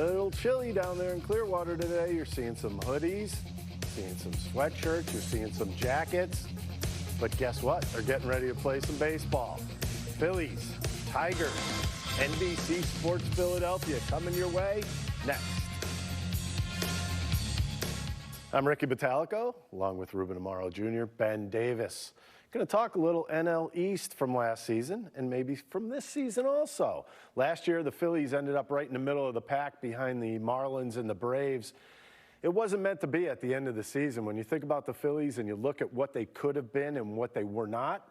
little chilly down there in Clearwater today. You're seeing some hoodies, seeing some sweatshirts, you're seeing some jackets. But guess what? They're getting ready to play some baseball. Phillies, Tigers, NBC Sports Philadelphia coming your way next. I'm Ricky Bottalico, along with Ruben Amaro Jr., Ben Davis. Going to talk a little NL East from last season and maybe from this season also. Last year, the Phillies ended up right in the middle of the pack behind the Marlins and the Braves. It wasn't meant to be at the end of the season. When you think about the Phillies and you look at what they could have been and what they were not,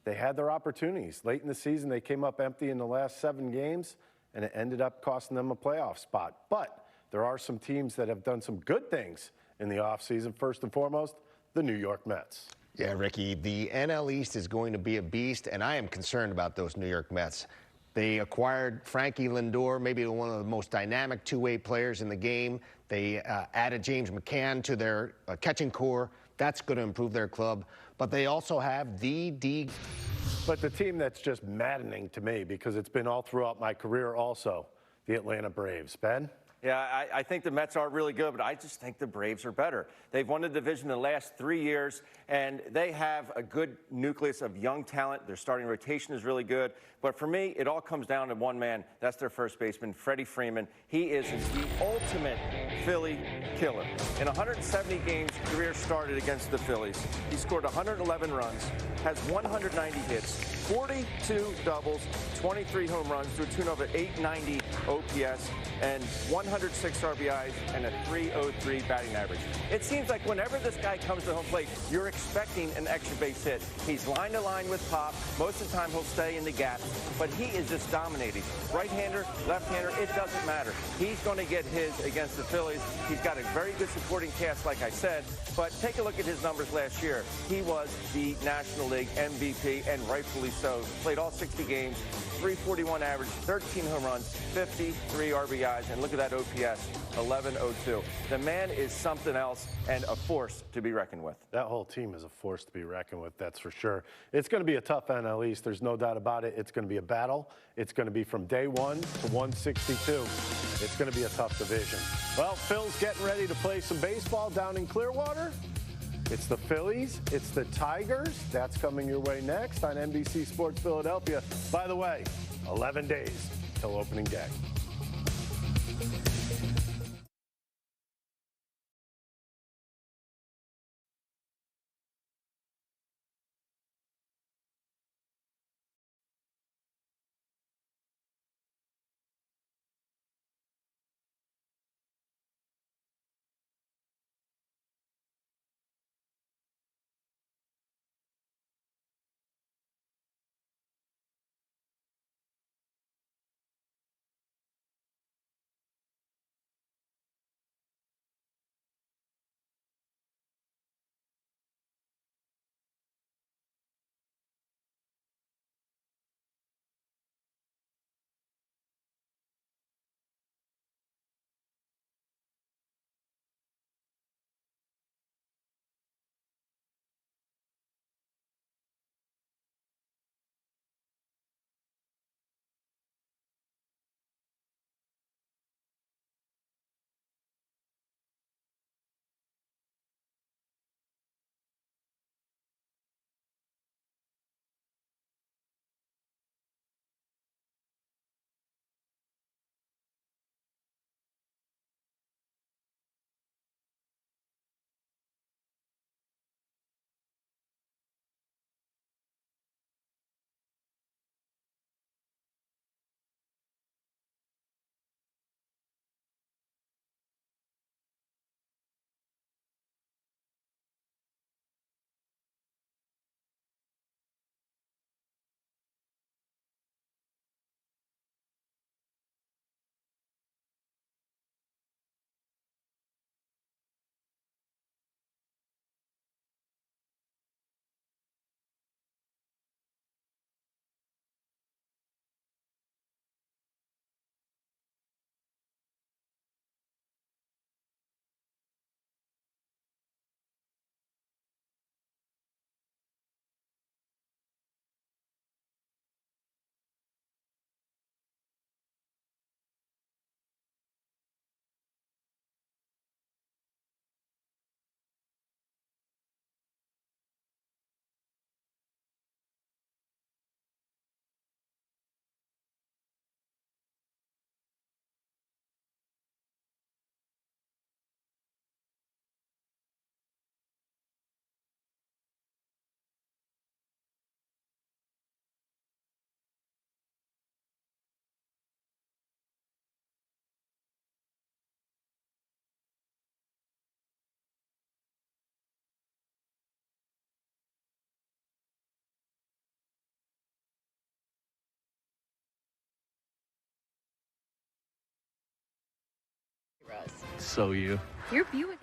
they had their opportunities. Late in the season, they came up empty in the last 7 games, and it ended up costing them a playoff spot. But there are some teams that have done some good things in the offseason. First and foremost, the New York Mets. Yeah, Ricky, the NL East is going to be a beast, and I am concerned about those New York Mets. They acquired Frankie Lindor, maybe one of the most dynamic two-way players in the game. They added James McCann to their catching core. That's going to improve their club. But they also have But the team that's just maddening to me, because it's been all throughout my career also, the Atlanta Braves. Ben? Yeah, I think the Mets are really good, but I just think the Braves are better. They've won the division the last 3 years, and they have a good nucleus of young talent. Their starting rotation is really good. But for me, it all comes down to one man. That's their first baseman, Freddie Freeman. He is the ultimate Philly killer. In 170 games, career started against the Phillies. He scored 111 runs, has 190 hits, 42 doubles, 23 home runs to a tune of an 890 OPS, and 106 RBIs and a 303 batting average. It seems like whenever this guy comes to home plate, you're expecting an extra base hit. He's line to line with Pop. Most of the time he'll stay in the gap, but he is just dominating. Right-hander, left-hander, it doesn't matter. He's going to get his against the Phillies. He's got a very good supporting cast, like I said, but take a look at his numbers last year. He was the National League MVP, and rightfully so. Played all 60 games, 341 average, 13 home runs, 53 RBIs, and look at that OPS, 1102. The man is something else and a force to be reckoned with. That whole team is a force to be reckoned with, that's for sure. It's going to be a tough NL East. There's no doubt about it. It's going to be a battle. It's going to be from day 1 to 162. It's going to be a tough division. Well, Phil's getting ready to play some baseball down in Clearwater. It's the Phillies. It's the Tigers. That's coming your way next on NBC Sports Philadelphia. By the way, 11 days till opening day. So you. Your Buick.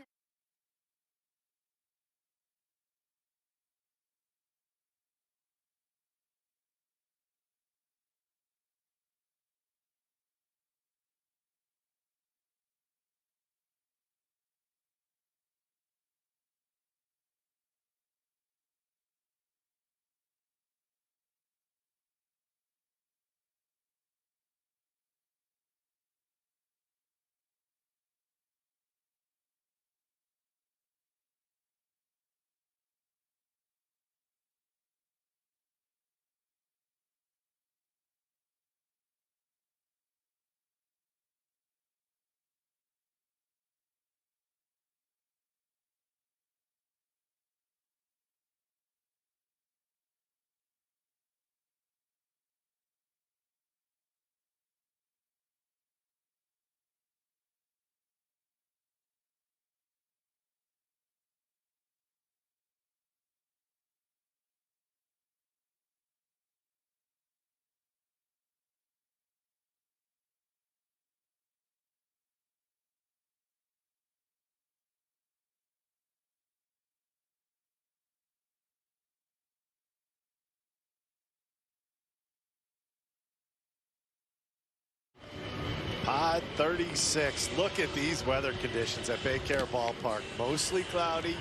Pod 36. Look at these weather conditions at Baycare Ballpark. Mostly cloudy,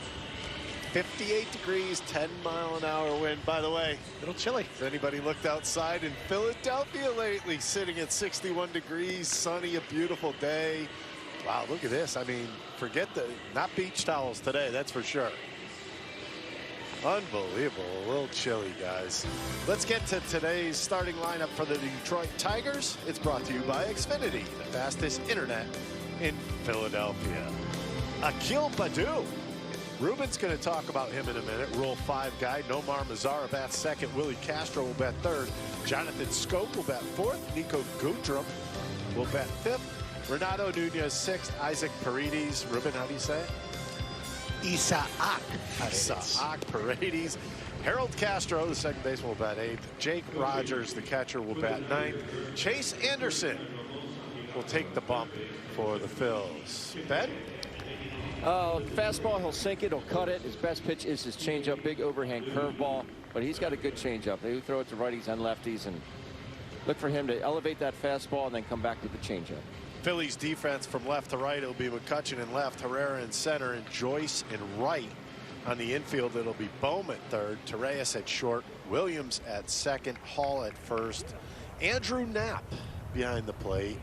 58 degrees, 10-mile-an-hour wind. By the way, a little chilly. Has anybody looked outside in Philadelphia lately? Sitting at 61 degrees, sunny, a beautiful day. Wow, look at this. I mean, forget not beach towels today, that's for sure. Unbelievable. A little chilly, guys. Let's get to today's starting lineup for the Detroit Tigers. It's brought to you by Xfinity, the fastest internet in Philadelphia. Akil Baddoo. Ruben's going to talk about him in a minute. Rule 5 guy. Nomar Mazzara bats second. Willie Castro will bat third. Jonathan Scope will bat fourth. Nico Goodrum will bat fifth. Renato Nunez sixth. Isaac Paredes. Ruben, how do you say it? Isaac Paredes. Harold Castro, the second baseman, will bat eighth. Jake Rogers, the catcher, will bat ninth. Chase Anderson will take the bump for the Phils. Ben? Fastball, he'll sink it, he'll cut it. His best pitch is his changeup, big overhand curveball, but he's got a good changeup. They throw it to righties and lefties, and look for him to elevate that fastball and then come back with the changeup. Phillies defense from left to right. It'll be McCutchen in left, Herrera in center, and Joyce in right. On the infield, it'll be Bohm at third, Torreyes at short, Williams at second, Hall at first, Andrew Knapp behind the plate.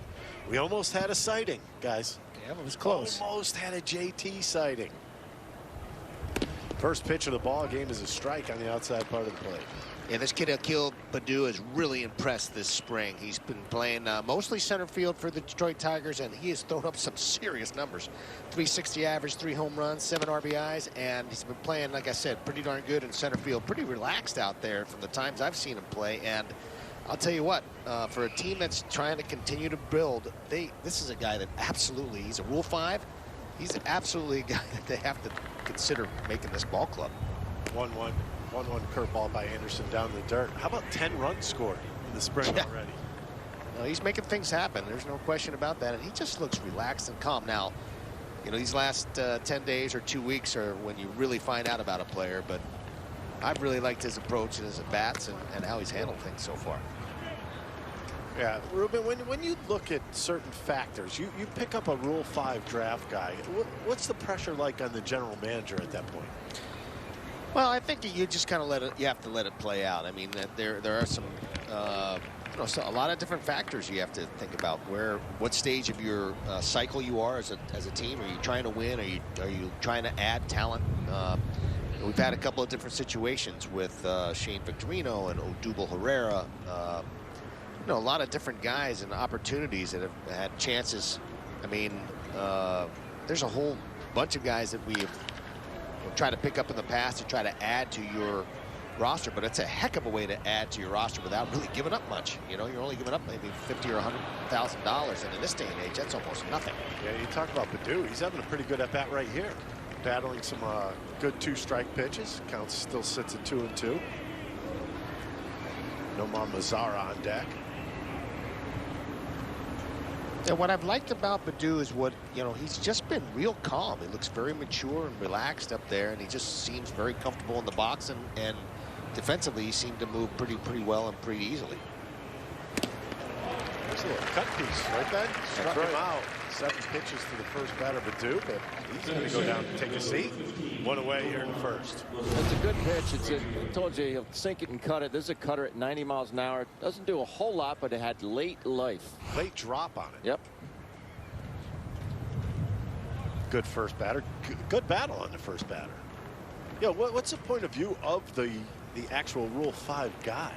We almost had a sighting, guys. Yeah, it was close. Almost had a JT sighting. First pitch of the ball game is a strike on the outside part of the plate. Yeah, this kid Akil Baddoo has really impressed this spring. He's been playing mostly center field for the Detroit Tigers, and he has thrown up some serious numbers. 360 average, 3 home runs, 7 RBIs, and he's been playing, like I said, pretty darn good in center field. Pretty relaxed out there from the times I've seen him play. And I'll tell you what, for a team that's trying to continue to build, this is a guy that absolutely, he's a Rule 5. He's absolutely a guy that they have to consider making this ball club. 1-1 curveball by Anderson down the dirt. How about 10 runs scored in the spring already? No, he's making things happen. There's no question about that. And he just looks relaxed and calm. Now, you know, these last 10 days or 2 weeks are when you really find out about a player. But I've really liked his approach and his at-bats and how he's handled things so far. Yeah, Ruben, when you look at certain factors, you pick up a Rule 5 draft guy. What's the pressure like on the general manager at that point? Well, I think you just kind of you have to let it play out. I mean, there are some, a lot of different factors you have to think about. What stage of your cycle you are as a team. Are you trying to win? Are you trying to add talent? We've had a couple of different situations with Shane Victorino and Odubel Herrera. A lot of different guys and opportunities that have had chances. I mean, there's a whole bunch of guys that we've try to pick up in the past to try to add to your roster, but it's a heck of a way to add to your roster without really giving up much. You know, you're only giving up maybe $50,000 or $100,000, and in this day and age, that's almost nothing. Yeah, you talk about Baddoo. He's having a pretty good at bat right here, battling some good 2-strike pitches. Count still sits at 2-2. Nomar Mazzara on deck. And what I've liked about Baddoo is he's just been real calm. He looks very mature and relaxed up there, and he just seems very comfortable in the box, and defensively he seemed to move pretty well and pretty easily. There's a little cut piece, right, Ben? Struck him out. 7 pitches to the first batter, Baddoo, but he's going to go down and take a seat. 1 away here in the first. It's a good pitch. I told you he'll sink it and cut it. This is a cutter at 90 miles an hour. Doesn't do a whole lot, but it had late life. Late drop on it. Yep. Good first batter. Good battle on the first batter. Yeah, what's the point of view of the actual Rule 5 guy?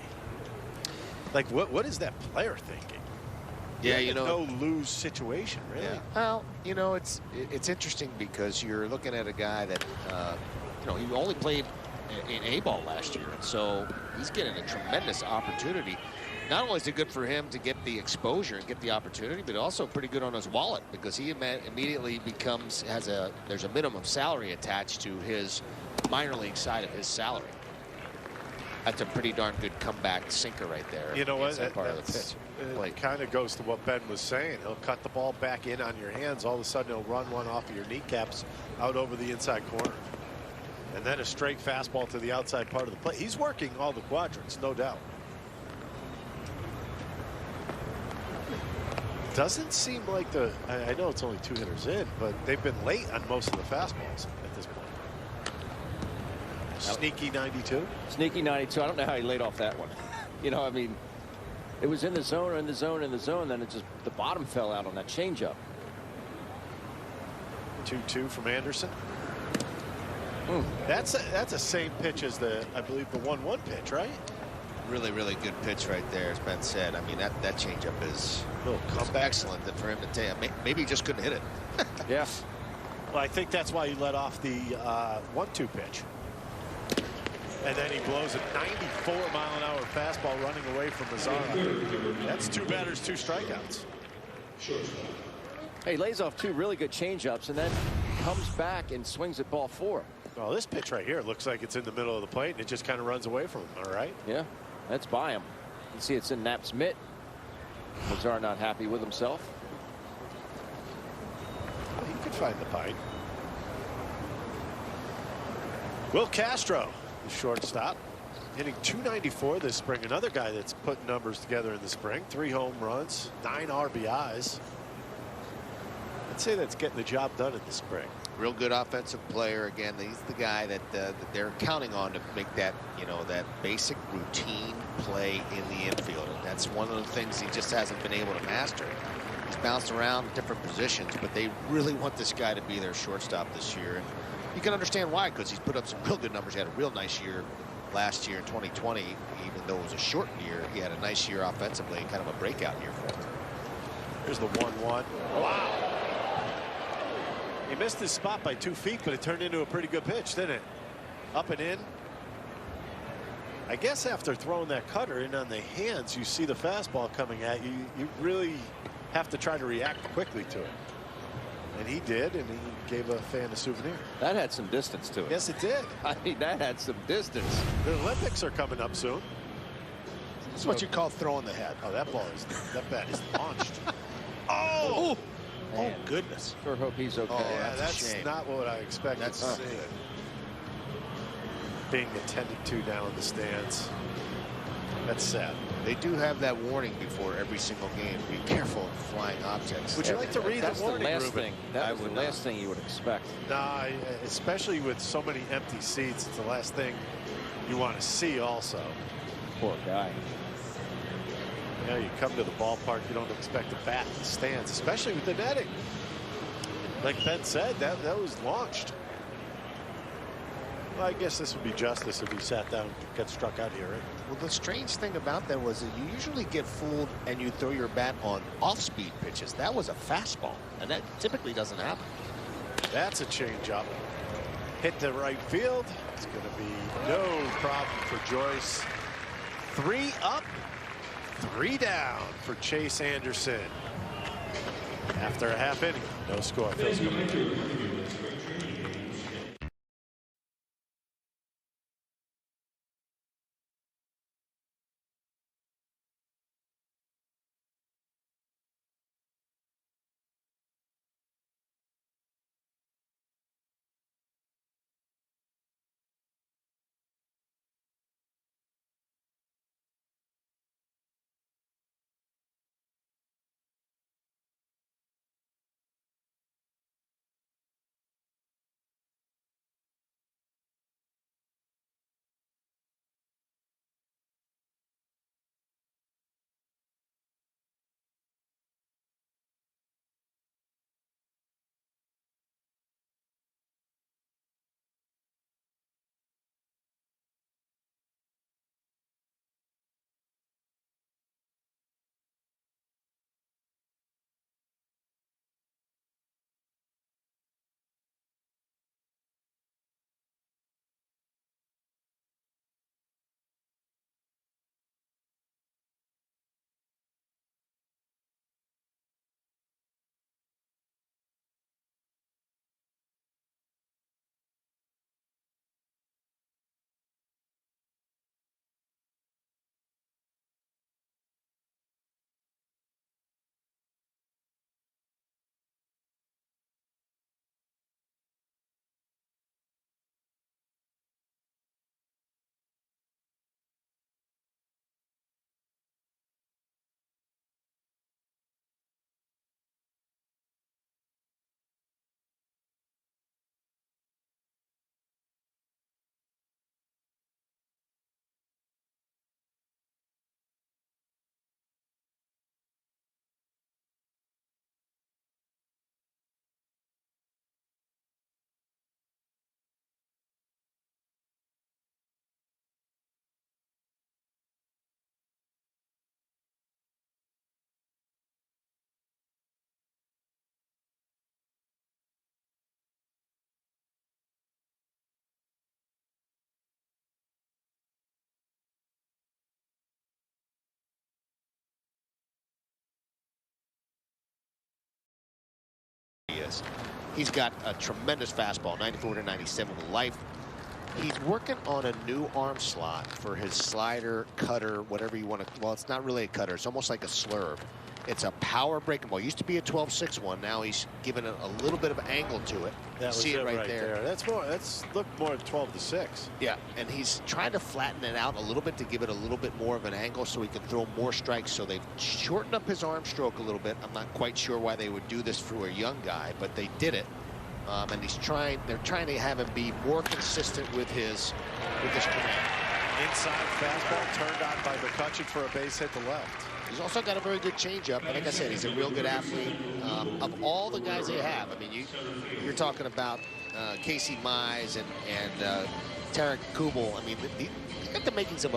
Like, what is that player thinking? Yeah, no lose situation, really. Yeah. Well, it's interesting because you're looking at a guy that he only played in A-ball last year, and so he's getting a tremendous opportunity. Not only is it good for him to get the exposure and get the opportunity, but also pretty good on his wallet, because he immediately there's a minimum salary attached to his minor league side of his salary. That's a pretty darn good comeback sinker right there. You know what? That part of the pitch. It kind of goes to what Ben was saying. He'll cut the ball back in on your hands. All of a sudden, he'll run one off of your kneecaps out over the inside corner. And then a straight fastball to the outside part of the plate. He's working all the quadrants, no doubt. Doesn't seem like I know it's only 2 hitters in, but they've been late on most of the fastballs at this point. Sneaky 92. Sneaky 92. I don't know how he laid off that one. I mean, it was in the zone, then it just, the bottom fell out on that changeup. 2-2 from Anderson. That's the same pitch as I believe the 1-1 pitch, right? Really good pitch right there, as Ben said. I mean, that changeup is excellent for him to take. Maybe he just couldn't hit it. Yeah. Well, I think that's why he let off the 1-2 pitch. And then he blows a 94-mile-an-hour fastball running away from Mazzara. That's 2 batters, 2 strikeouts. Hey, he lays off 2 really good changeups and then comes back and swings at ball 4. Well, this pitch right here looks like it's in the middle of the plate, and it just kind of runs away from him. All right. Yeah, that's by him. You can see it's in Knapp's mitt. Mazzara not happy with himself. Well, he could find the pine. Will Castro, the shortstop, hitting .294 this spring. Another guy that's putting numbers together in the spring. 3 home runs, 9 RBIs. I'd say that's getting the job done in the spring. Real good offensive player. Again, he's the guy that they're counting on to make that that basic routine play in the infield. And that's one of the things he just hasn't been able to master. He's bounced around different positions, but they really want this guy to be their shortstop this year. And you can understand why, because he's put up some real good numbers. He had a real nice year last year in 2020, even though it was a short year. He had a nice year offensively, kind of a breakout year for him. Here's the 1-1. Wow. He missed his spot by 2 feet, but it turned into a pretty good pitch, didn't it? Up and in. I guess after throwing that cutter in on the hands, you see the fastball coming at you. You really have to try to react quickly to it. And he did, and he gave a fan a souvenir. That had some distance to it. Yes, it did. I mean, that had some distance. The Olympics are coming up soon. This is what you call throwing the head. Oh, that bat is launched. Oh! Man. Oh, goodness. Sure hope he's okay. Oh, Yeah, that's a shame. not what I expected to see. Being attended to down in the stands. That's sad. They do have that warning before every single game. Be careful of flying objects. Would you like to read That's the warning, the last Ruben? thing. That was the last thing you would expect. Nah, especially with so many empty seats, it's the last thing you want to see also. Poor guy. Yeah, you come to the ballpark, you don't expect a bat in the stands, especially with the netting. Like Ben said, that was launched. Well, I guess this would be justice if he sat down and got struck out here, right? Well, the strange thing about that was that you usually get fooled and you throw your bat on off-speed pitches. That was a fastball, and that typically doesn't happen. That's a changeup. Hit to right field. It's going to be no problem for Joyce. 3 up, 3 down for Chase Anderson. After a half inning, no score. Phillies coming. He's got a tremendous fastball, 94 to 97 with life. He's working on a new arm slot for his slider, cutter, whatever you want to. Well, it's not really a cutter. It's almost like a slurve. It's a power breaking ball. It used to be a 12-6 one. Now he's given it a little bit of angle to it. That was see it right there. That's more. That's looked more 12-6. Yeah, and he's trying to flatten it out a little bit to give it a little bit more of an angle so he can throw more strikes. So they've shortened up his arm stroke a little bit. I'm not quite sure why they would do this for a young guy, but they did it. And they're trying to have him be more consistent with his command. Inside fastball turned on by McCutchen for a base hit to left. He's also got a very good changeup. And like I said, he's a real good athlete. Of all the guys they have, I mean, you're talking about Casey Mize and Tarek Kubel. I mean, they got the makings of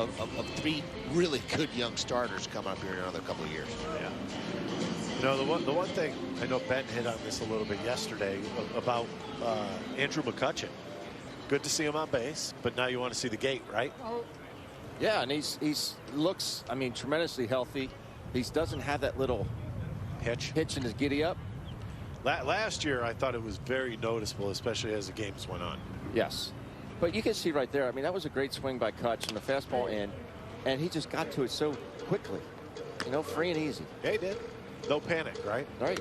three really good young starters coming up here in another couple of years. Yeah. You know, the one thing, I know Ben hit on this a little bit yesterday about Andrew McCutchen. Good to see him on base, but now you want to see the gate, right? Yeah, and he's looks, I mean, tremendously healthy. He doesn't have that little hitch in his giddy up. Last year, I thought it was very noticeable, especially as the games went on. Yes, but you can see right there. I mean, that was a great swing by Kutch and the fastball in, and he just got to it so quickly. You know, free and easy. Yeah, he did. No panic, right? Right.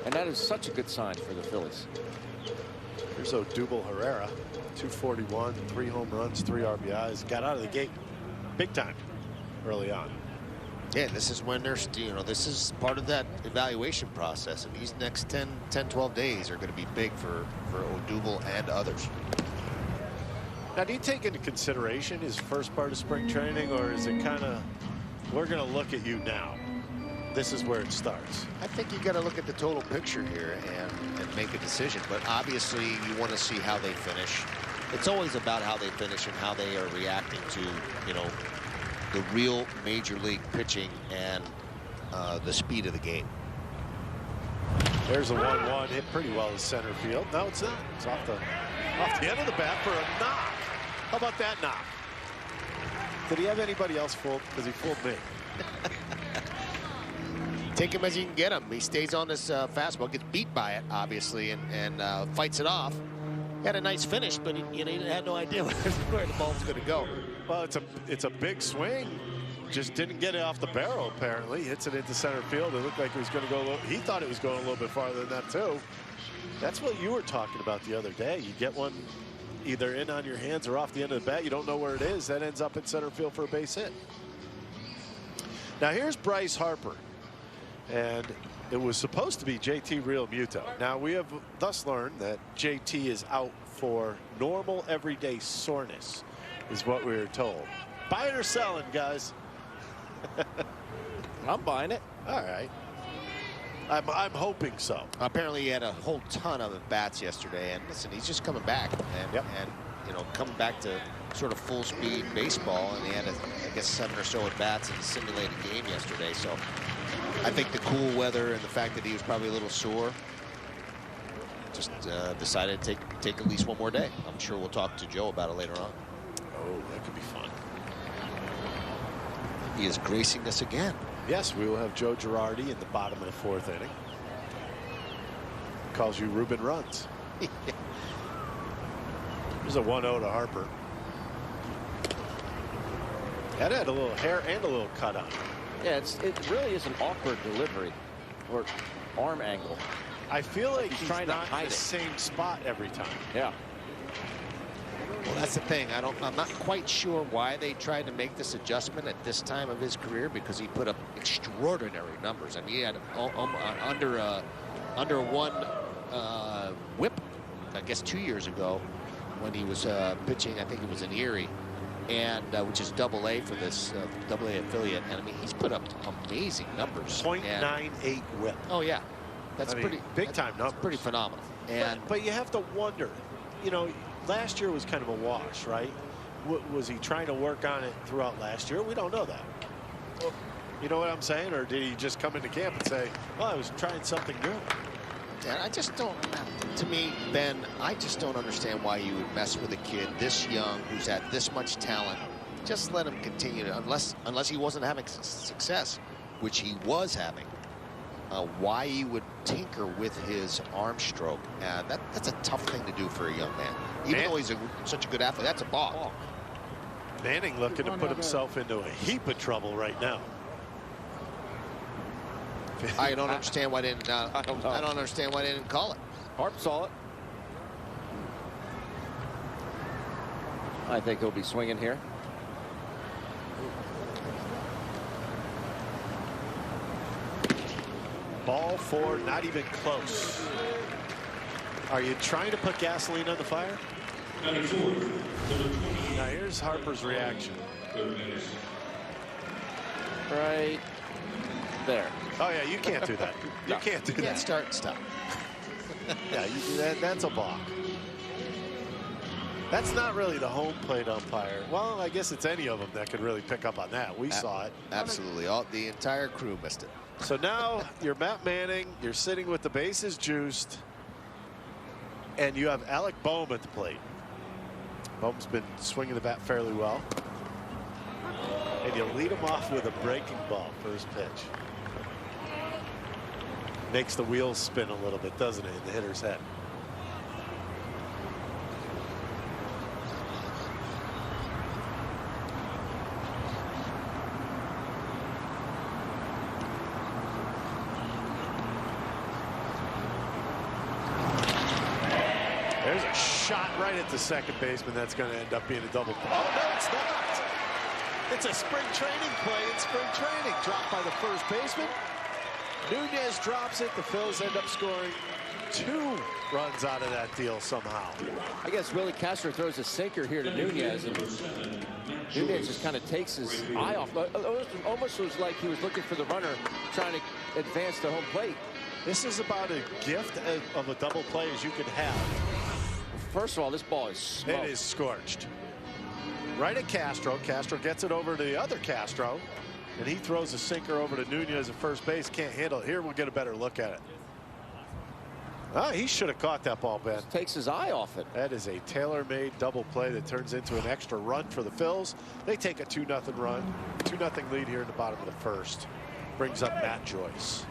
And that is such a good sign for the Phillies. Here's Odubel Herrera, 241, 3 home runs, 3 RBIs. Got out of the gate big time early on. Yeah, this is when they're, you know, this is part of that evaluation process. And these next 10, 12 days are going to be big for Odubel and others. Now, do you take into consideration his first part of spring training, or is it kind of, we're going to look at you now? This is where it starts. I think you got to look at the total picture here and make a decision. But obviously, you want to see how they finish. It's always about how they finish and how they are reacting to, you know, the real major league pitching and the speed of the game. There's a 1-1 hit pretty well in center field. No, it's not. It's off the end of the bat for a knock. How about that knock? Did he have anybody else fooled? Because he fooled me. Take him as you can get him. He stays on this fastball, gets beat by it, obviously, and fights it off. Had a nice finish, but he had no idea where the ball was going to go. Well, it's a big swing. Just didn't get it off the barrel, apparently. Hits it into center field. It looked like it was going to go a little, he thought it was going a little bit farther than that, too. That's what you were talking about the other day. You get one either in on your hands or off the end of the bat. You don't know where it is. That ends up in center field for a base hit. Now, here's Bryce Harper. And it was supposed to be JT Realmuto. Now, we have thus learned that JT is out for normal everyday soreness, is what we were told. Buying or selling, guys? I'm buying it. All right. I'm hoping so. Apparently, he had a whole ton of at-bats yesterday. And listen, he's just coming back. And you know, coming back to sort of full-speed baseball. And he had, I guess, 7 or so at-bats in the simulated game yesterday. So I think the cool weather and the fact that he was probably a little sore just decided to take at least one more day. I'm sure we'll talk to Joe about it later on. Oh, that could be fun. He is gracing us again. Yes, we will have Joe Girardi in the bottom of the 4th inning. Calls you Ruben Runs. There's a 1-0 to Harper. That had a little hair and a little cut on it. Yeah, it really is an awkward delivery or arm angle. I feel like he's trying to not hide in the it. same spot every time. Yeah. Well, that's the thing. I'm not quite sure why they tried to make this adjustment at this time of his career, because he put up extraordinary numbers. I mean, he had under 1 whip, I guess 2 years ago when he was pitching. I think it was in Erie, and which is Double-A for this Double-A affiliate. And I mean, he's put up amazing numbers. .98 whip. Oh yeah, that's pretty big time numbers. Pretty phenomenal. And but you have to wonder, you know, last year was kind of a wash, right? Was he trying to work on it throughout last year? We don't know that. Well, you know what I'm saying? Or did he just come into camp and say, well, I was trying something new? And I just don't, to me, Ben, I just don't understand why you would mess with a kid this young who's had this much talent. Just let him continue to, unless he wasn't having success, which he was having. why he would tinker with his arm stroke. That's a tough thing to do for a young man. Even though he's such a good athlete, that's a balk. Manning looking to put himself into a heap of trouble right now. I don't understand why they didn't. I don't understand why they didn't call it. Harp saw it. I think he'll be swinging here. Ball 4, not even close. Are you trying to put gasoline on the fire? Now here's Harper's reaction. Right there. Oh yeah, you can't do that. You can't do You can't that. start and stop. Yeah, that's a balk. That's not really the home plate umpire. Well, I guess it's any of them that can really pick up on that. We saw it. Absolutely. The entire crew missed it. So now you're Matt Manning. You're sitting with the bases juiced. And you have Alec Boehm at the plate. Boehm's been swinging the bat fairly well. And you lead him off with a breaking ball first pitch. Makes the wheels spin a little bit, doesn't it, in the hitter's head? There's a shot right at the second baseman that's going to end up being a double play. Oh, no, it's not. It's a spring training play in spring training. Dropped by the first baseman. Nunez drops it. The Phillies end up scoring 2 runs out of that deal somehow. I guess Willie Castro throws a sinker here to Nunez, and Nunez just kind of takes his eye off. Almost was like he was looking for the runner trying to advance to home plate. This is about a gift of a double play as you could have. First of all, this ball is smoked. It is scorched. Right at Castro. Castro gets it over to the other Castro. And he throws a sinker over to Nunez at first base. Can't handle it. Here we'll get a better look at it. He should have caught that ball, Ben. Just takes his eye off it. That is a tailor-made double play that turns into an extra run for the Phils. They take a 2-0 run. 2-0 lead here in the bottom of the first. Brings up Matt Joyce.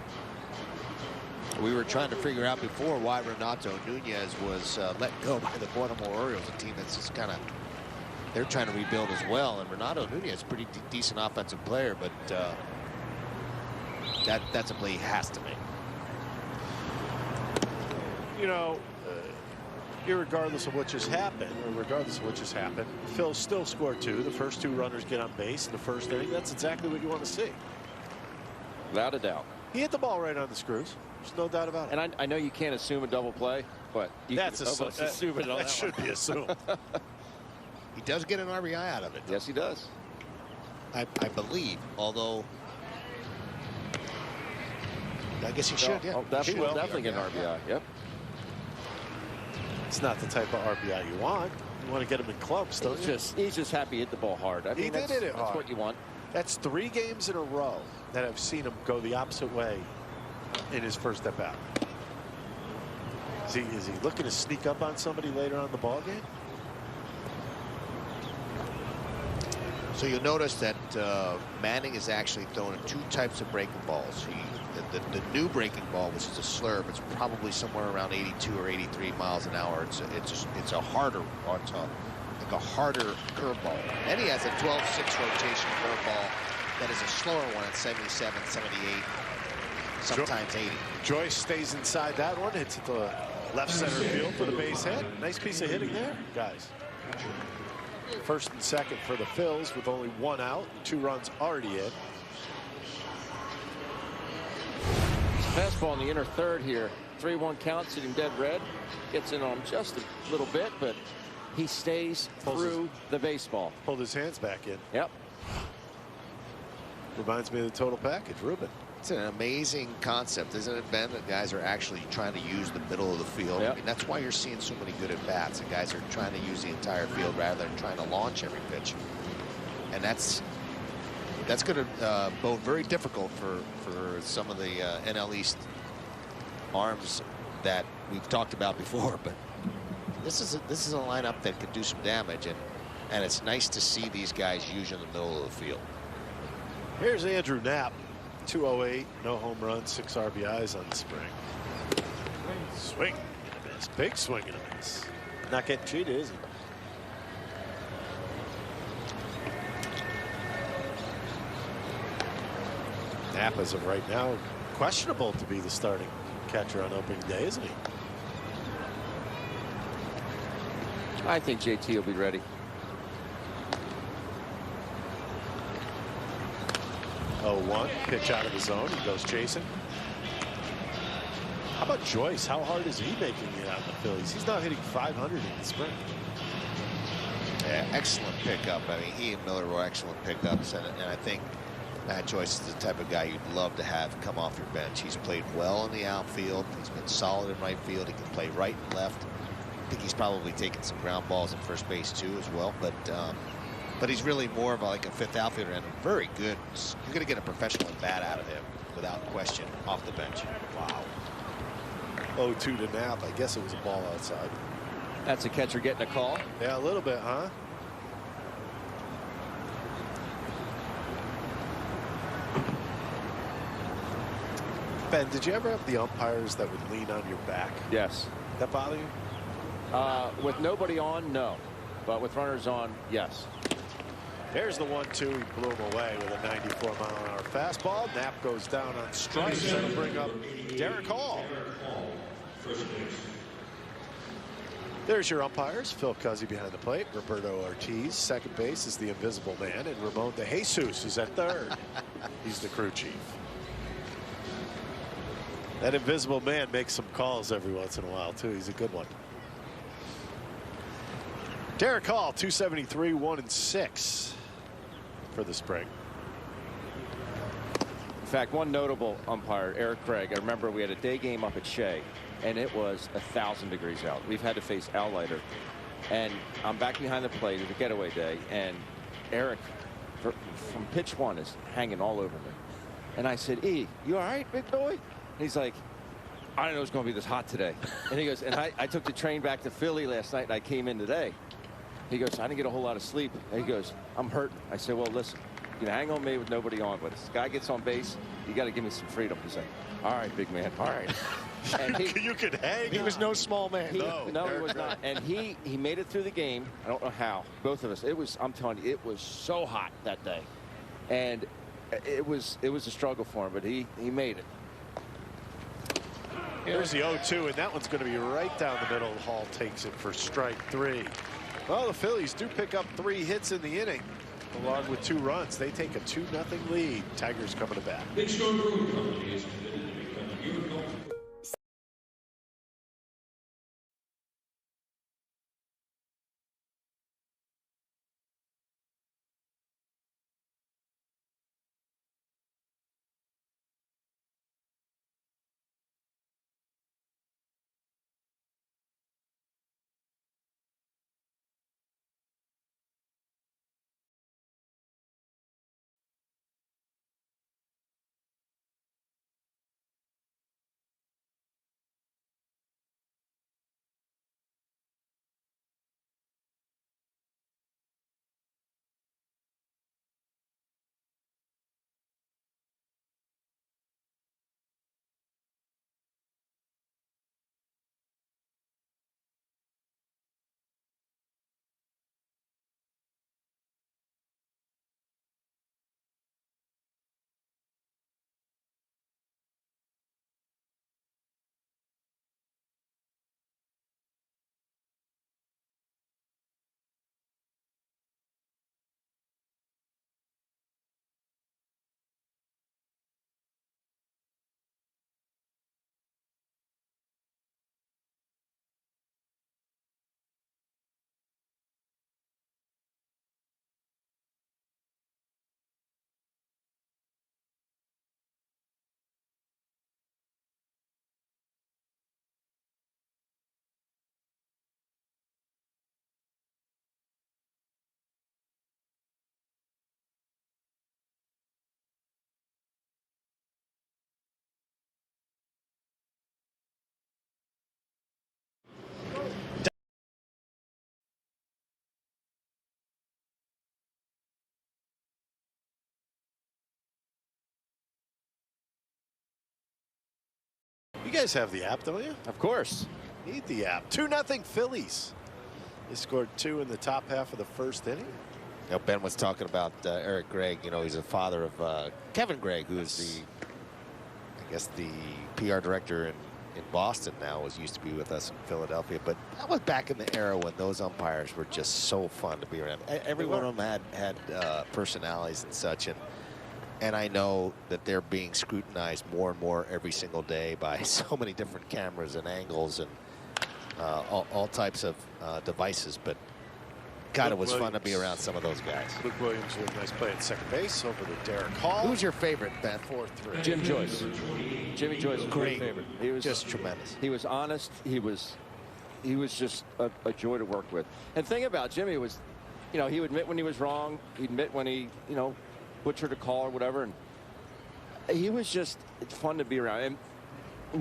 We were trying to figure out before why Renato Nunez was let go by the Baltimore Orioles, a team that's just kind of, they're trying to rebuild as well. And Renato Nunez is a pretty decent offensive player, but that's a play he has to make. You know, irregardless of what just happened, the Phils still score 2. The first 2 runners get on base in the first inning. That's exactly what you want to see. Without a doubt. He hit the ball right on the screws. There's no doubt about it. And I know you can't assume a double play, but you That's can almost assume it on that should be assumed. He does get an RBI out of it. Yes, he does. I believe, although I guess he should. Yeah, definitely get an RBI. Yep. It's not the type of RBI you want. You want to get him in clumps, don't you? He's just happy he hit the ball hard. I mean, He did hit it hard. That's what you want. That's 3 games in a row that I've seen him go the opposite way in his first at bat. Is he looking to sneak up on somebody later on in the ball game? So you'll notice that Manning is actually throwing 2 types of breaking balls. The new breaking ball, which is a slurve, it's probably somewhere around 82 or 83 miles an hour. It's a harder, like a harder curveball. And he has a 12-6 rotation curveball that is a slower one at 77, 78, sometimes 80. Joyce stays inside that one. Hits at the left center field for the base hit. Nice piece of hitting there, guys. First and second for the Phils with only 1 out. 2 runs already in. Fastball in the inner third here. 3-1 count, sitting dead red. Gets in on just a little bit, but he stays through the baseball. Pulled his hands back in. Yep. Reminds me of the total package, Ruben. It's an amazing concept, isn't it, Ben? That guys are actually trying to use the middle of the field. Yep. I mean, that's why you're seeing so many good at-bats. And guys are trying to use the entire field rather than trying to launch every pitch. And that's going to bode very difficult for some of the NL East arms that we've talked about before. But this is a lineup that could do some damage, and it's nice to see these guys using the middle of the field. Here's Andrew Knapp. 208, no home runs, 6 RBIs on the spring. Swing and a miss. Big swing and a miss. Not getting cheated, is he? Knapp, as of right now, questionable to be the starting catcher on opening day, isn't he? I think JT will be ready. 0-1, pitch out of the zone. He goes chasing. How about Joyce? How hard is he making it out in the Phillies? He's now hitting 500 in the spring. Yeah, excellent pickup. I mean, he and Miller were excellent pickups, and I think Matt Joyce is the type of guy you'd love to have come off your bench. He's played well in the outfield. He's been solid in right field. He can play right and left. I think he's probably taken some ground balls at first base too as well. But he's really more of like a fifth outfielder and very good. You're going to get a professional at bat out of him without question off the bench. Wow. 0-2 to Knapp. I guess it was a ball outside. That's a catcher getting a call. Yeah, a little bit, huh? Ben, did you ever have the umpires that would lean on your back? Yes. That bother you? With nobody on, no. But with runners on, yes. There's the 1-2. He blew him away with a 94-mile-an-hour fastball. Knapp goes down on strikes. That'll bring up Derek Hall. There's your umpires. Phil Cuzzy behind the plate. Roberto Ortiz, second base, is the invisible man. And Ramon De Jesus is at third. He's the crew chief. That invisible man makes some calls every once in a while, too. He's a good one. Derek Hall, 273, 1-6 for the spring. In fact, one notable umpire, Eric Craig. I remember we had a day game up at Shea, and it was 1,000 degrees out. We've had to face Al Leiter, and I'm back behind the plate at a getaway day, and Eric, from pitch one, is hanging all over me. And I said, "E, you all right, big boy?" And he's like, "I didn't know it was going to be this hot today." And he goes, "And I took the train back to Philly last night, and I came in today." He goes, "I didn't get a whole lot of sleep." And he goes, "I'm hurting." I said, "Well, listen, you can hang on me with nobody on, but if this guy gets on base, you got to give me some freedom." He's like, "All right, big man, all right." And you could hang. He was no small man. no, he was not. And he made it through the game. I don't know how. Both of us. It was. I'm telling you, it was so hot that day, and it was a struggle for him, but he made it. Here's the 0-2, and that one's going to be right down the middle. Hall takes it for strike 3. Well, the Phillies do pick up 3 hits in the inning, along with 2 runs. They take a 2-0 lead. Tigers coming to bat. guys have the app, don't you? Of course. Need the app. 2-0 Phillies. They scored 2 in the top half of the first inning. You know, Ben was talking about Eric Gregg. You know, he's a father of Kevin Gregg, who is I guess the PR director in Boston now, used to be with us in Philadelphia. But that was back in the era when those umpires were just so fun to be around. Every one of them had personalities and such. And I know that they're being scrutinized more and more every single day by so many different cameras and angles and all types of devices. But God, it was fun to be around some of those guys. Luke Williams with a nice play at second base over to Derek Hall. Who's your favorite, Ben? 4-3. Jim Joyce. Jimmy Joyce was my favorite. He was just tremendous. He was honest. He was just a joy to work with. And the thing about Jimmy was, you know, he would admit when he was wrong. He'd admit when he, you know, butchered a call or whatever. And he was just fun to be around. And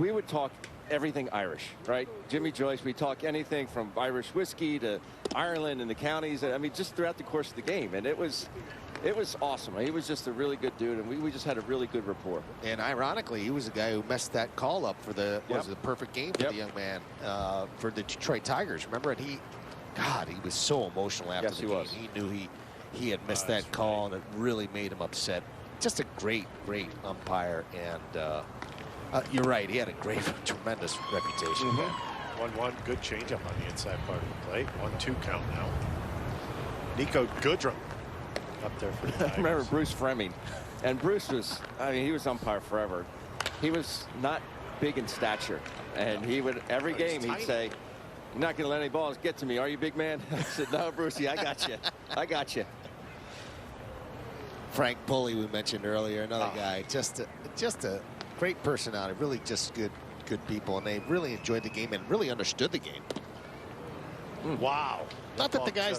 we would talk everything Irish, right? Jimmy Joyce, we talk anything from Irish whiskey to Ireland and the counties. I mean, just throughout the course of the game. And it was awesome. He was just a really good dude, and we just had a really good rapport. And ironically, he was the guy who messed that call up for the was the perfect game for the young man for the Detroit Tigers. Remember? And he was so emotional after the game. He knew he had missed that call, and it really made him upset. Just a great umpire, and you're right. He had a tremendous reputation. 1-1, good changeup on the inside part of the plate. 1-2 count now. Nico Goodrum up there for the Tigers. I remember Bruce Fleming, and Bruce was, I mean, he was umpire forever. He was not big in stature, and he would, every game he'd say, "You're not going to let any balls get to me, are you, big man?" I said, "No, Brucey, I got you. I got you." Frank Pulley, we mentioned earlier, another guy, just a great personality, really just good people, and they really enjoyed the game and really understood the game. Wow. Not that the guys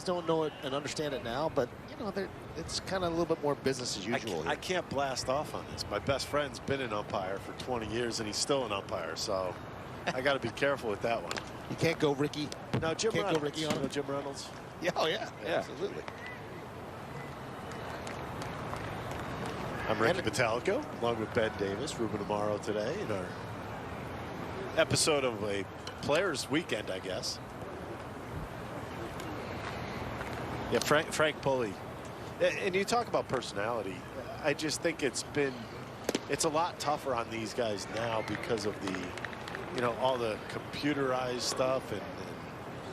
don't know it and understand it now, but you know, it's kind of a little bit more business as usual. I can't blast off on this. My best friend's been an umpire for 20 years, and he's still an umpire, so I got to be careful with that one. You can't go Ricky. No, Jim can't Reynolds. go Ricky on You know Jim Reynolds? Yeah, absolutely. I'm Ricky Vitalico, along with Ben Davis, Ruben Amaro today in our episode of a Players Weekend, I guess. Yeah, Frank Pulley. And you talk about personality. I just think it's a lot tougher on these guys now because of the, you know, all the computerized stuff and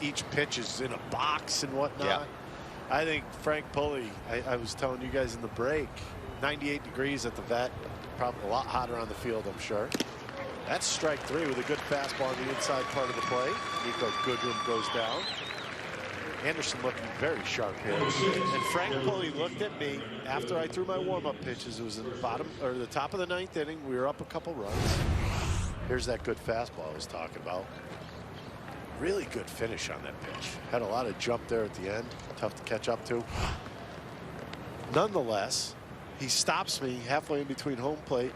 each pitch is in a box and whatnot. Yeah. I think Frank Pulley, I was telling you guys in the break, 98 degrees at the vet, probably a lot hotter on the field, I'm sure. That's strike 3 with a good fastball on the inside part of the plate. Nico Goodrum goes down. Anderson looking very sharp here. And Frank Pulley looked at me after I threw my warm-up pitches. It was in the top of the 9th inning. We were up a couple runs. Here's that good fastball I was talking about. Really good finish on that pitch. Had a lot of jump there at the end. Tough to catch up to. Nonetheless, he stops me halfway in between home plate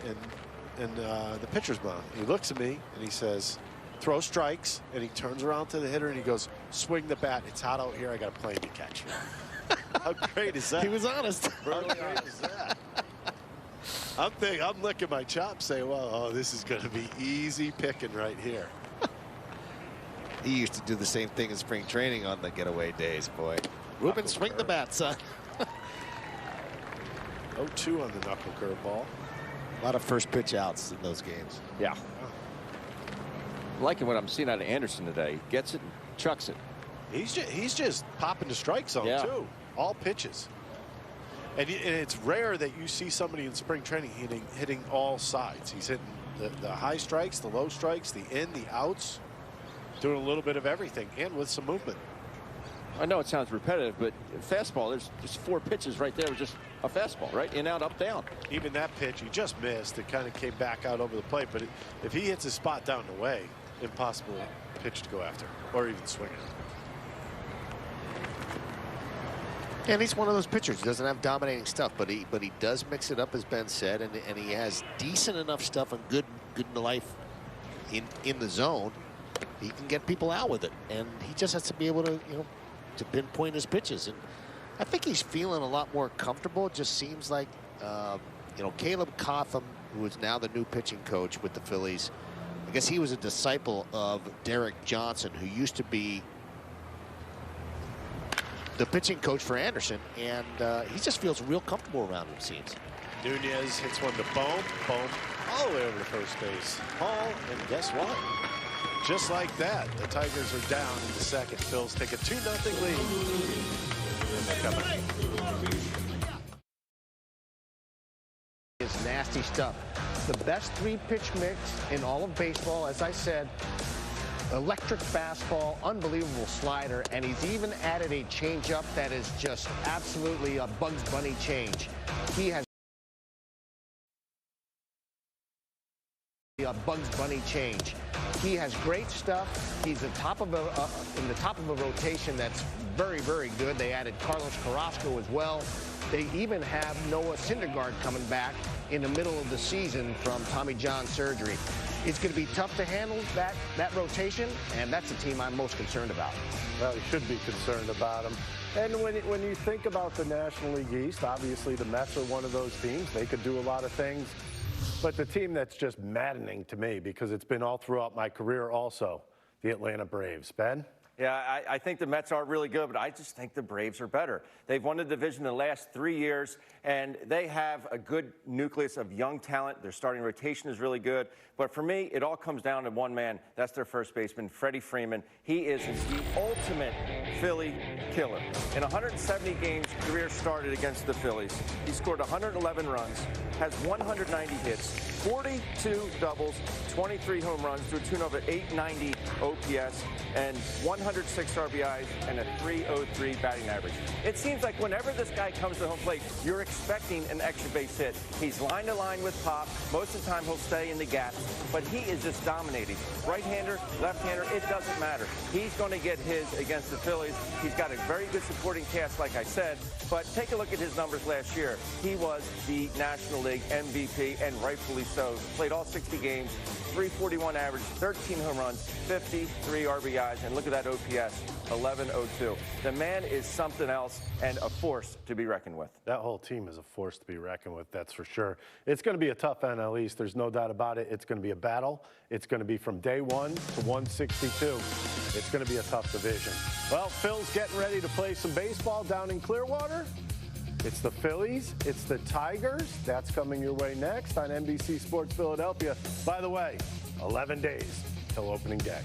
and the pitcher's mound. He looks at me and he says, "Throw strikes," and he turns around to the hitter and he goes, "Swing the bat. It's hot out here. I got a plane to catch." How great is that? He was honest. How great is that? I'm licking my chops saying, well, this is going to be easy picking right here. He used to do the same thing in spring training on the getaway days, boy. Ruben, swing the bat, son. 0-2 on the knuckle curveball. A lot of first pitch outs in those games. Yeah. Liking what I'm seeing out of Anderson today. Gets it and chucks it. He's just popping the strike zone too. All pitches. And it's rare that you see somebody in spring training hitting all sides. He's hitting the high strikes, the low strikes, the in, the outs, doing a little bit of everything and with some movement. I know it sounds repetitive, but fastball, there's just 4 pitches right there with just a fastball, right? In, out, up, down. Even that pitch, he just missed. It kind of came back out over the plate. But if he hits a spot down the way, impossible pitch to go after or even swing it. And he's one of those pitchers. He doesn't have dominating stuff, but he does mix it up, as Ben said, and he has decent enough stuff and good life in the zone. He can get people out with it, and he just has to be able to, to pinpoint his pitches. And I think he's feeling a lot more comfortable. It just seems like, Caleb Cotham who is now the new pitching coach with the Phillies. I guess he was a disciple of Derek Johnson, who used to be the pitching coach for Anderson, and he just feels real comfortable around him, it seems. Nunez hits one to Bohm. Bohm all the way over to first base. Hall, and guess what? Just like that, the Tigers are down in the second. Phils take a 2-0 lead. And they're coming. Is nasty stuff. The best 3-pitch mix in all of baseball, as I said. Electric fastball, unbelievable slider, and he's even added a changeup that is just absolutely a Bugs Bunny change. He has a Bugs Bunny change. He has great stuff. He's in the top of a rotation that's very, very good. They added Carlos Carrasco as well. They even have Noah Syndergaard coming back in the middle of the season from Tommy John surgery. It's going to be tough to handle that rotation, and that's the team I'm most concerned about. Well, you should be concerned about them. And when you think about the National League East, obviously the Mets are one of those teams. They could do a lot of things. But the team that's just maddening to me, because it's been all throughout my career also, the Atlanta Braves. Ben? Yeah, I think the Mets are really good, but I just think the Braves are better. They've won the division the last 3 years, and they have a good nucleus of young talent. Their starting rotation is really good. But for me, it all comes down to one man. That's their first baseman, Freddie Freeman. He is the ultimate Philly killer. In 170 games, career started against the Phillies. He scored 111 runs, has 190 hits, 42 doubles, 23 home runs to a tune of an 890 OPS, and 106 RBIs and a 303 batting average. It seems like whenever this guy comes to home plate, you're expecting an extra base hit. He's line to line with Pop. Most of the time, he'll stay in the gap, but he is just dominating. Right-hander, left-hander, it doesn't matter. He's going to get his against the Phillies. He's got a very good supporting cast, like I said, but take a look at his numbers last year. He was the National League MVP, and rightfully so. Played all 60 games, 341 average, 13 home runs, 53 RBIs, and look at that OPS, 1102. The man is something else and a force to be reckoned with. That whole team is a force to be reckoned with, that's for sure. It's going to be a tough NL East. There's no doubt about it. It's going to be a battle. It's going to be from day 1 to 162. It's going to be a tough division. Well, Phil's getting ready to play some baseball down in Clearwater. It's the Phillies. It's the Tigers. That's coming your way next on NBC Sports Philadelphia. By the way, 11 days till opening day.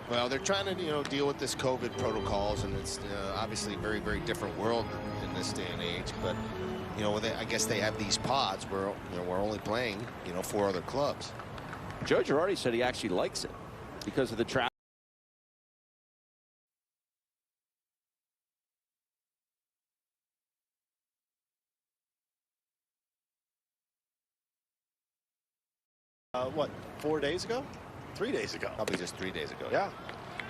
Well, they're trying to, deal with this COVID protocols, and it's obviously a very, very different world in this day and age. But, I guess they have these pods where, we're only playing, 4 other clubs. Joe Girardi said he actually likes it because of the traffic. What, 4 days ago? 3 days ago. Probably just 3 days ago. Yeah.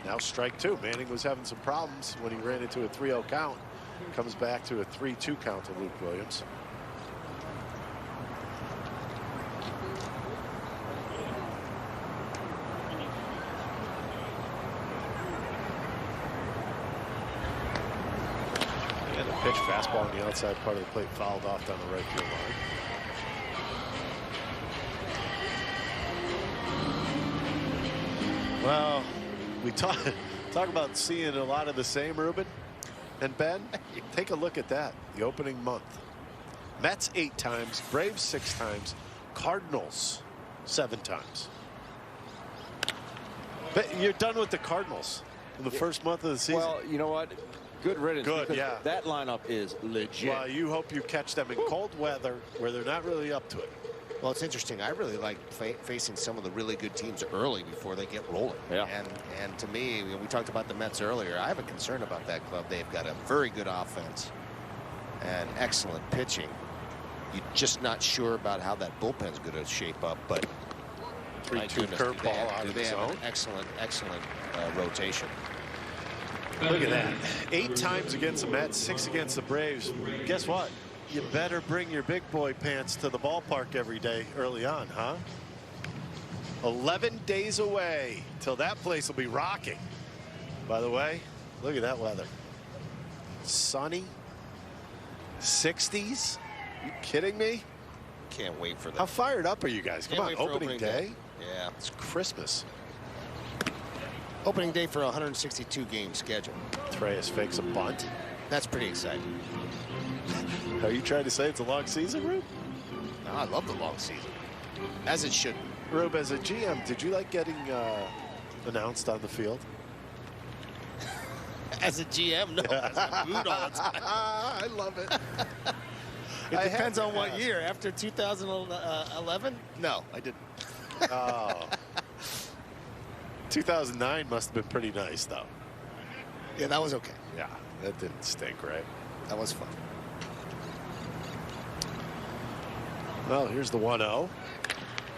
Now strike 2. Manning was having some problems when he ran into a 3-0 count. Comes back to a 3-2 count to Luke Williams. And a pitch fastball on the outside part of the plate fouled off down the right field line. Well, we talk about seeing a lot of the same, Ruben and Ben. Take a look at that. The opening month. Mets 8 times, Braves 6 times, Cardinals 7 times. But you're done with the Cardinals in the first month of the season. Well, you know what? Good riddance. Good, yeah. That lineup is legit. Well, you hope you catch them in cold weather where they're not really up to it. Well, it's interesting. I really like facing some of the really good teams early before they get rolling. Yeah. And to me, we talked about the Mets earlier. I have a concern about that club. They've got a very good offense and excellent pitching. You're just not sure about how that bullpen's going to shape up, but 3-2 curveball out of the have zone. an excellent rotation. Look at that. 8 times against the Mets, 6 against the Braves. Guess what? You better bring your big boy pants to the ballpark every day early on, huh? 11 days away till that place will be rocking. By the way, look at that weather. Sunny. 60s. You kidding me? Can't wait for that. How fired up are you guys? Come Can't on, wait for opening day. Yeah. It's Christmas. Opening day for a 162 game schedule. Treyas fakes a bunt. That's pretty exciting. Are you trying to say it's a long season, Rube? No, I love the long season, as it should be. Rube, as a GM, did you like getting announced on the field? As a GM, no. As a booed all the time. I love it. It depends on what year. After 2011? No, I didn't. Oh. 2009 must have been pretty nice, though. Yeah, that was okay. Yeah, that didn't stink, right? That was fun. Well, here's the 1-0.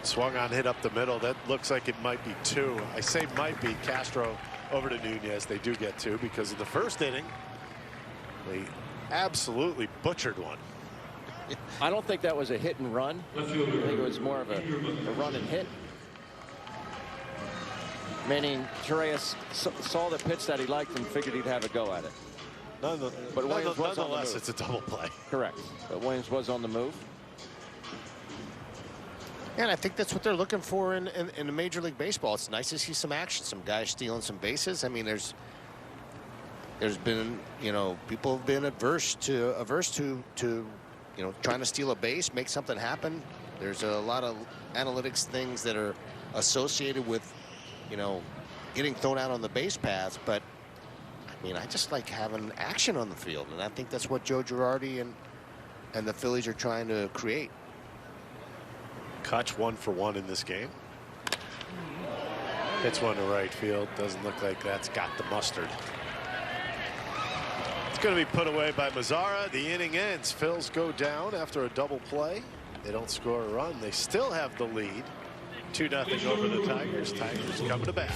Swung on, hit up the middle. That looks like it might be 2. I say might be. Castro over to Nunez. They do get 2 because in the first inning, they absolutely butchered one. I don't think that was a hit and run. I think it was more of a run and hit. Meaning Torres saw the pitch that he liked and figured he'd have a go at it. But Williams was on the nonetheless, move. it's a double play. Correct. But Williams was on the move. And I think that's what they're looking for in the Major League Baseball. It's nice to see some action, some guys stealing some bases. I mean, there's been, people have been averse to trying to steal a base, make something happen. There's a lot of analytics things that are associated with, getting thrown out on the base paths. But I mean, I just like having action on the field, and I think that's what Joe Girardi and the Phillies are trying to create. Kutch 1 for 1 in this game. Hits one to right field. Doesn't look like that's got the mustard. It's going to be put away by Mazzara. The inning ends. Phils go down after a double play. They don't score a run. They still have the lead. 2-0 over the Tigers. Tigers coming to bat.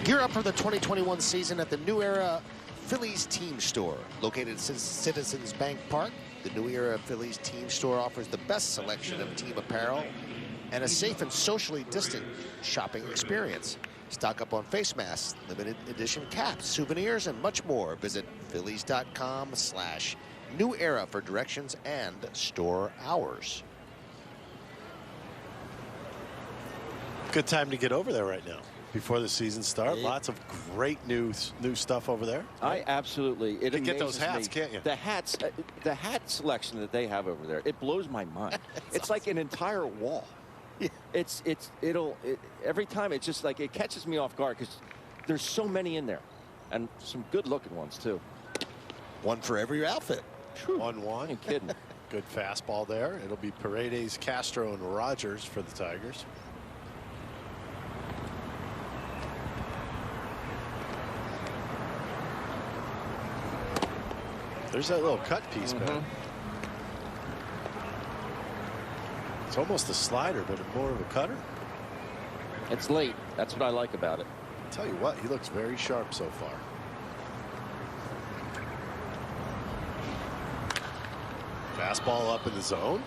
Gear up for the 2021 season at the New Era Phillies Team Store. Located at Citizens Bank Park, the New Era Phillies Team Store offers the best selection of team apparel and a safe and socially distant shopping experience. Stock up on face masks, limited edition caps, souvenirs, and much more. Visit phillies.com/New Era for directions and store hours. Good time to get over there right now. before the season starts. Yeah. Lots of great new stuff over there. I absolutely. It You can get those amazes hats, me. can't you? The hat selection that they have over there, it blows my mind. It's like an entire wall. Yeah. Every time it's just like it catches me off guard because there's so many in there, and some good-looking ones too. One for every outfit. 1-1. Ain't kidding. Good fastball there. It'll be Paredes, Castro, and Rogers for the Tigers. There's that little cut piece, man. It's almost a slider, but more of a cutter. It's late. That's what I like about it. Tell you what, he looks very sharp so far. Fastball up in the zone.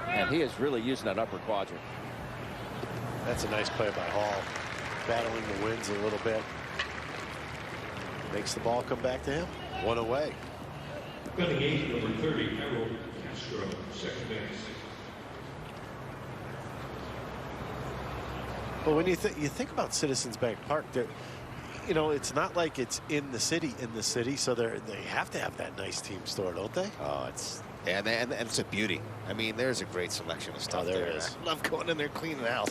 And he is really using that upper quadrant. That's a nice play by Hall. Battling the winds a little bit. Makes the ball come back to him. One away. Batting eighth, number 30, Harold Castro, second base. But when you think about Citizens Bank Park, you know, it's not like it's in the city, so they have to have that nice team store, don't they? Oh, and it's a beauty. I mean, there's a great selection of stuff there there. is. I love going in there cleaning the house.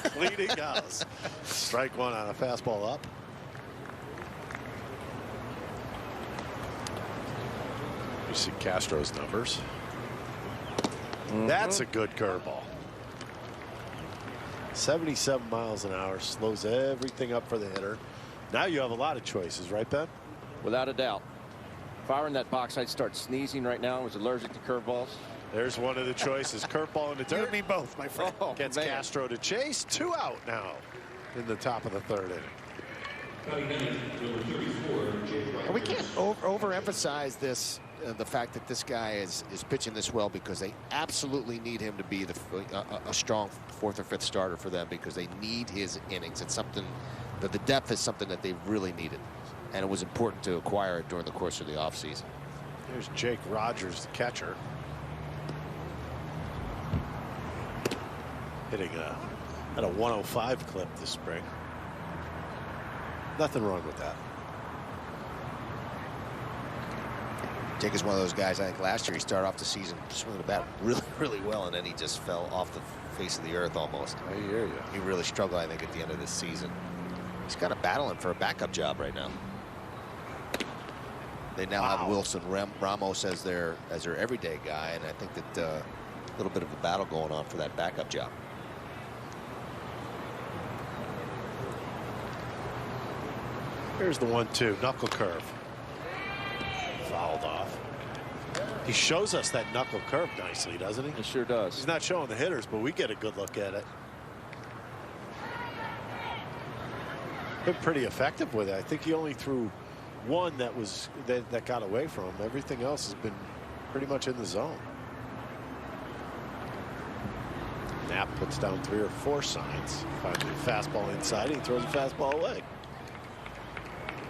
Cleaning house. Strike one on a fastball up. You see Castro's numbers. That's a good curveball. 77 miles an hour, slows everything up for the hitter. Now you have a lot of choices, right, Ben? Without a doubt. If I were in that box, I'd start sneezing right now. I was allergic to curveballs. There's one of the choices. Curveball in the dirt. You and me both, my friend. Oh, Gets man. Castro to chase. 2 out now in the top of the third inning. Batting ninth, number 34, Jankowski. And we can't overemphasize this, the fact that this guy is pitching this well, because they absolutely need him to be a strong fourth or fifth starter for them, because they need his innings. It's something that the depth is something that they really needed, and it was important to acquire it during the course of the offseason. There's Jake Rogers, the catcher. Hitting at a 105 clip this spring. Nothing wrong with that. Jake is one of those guys, I think last year he started off the season swinging the bat really, really well, and then he just fell off the face of the earth almost. I hear you. He really struggled, I think, at the end of this season. He's kind of battling for a backup job right now. They now have Wilson Ramos as their everyday guy, and I think that a little bit of a battle going on for that backup job. Here's the 1-2 knuckle curve. Fouled off. He shows us that knuckle curve nicely, doesn't he? It sure does. He's not showing the hitters, but we get a good look at it. Been pretty effective with it. I think he only threw one that got away from him. Everything else has been pretty much in the zone. Knapp puts down 3 or 4 signs. Finally, fastball inside. He throws a fastball away.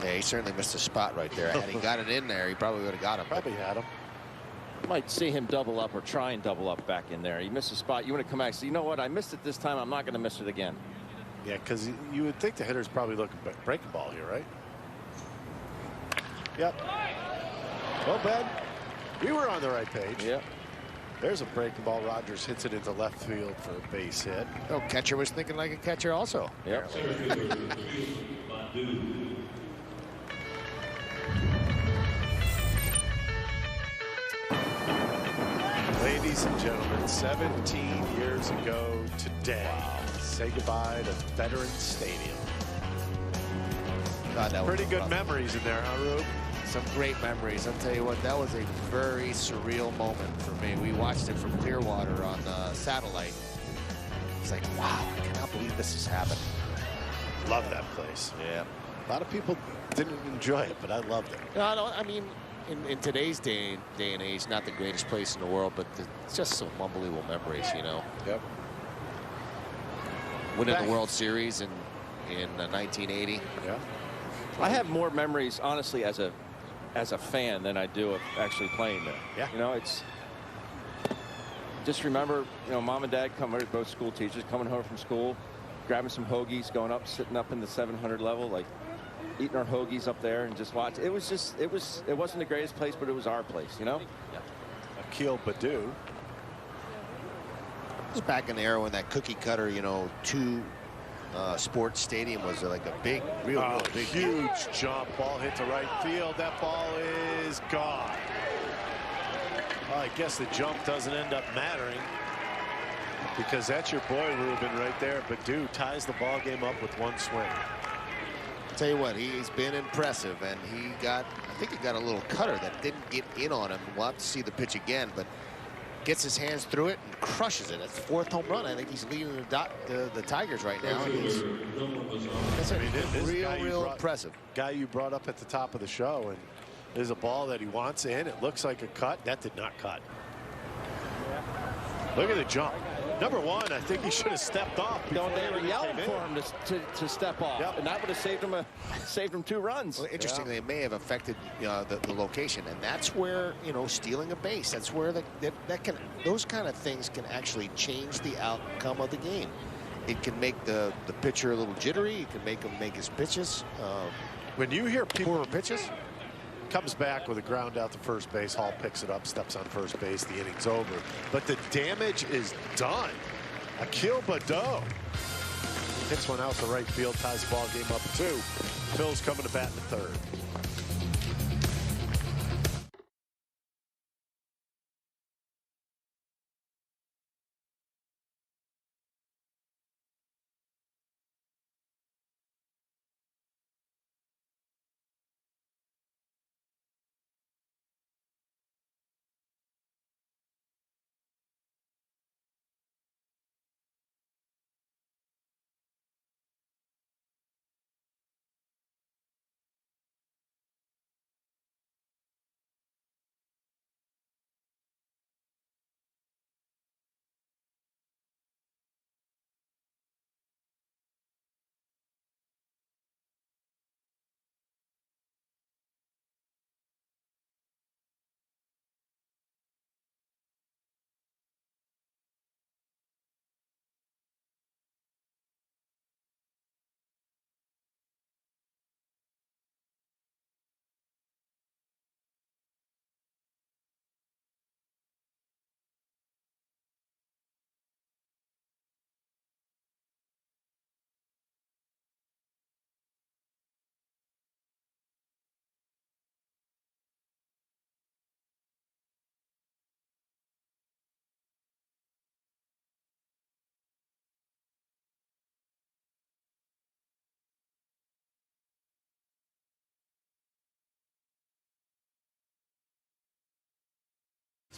Yeah, he certainly missed a spot right there. Had he got it in there, he probably would have got him. Probably had him. Might see him double up or try and double up back in there. You missed a spot. You want to come back and say, you know what? I missed it this time. I'm not going to miss it again. Yeah, because you would think the hitter's probably looking at breaking ball here, right? Yep. Well, Ben, we were on the right page. Yep. There's a breaking ball. Rogers hits it into left field for a base hit. Oh, catcher was thinking like a catcher also. Yep. Center fielder, Badu. Ladies and gentlemen, 17 years ago today, say goodbye to Veterans Stadium. God, that was Pretty good rough. memories in there, huh, Rube? Some great memories. I'll tell you what, that was a very surreal moment for me. We watched it from Clearwater on satellite. It's like, wow, I cannot believe this is happening. Love that place. Yeah. A lot of people didn't enjoy it, but I loved it. No, I mean, in today's day and age, not the greatest place in the world, but it's just some unbelievable memories, you know. Yep. Winning the World Series in 1980. Yeah. I have more memories, honestly, as a fan than I do of actually playing there. Yeah. You know, it's just remember, you know, mom and dad both school teachers coming home from school, grabbing some hoagies, going up, sitting up in the 700 level, like eating our hoagies up there and just watch. It wasn't the greatest place, but it was our place, you know? Akil Baddoo. It was back in the era when that cookie cutter, you know, sports stadium was like a big, real big, huge jump. Ball hit to right field. That ball is gone. Well, I guess the jump doesn't end up mattering because that's your boy Ruben right there. Baddoo ties the ball game up with one swing. I'll tell you what, he's been impressive, and I think he got a little cutter that didn't get in on him. We'll have to see the pitch again, but gets his hands through it and crushes it. That's the 4th home run. I think he's leading the Tigers right now. That's real impressive. Guy you brought up at the top of the show, and there's a ball that he wants in. It looks like a cut. That did not cut. Look at the jump. Number one, I think he should have stepped off. No, they were yelling for him to step off, and that would have saved him 2 runs. Well, interestingly, it may have affected the location, and that's where, you know, stealing a base. That's where those kind of things can actually change the outcome of the game. It can make the pitcher a little jittery. It can make him make his pitches. When you hear people poorer pitches. Comes back with a ground out to first base. Hall picks it up, steps on first base. The inning's over. But the damage is done. Akil Baddoo hits one out to right field, ties the ball game up 2. Phil's coming to bat in the 3rd.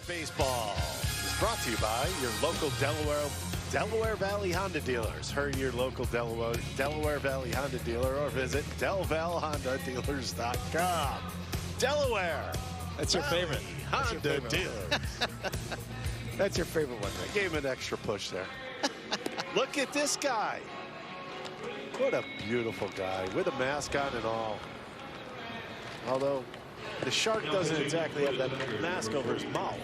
Baseball is brought to you by your local Delaware Valley Honda dealers. Hurry your local Delaware Valley Honda dealer or visit DelValHondaDealers.com. Delaware. That's your favorite. Honda dealer. That's your favorite one. I gave him an extra push there. Look at this guy. What a beautiful guy with a mask on and all. Although the shark doesn't exactly have that mask over his mouth.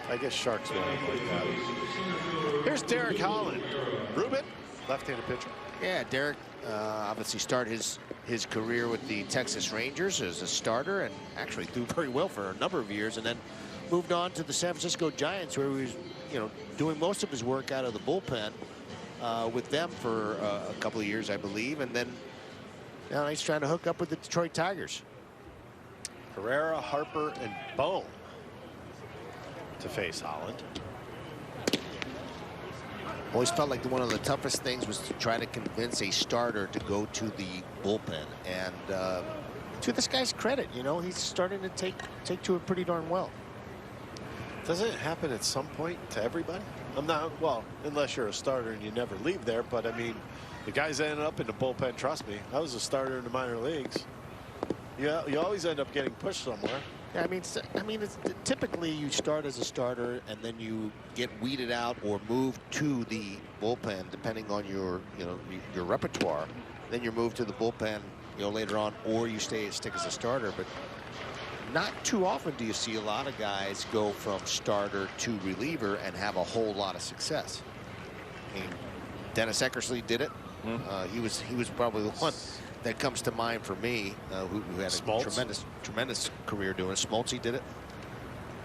I guess sharks wear them like that. Here's Derek Holland. Ruben, left-handed pitcher. Yeah, Derek obviously started his career with the Texas Rangers as a starter and actually threw very well for a number of years, and then moved on to the San Francisco Giants, where he was, you know, doing most of his work out of the bullpen with them for a couple of years, I believe, and then now he's trying to hook up with the Detroit Tigers. Herrera, Harper, and Bohm to face Holland. Always felt like one of the toughest things was to try to convince a starter to go to the bullpen. And to this guy's credit, you know, he's starting to take to it pretty darn well. Doesn't it happen at some point to everybody? I'm not, well, unless you're a starter and you never leave there. But, I mean, the guys that ended up in the bullpen, trust me, I was a starter in the minor leagues. You always end up getting pushed somewhere. Yeah, I mean, it's typically you start as a starter and then you get weeded out or moved to the bullpen, depending on your repertoire. Then you're moved to the bullpen, later on, or you stick as a starter. But not too often do you see a lot of guys go from starter to reliever and have a whole lot of success. mean, Dennis Eckersley did it. He was probably the one that comes to mind for me, who had a tremendous career doing it. Smoltz did it.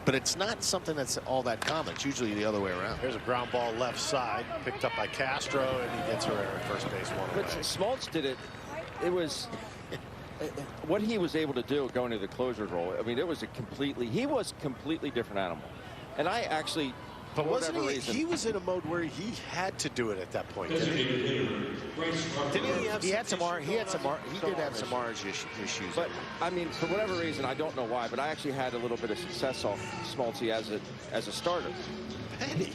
But it's not something that's all that common. It's usually the other way around. There's a ground ball left side, picked up by Castro, and he gets her at first base one away. But Smoltz did it. It was what he was able to do going to the closer's role. I mean, he was a completely different animal. And I actually, but wasn't he? reason, He was in a mode where he had to do it at that point. Didn't he? He had some RNG issues. But I mean, for whatever reason, I don't know why, but I actually had a little bit of success off Smoltz as a starter.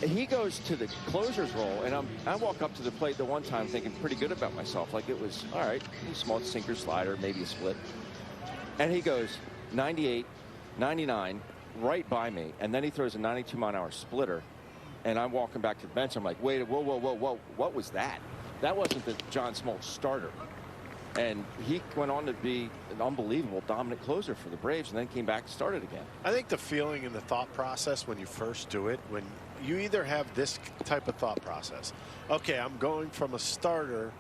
He goes to the closer's role, and I walk up to the plate the one time thinking pretty good about myself, like it was all right, Smoltz sinker, slider, maybe a split, and he goes 98, 99. Right by me, and then he throws a 92-mile-an-hour splitter, and I'm walking back to the bench. I'm like, wait, whoa, what was that? That wasn't the John Smoltz starter. And he went on to be an unbelievable dominant closer for the Braves, and then came back and started again. I think the feeling and the thought process when you first do it, when you either have this type of thought process, okay, I'm going from a starter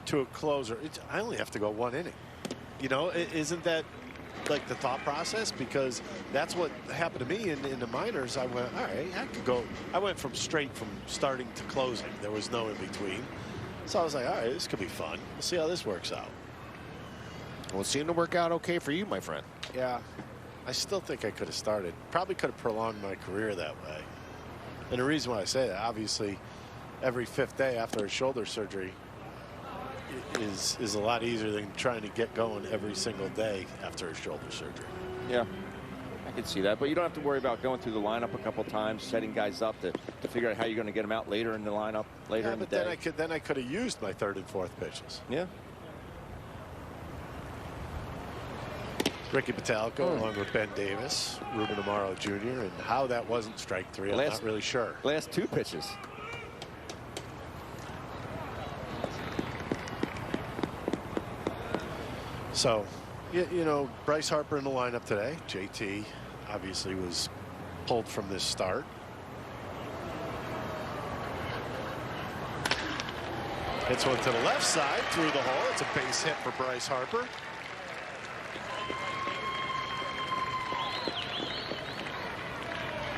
to a closer. I only have to go one inning. You know, isn't that like the thought process? Because that's what happened to me in the minors. I went, all right, I could go. I went from starting to closing. There was no in between. So I was like, all right, this could be fun. We'll see how this works out. Well, it seemed to work out okay for you, my friend. Yeah, I still think I could have started. Probably could have prolonged my career that way. And the reason why I say that, obviously, every 5th day after a shoulder surgery is a lot easier than trying to get going every single day after a shoulder surgery. Yeah, I can see that, but you don't have to worry about going through the lineup a couple times, setting guys up to figure out how you're going to get them out later in the lineup, later in the day. But then I could have used my 3rd and 4th pitches. Yeah. Ricky Bottalico along with Ben Davis, Ruben Amaro Jr., and how that wasn't strike 3, I'm not really sure. Last 2 pitches. So, you know, Bryce Harper in the lineup today. JT obviously was pulled from this start. Hits one to the left side through the hole. It's a base hit for Bryce Harper.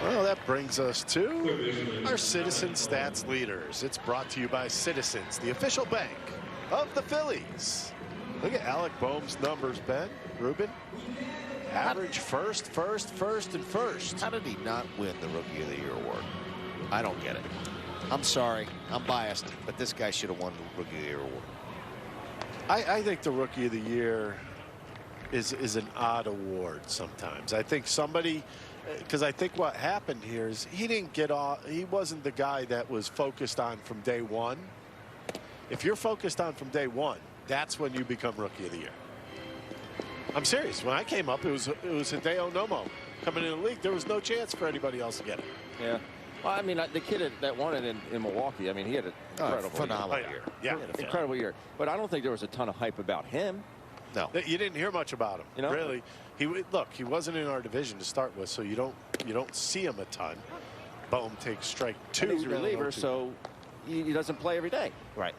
Well, that brings us to our Citizen Stats leaders. It's brought to you by Citizens, the official bank of the Phillies. Look at Alec Boehm's numbers, Ben, Ruben. Average first, and first. How did he not win the Rookie of the Year award? I don't get it. I'm sorry, I'm biased, but this guy should have won the Rookie of the Year award. I think the Rookie of the Year is an odd award sometimes. I think somebody, because I think what happened here is he didn't get off. He wasn't the guy that was focused on from day one. If you're focused on from day one, that's when you become Rookie of the Year. I'm serious. When I came up, it was Hideo Nomo coming in the league. There was no chance for anybody else to get it. Yeah. Well, I mean, the kid that won it in Milwaukee, I mean, he had an incredible phenomenal year. Yeah, incredible year. But I don't think there was a ton of hype about him. No. You didn't hear much about him. You know? Really. He wasn't in our division to start with, so you don't see him a ton. Boehm takes strike 2. And he's a reliever, so he doesn't play every day. Right.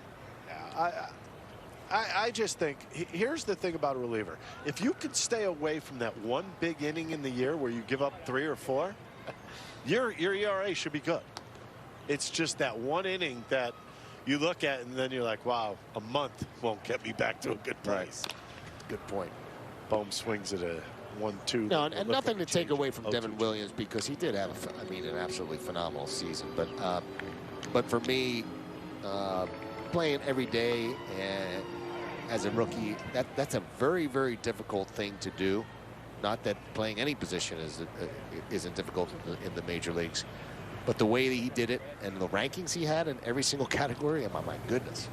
I just think here's the thing about a reliever. If you could stay away from that one big inning in the year where you give up 3 or 4, your ERA should be good. It's just that one inning that you look at and then you're like, wow, a month won't get me back to a good place. Right. Good point. Boehm swings at a 1-2. No, and nothing to take away from Devin Williams, because he did have, an absolutely phenomenal season. But for me, playing every day as a rookie, that's a very, very difficult thing to do. Not that playing any position isn't difficult in the major leagues, but the way that he did it and the rankings he had in every single category, oh my goodness.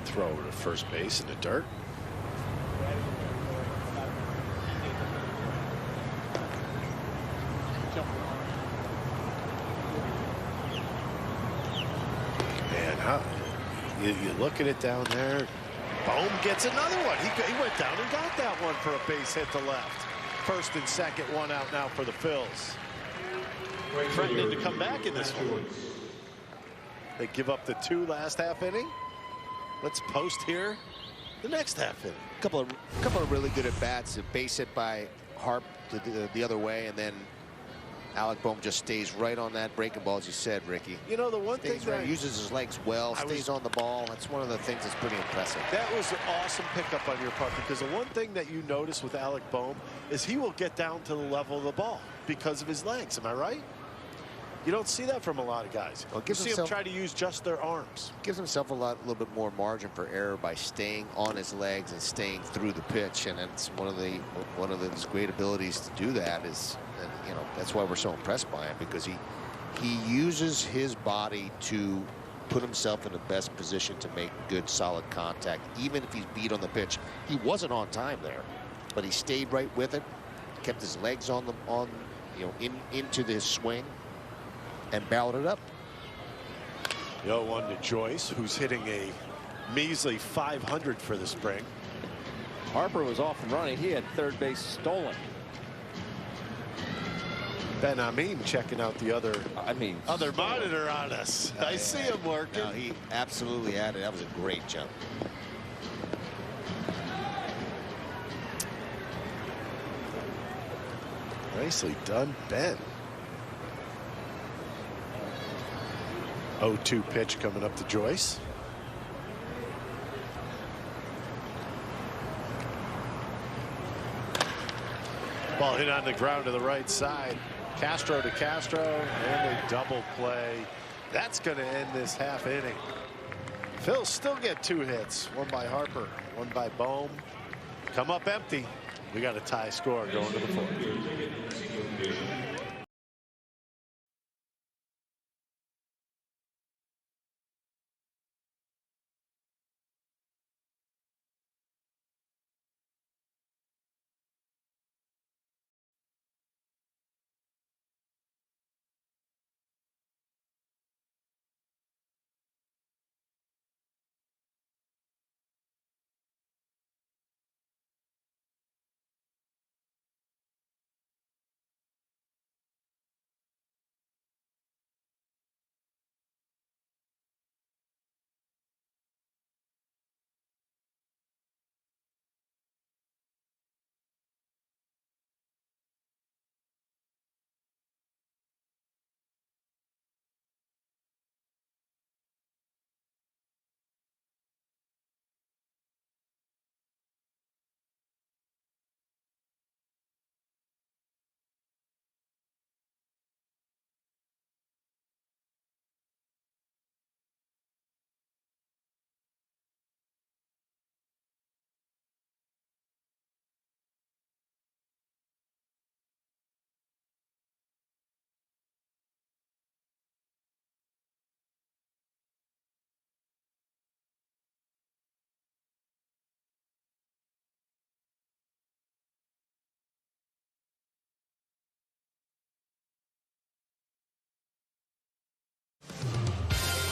Throw over to first base in the dirt. Man, how you look at it down there. Boehm gets another one. He went down and got that one for a base hit to left. First and second, one out now for the Phils. threatening to come back in this one. They give up the 2 last half inning. Let's post here the next half inning. A couple of really good at bats. A base hit by Harp the other way, and then Alec Bohm just stays right on that breaking ball, as you said, Ricky. You know, the one thing that uses his legs well, stays on the ball. That's one of the things that's pretty impressive. That was an awesome pickup on your part, because the one thing that you notice with Alec Bohm is he will get down to the level of the ball because of his legs. Am I right? You don't see that from a lot of guys. Well, you see him try to use just their arms. Gives himself a little bit more margin for error by staying on his legs and staying through the pitch, and that's one of his great abilities to do that. Is, you know, that's why we're so impressed by him, because he uses his body to put himself in the best position to make good, solid contact, even if he's beat on the pitch. He wasn't on time there, but he stayed right with it, kept his legs on into his swing, and barreled it up. The 0-1 to Joyce, who's hitting a measly .500 for the spring. Harper was off and running. He had third base stolen. Ben Amin checking out the other monitor on us. I see him working. No, he absolutely had it. That was a great jump. Nicely done, Ben. 0-2 pitch coming up to Joyce. Ball hit on the ground to the right side. Castro to Castro, and a double play. That's going to end this half inning. Phil still get 2 hits, one by Harper, one by Bohm. Come up empty. We got a tie score going to the 4th.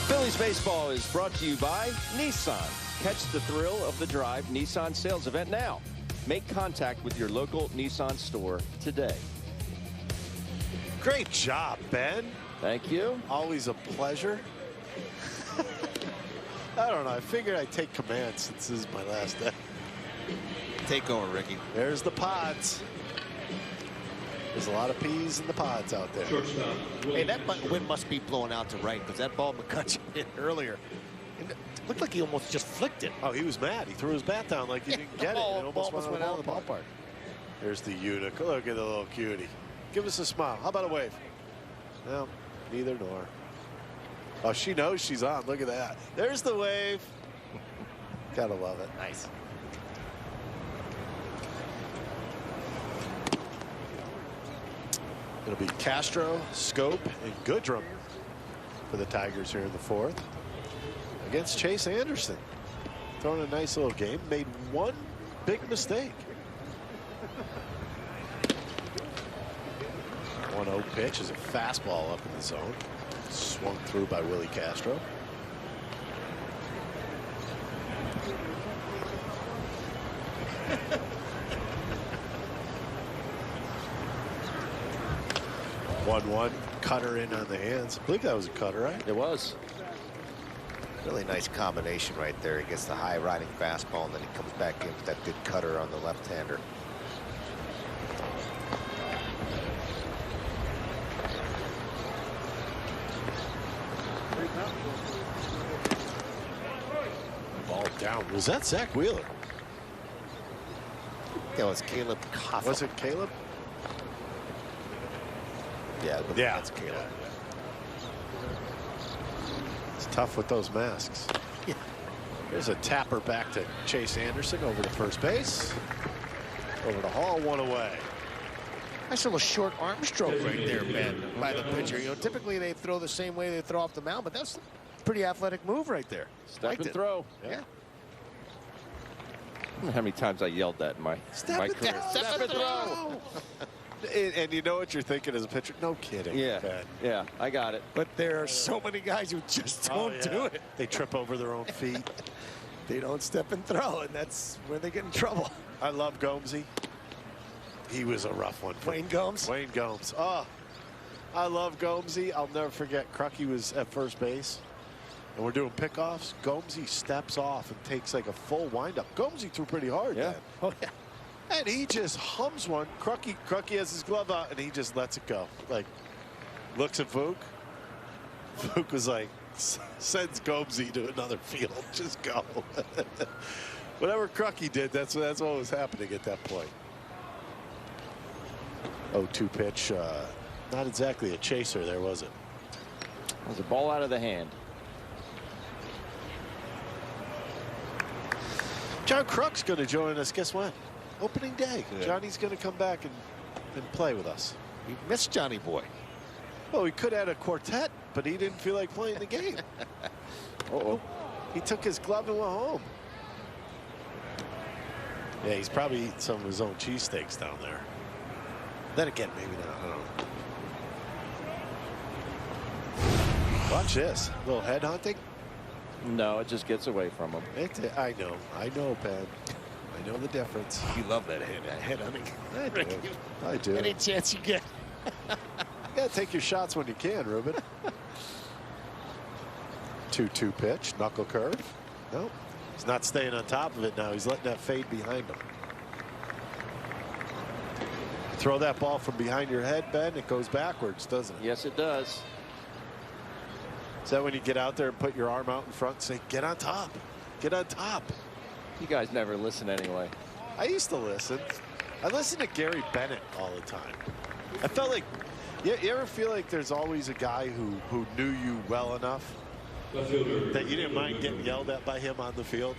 Phillies baseball is brought to you by Nissan. Catch the thrill of the Drive Nissan sales event now. Make contact with your local Nissan store today. Great job, Ben. Thank you. Always a pleasure. I don't know. I figured I'd take command since this is my last day. Take over, Ricky. There's the pods. There's a lot of peas in the pods out there. Hey, that wind must be blowing out to right, because that ball McCutcheon hit earlier, it looked like he almost just flicked it. Oh, he was mad. He threw his bat down like he didn't get it. It almost went out of the ballpark. There's the Utica. Look at the little cutie. Give us a smile. How about a wave? No, neither nor. Oh, she knows she's on. Look at that. There's the wave. Gotta love it. Nice. It'll be Castro, Scope, and Goodrum for the Tigers here in the 4th against Chase Anderson. Throwing a nice little game. Made one big mistake. 1-0 pitch is a fastball up in the zone. Swung through by Willie Castro. 1-1. Cutter in on the hands. I believe that was a cutter, right? It was. Really nice combination right there. He gets the high riding fastball, and then he comes back in with that good cutter on the left-hander. Ball down. Was that Zach Wheeler? That was Caleb Coffin. Was it Caleb? Yeah, that's Caleb. Yeah. It's tough with those masks. Yeah. There's a tapper back to Chase Anderson over to first base. Over to Hall, one away. Nice little short arm stroke right there, Ben, by the pitcher. You know, typically they throw the same way they throw off the mound, but that's a pretty athletic move right there. Step and throw. Yeah. I don't know how many times I yelled that in my career. Step and throw. And you know what you're thinking as a pitcher? No kidding. Yeah. Ben. Yeah, I got it. But there are so many guys who just don't do it. They trip over their own feet. They don't step and throw, and that's where they get in trouble. I love Gomesy. He was a rough one. Wayne Gomes. Wayne Gomes. Oh, I love Gomesy. I'll never forget Crucky was at first base, and we're doing pickoffs. Gomesy steps off and takes like a full windup. Gomesy threw pretty hard. Yeah. Then. Oh, yeah. And he just hums one. Crucky has his glove out, and he just lets it go. Like, looks at Vuk. Vuk was like, sends Gomesy to another field. Just go. Whatever Crucky did, that's what was happening at that point. 0-2 pitch. Not exactly a chaser there, was it? It was a ball out of the hand. John Kruk's going to join us. Guess when? Opening day. Yeah. Johnny's going to come back and play with us. We missed Johnny Boy. Well, we could have had a quartet, but he didn't feel like playing the game. Uh-oh. He took his glove and went home. Yeah, he's probably eating some of his own cheesesteaks down there. Then again, maybe not. I don't know. Watch this. A little head hunting. No, it just gets away from him. I know, Pat. I know the difference. You love that head hunting. I do. Any chance you get. You gotta take your shots when you can, Ruben. 2-2 pitch, knuckle curve. Nope. He's not staying on top of it now. He's letting that fade behind him. Throw that ball from behind your head, Ben, it goes backwards, doesn't it? Yes, it does. Is that when you get out there and put your arm out in front and say, get on top? Get on top. You guys never listen anyway. I used to listen. I listened to Gary Bennett all the time. I felt like, you ever feel like there's always a guy who knew you well enough that you didn't mind getting yelled at by him on the field?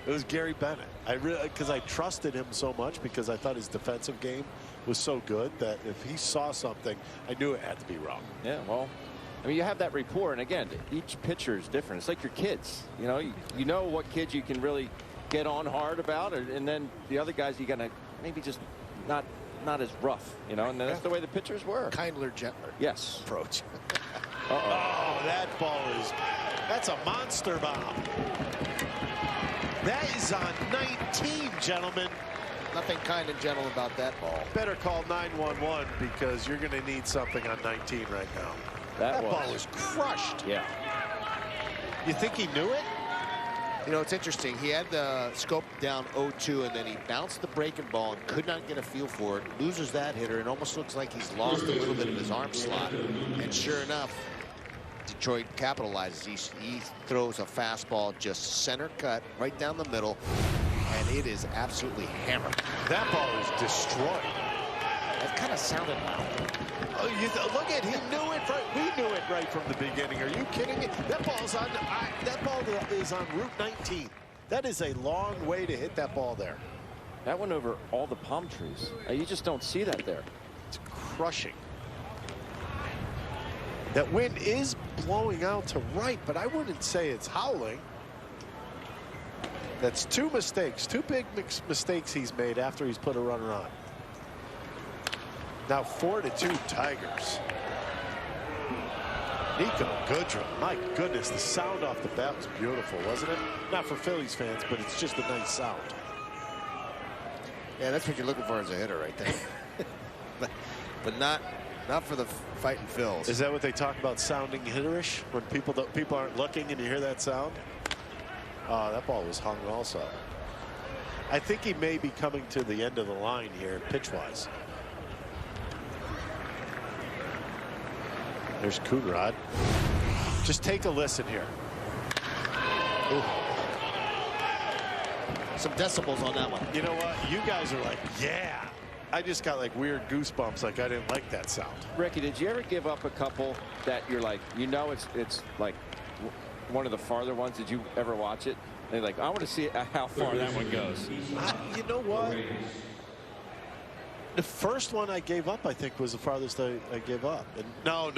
It was Gary Bennett. Because I trusted him so much because I thought his defensive game was so good that if he saw something, I knew it had to be wrong. Yeah, well, I mean, you have that rapport, and again, each pitcher is different. It's like your kids. You know, you know what kids you can really get on hard about, and then the other guys you gotta maybe just not as rough, you know, and that's the way the pitchers were. Kindler, gentler. Yes. Approach. Oh, that ball that's a monster bomb. That is on 19, gentlemen. Nothing kind and gentle about that ball. Better call 911 because you're going to need something on 19 right now. That ball was crushed. Yeah. You think he knew it? You know, it's interesting. He had the scope down 0-2, and then he bounced the breaking ball and could not get a feel for it. Loses that hitter. It almost looks like he's lost a little bit of his arm slot. And sure enough, Detroit capitalizes. He throws a fastball just center cut right down the middle, and it is absolutely hammered. That ball is destroyed. That kind of sounded loud. Oh, look at, he knew it. We knew it right from the beginning. Are you kidding me? That ball is on Route 19. That is a long way to hit that ball there. That went over all the palm trees. You just don't see that there. It's crushing. That wind is blowing out to right, but I wouldn't say it's howling. That's two mistakes, two big mistakes he's made after he's put a runner on. Now 4-2 Tigers. Nico Goodrum, my goodness, the sound off the bat was beautiful, wasn't it? Not for Phillies fans, but it's just a nice sound. Yeah, that's what you're looking for as a hitter right there. but not Not for the fighting Phils. Is that what they talk about, sounding hitterish? When people aren't looking and you hear that sound? Oh, that ball was hung also. I think he may be coming to the end of the line here, pitch-wise. There's Coonrod. Just take a listen here. Ooh. Some decibels on that one. You know what? You guys are like, yeah. I just got like weird goosebumps, like I didn't like that sound. Ricky, did you ever give up a couple that you're like, you know, it's like one of the farther ones? Did you ever watch it? And like, I want to see how far that one goes. You know what? The first one I gave up, I think, was the farthest I gave up. And no.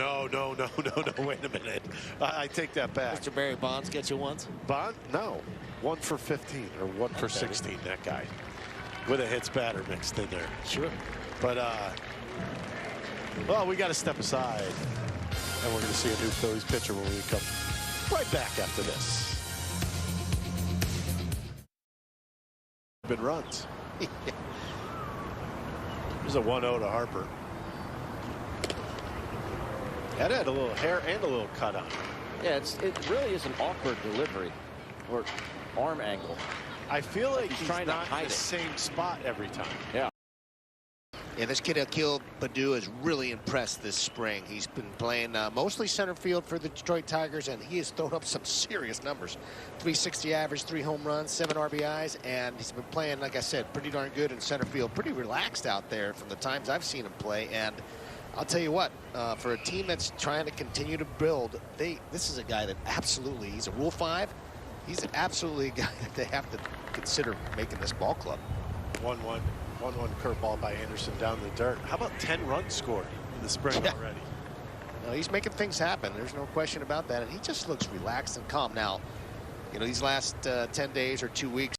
Wait a minute. I take that back. Mr. Barry Bonds get you once? Bond? No. 1 for 15 or 1 for 16, that guy. With a hits batter mixed in there. Sure. But, well, we got to step aside. And we're going to see a new Phillies pitcher when we come right back after this. Been runs. There's a 1-0 to Harper. That had a little hair and a little cut on it. Yeah, it really is an awkward delivery or arm angle. I feel like he's trying to not in hide the it. same spot every time. Yeah. Yeah, this kid Akil Baddoo has really impressed this spring. He's been playing mostly center field for the Detroit Tigers, and he has thrown up some serious numbers. 360 average, 3 home runs, 7 RBIs, and he's been playing, like I said, pretty darn good in center field. Pretty relaxed out there from the times I've seen him play. And I'll tell you what, for a team that's trying to continue to build, this is a guy that absolutely, he's a Rule 5. He's absolutely a guy that they have to consider making this ball club. 1-1 curveball by Anderson down the dirt. How about 10 runs scored in the spring already? No, he's making things happen. There's no question about that. And he just looks relaxed and calm. Now, you know, these last 10 days or 2 weeks,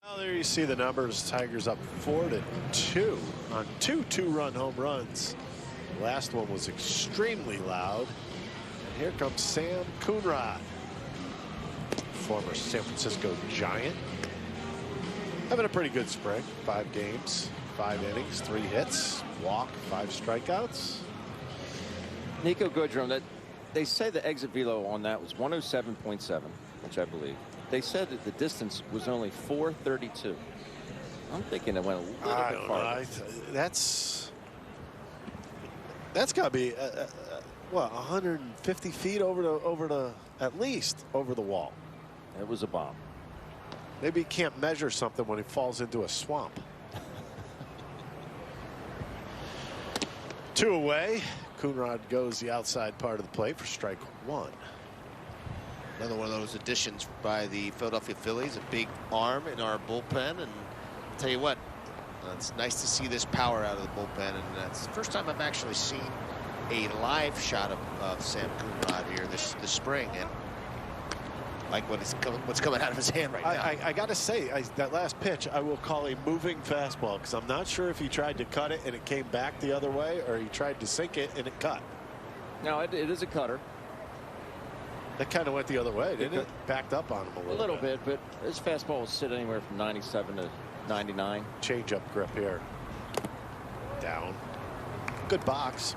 Well, there you see the numbers. Tigers up 4-2 on 2 two-run home runs. The last one was extremely loud. And here comes Sam Coonrod, former San Francisco Giant. Having a pretty good spring. 5 games, 5 innings, 3 hits, walk, 5 strikeouts. Nico Goodrum, that they say the exit velo on that was 107.7, which I believe. They said that the distance was only 432. I'm thinking it went a little bit farther. That's got to be what, 150 feet over the at least over the wall. It was a bomb. Maybe he can't measure something when he falls into a swamp. 2 away. Coonrod goes the outside part of the plate for strike 1. another one of those additions by the Philadelphia Phillies, a big arm in our bullpen. And I'll tell you what, it's nice to see this power out of the bullpen. And that's the first time I've actually seen a live shot of Sam Coonrod here this spring. And like what's coming out of his hand right now. I got to say, that last pitch I will call a moving fastball, because I'm not sure if he tried to cut it and it came back the other way, or he tried to sink it and it cut. No, it is a cutter. That kind of went the other way, didn't it? Backed up on him a little bit, but his fastball will sit anywhere from 97 to 99. Change up grip here. Down. Good box.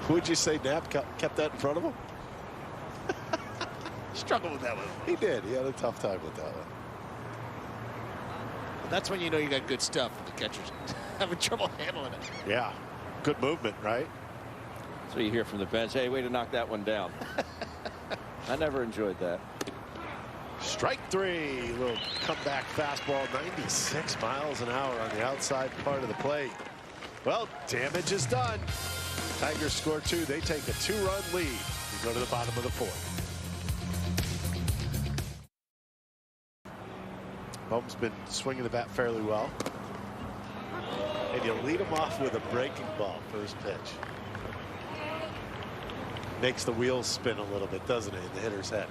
Would you say Knapp kept that in front of him? Struggled with that one. He did. He had a tough time with that one. That's when you know you got good stuff. The catcher's having trouble handling it. Yeah. Good movement, right? So you hear from the bench, hey, way to knock that one down. I never enjoyed that. Strike 3. Little comeback fastball, 96 miles an hour on the outside part of the plate. Well, damage is done. Tigers score 2. They take a 2-run lead. We go to the bottom of the 4th. Bohm's been swinging the bat fairly well. And you lead him off with a breaking ball, first pitch. Makes the wheels spin a little bit, doesn't it, in the hitter's head?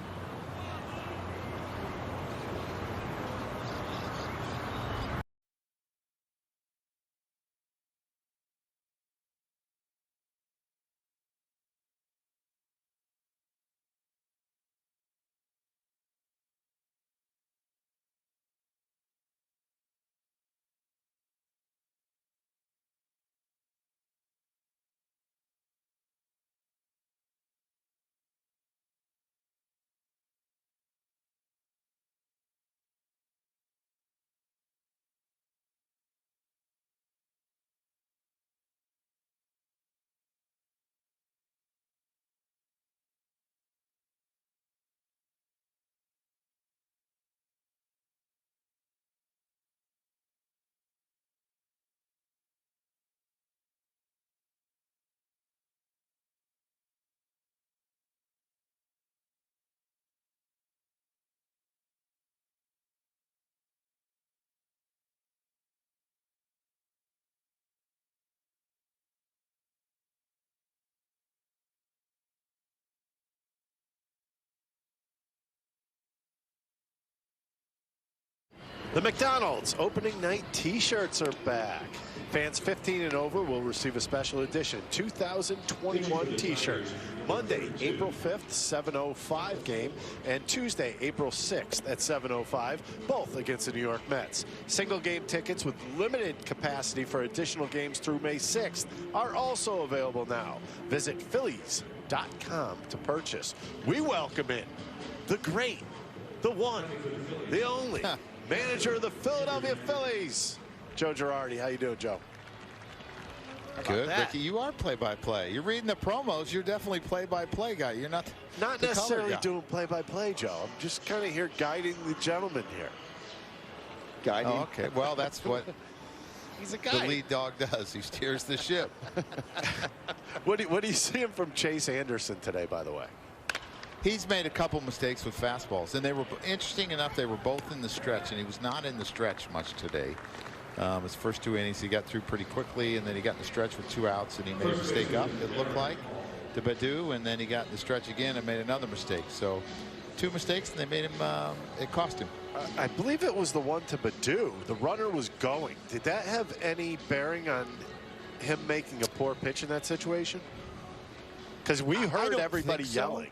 The McDonald's opening night t-shirts are back. Fans 15 and over will receive a special edition 2021 t-shirt. Monday, April 5th, 7:05 game, and Tuesday, April 6th at 7:05, both against the New York Mets. Single game tickets with limited capacity for additional games through May 6th are also available now. Visit Phillies.com to purchase. We welcome in the great, the one, the only manager of the Philadelphia Phillies, Joe Girardi. How you doing, Joe? Good, Ricky. You are play-by-play. You're reading the promos. You're definitely play-by-play guy. You're not necessarily doing play-by-play, Joe. I'm just kind of here guiding the gentleman here. Guiding. Oh, okay. Well, that's what he's a guy. The lead dog does. He steers the ship. What do you see him from Chase Anderson today, by the way? He's made a couple mistakes with fastballs, and they were interesting enough. They were both in the stretch, and he was not in the stretch much today. His first 2 innings, he got through pretty quickly, and then he got in the stretch with 2 outs, and he made a mistake up, it looked like, to Baddoo, and then he got in the stretch again and made another mistake. So 2 mistakes, and they made him, it cost him. I believe it was the one to Baddoo. The runner was going. Did that have any bearing on him making a poor pitch in that situation? Because we heard everybody yelling.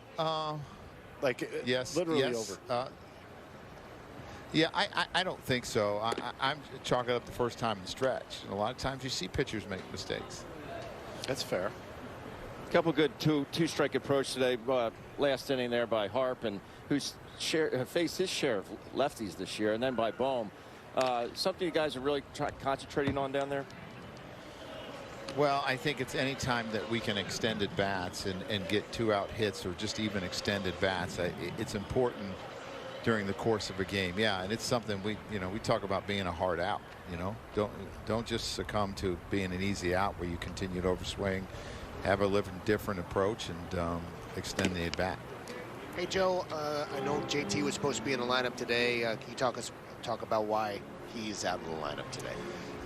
Like, yes, literally yes, over. Yeah, I don't think so. I'm chalking it up the first time in the stretch. And a lot of times you see pitchers make mistakes. That's fair. A couple good two-strike approach today. Last inning there by Harp, and who's faced his share of lefties this year, and then by Bohm. Something you guys are really concentrating on down there? Well, I think it's any time that we can extend at bats and get 2-out hits or just even extended bats. It's important during the course of a game. Yeah, and it's something we talk about being a hard out. Don't just succumb to being an easy out where you continue to overswing, have a different approach, and extend the at bat. Hey, Joe, I know JT was supposed to be in the lineup today. Can you talk about why he's out of the lineup today?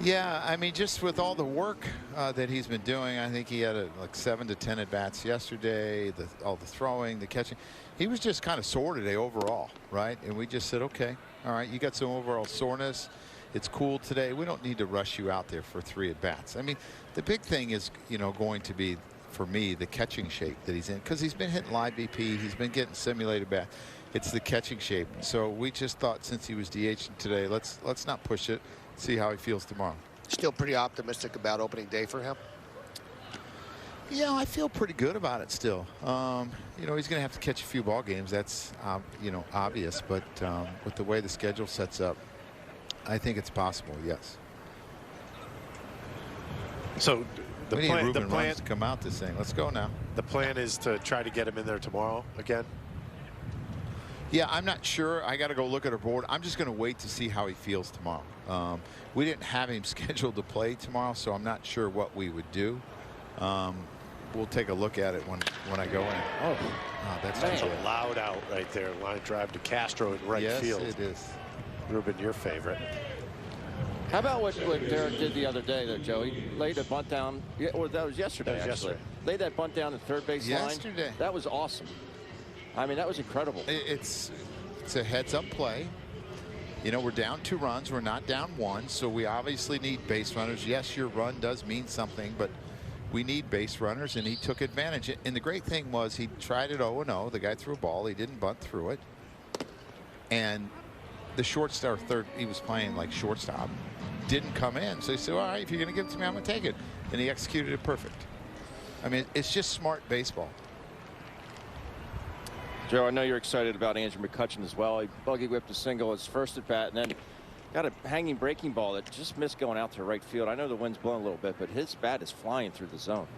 Yeah, I mean, just with all the work that he's been doing, I think he had like 7 to 10 at bats yesterday. All the throwing, the catching, he was just kind of sore today overall, right? And we just said, okay, all right, you got some overall soreness. It's cool today. We don't need to rush you out there for 3 at bats. I mean, the big thing is, going to be for me the catching shape that he's in, because he's been hitting live BP, he's been getting simulated bat. It's the catching shape. So we just thought, since he was DHing today, let's not push it. See how he feels tomorrow. Still pretty optimistic about opening day for him? Yeah, I feel pretty good about it still. He's going to have to catch a few ball games. That's, obvious. But with the way the schedule sets up, I think it's possible, yes. So the plan to come out this thing. Let's go now. The plan is to try to get him in there tomorrow again? Yeah, I'm not sure. I got to go look at our board. I'm just going to wait to see how he feels tomorrow. We didn't have him scheduled to play tomorrow, so I'm not sure what we would do. We'll take a look at it when I go in. That's a loud out right there. Line drive to Castro in right field. Yes, it is. Ruben, your favorite. How about what Derek did the other day there, Joe? He laid a bunt down, or that was yesterday, That was actually. yesterday. Laid that bunt down the third base line. Yesterday. That was awesome. I mean, that was incredible. It's a heads-up play. You know, we're down 2 runs. We're not down 1, so we obviously need base runners. Yes, your run does mean something, but we need base runners, and he took advantage. And the great thing was he tried it 0-0. The guy threw a ball. He didn't bunt through it. And the shortstop, third, he was playing like shortstop, didn't come in. So he said, all right, if you're going to give it to me, I'm going to take it. And he executed it perfect. I mean, it's just smart baseball. Joe, I know you're excited about Andrew McCutchen as well. He buggy whipped a single his first at bat, and then got a hanging breaking ball that just missed going out to right field. I know the wind's blowing a little bit, but his bat is flying through the zone.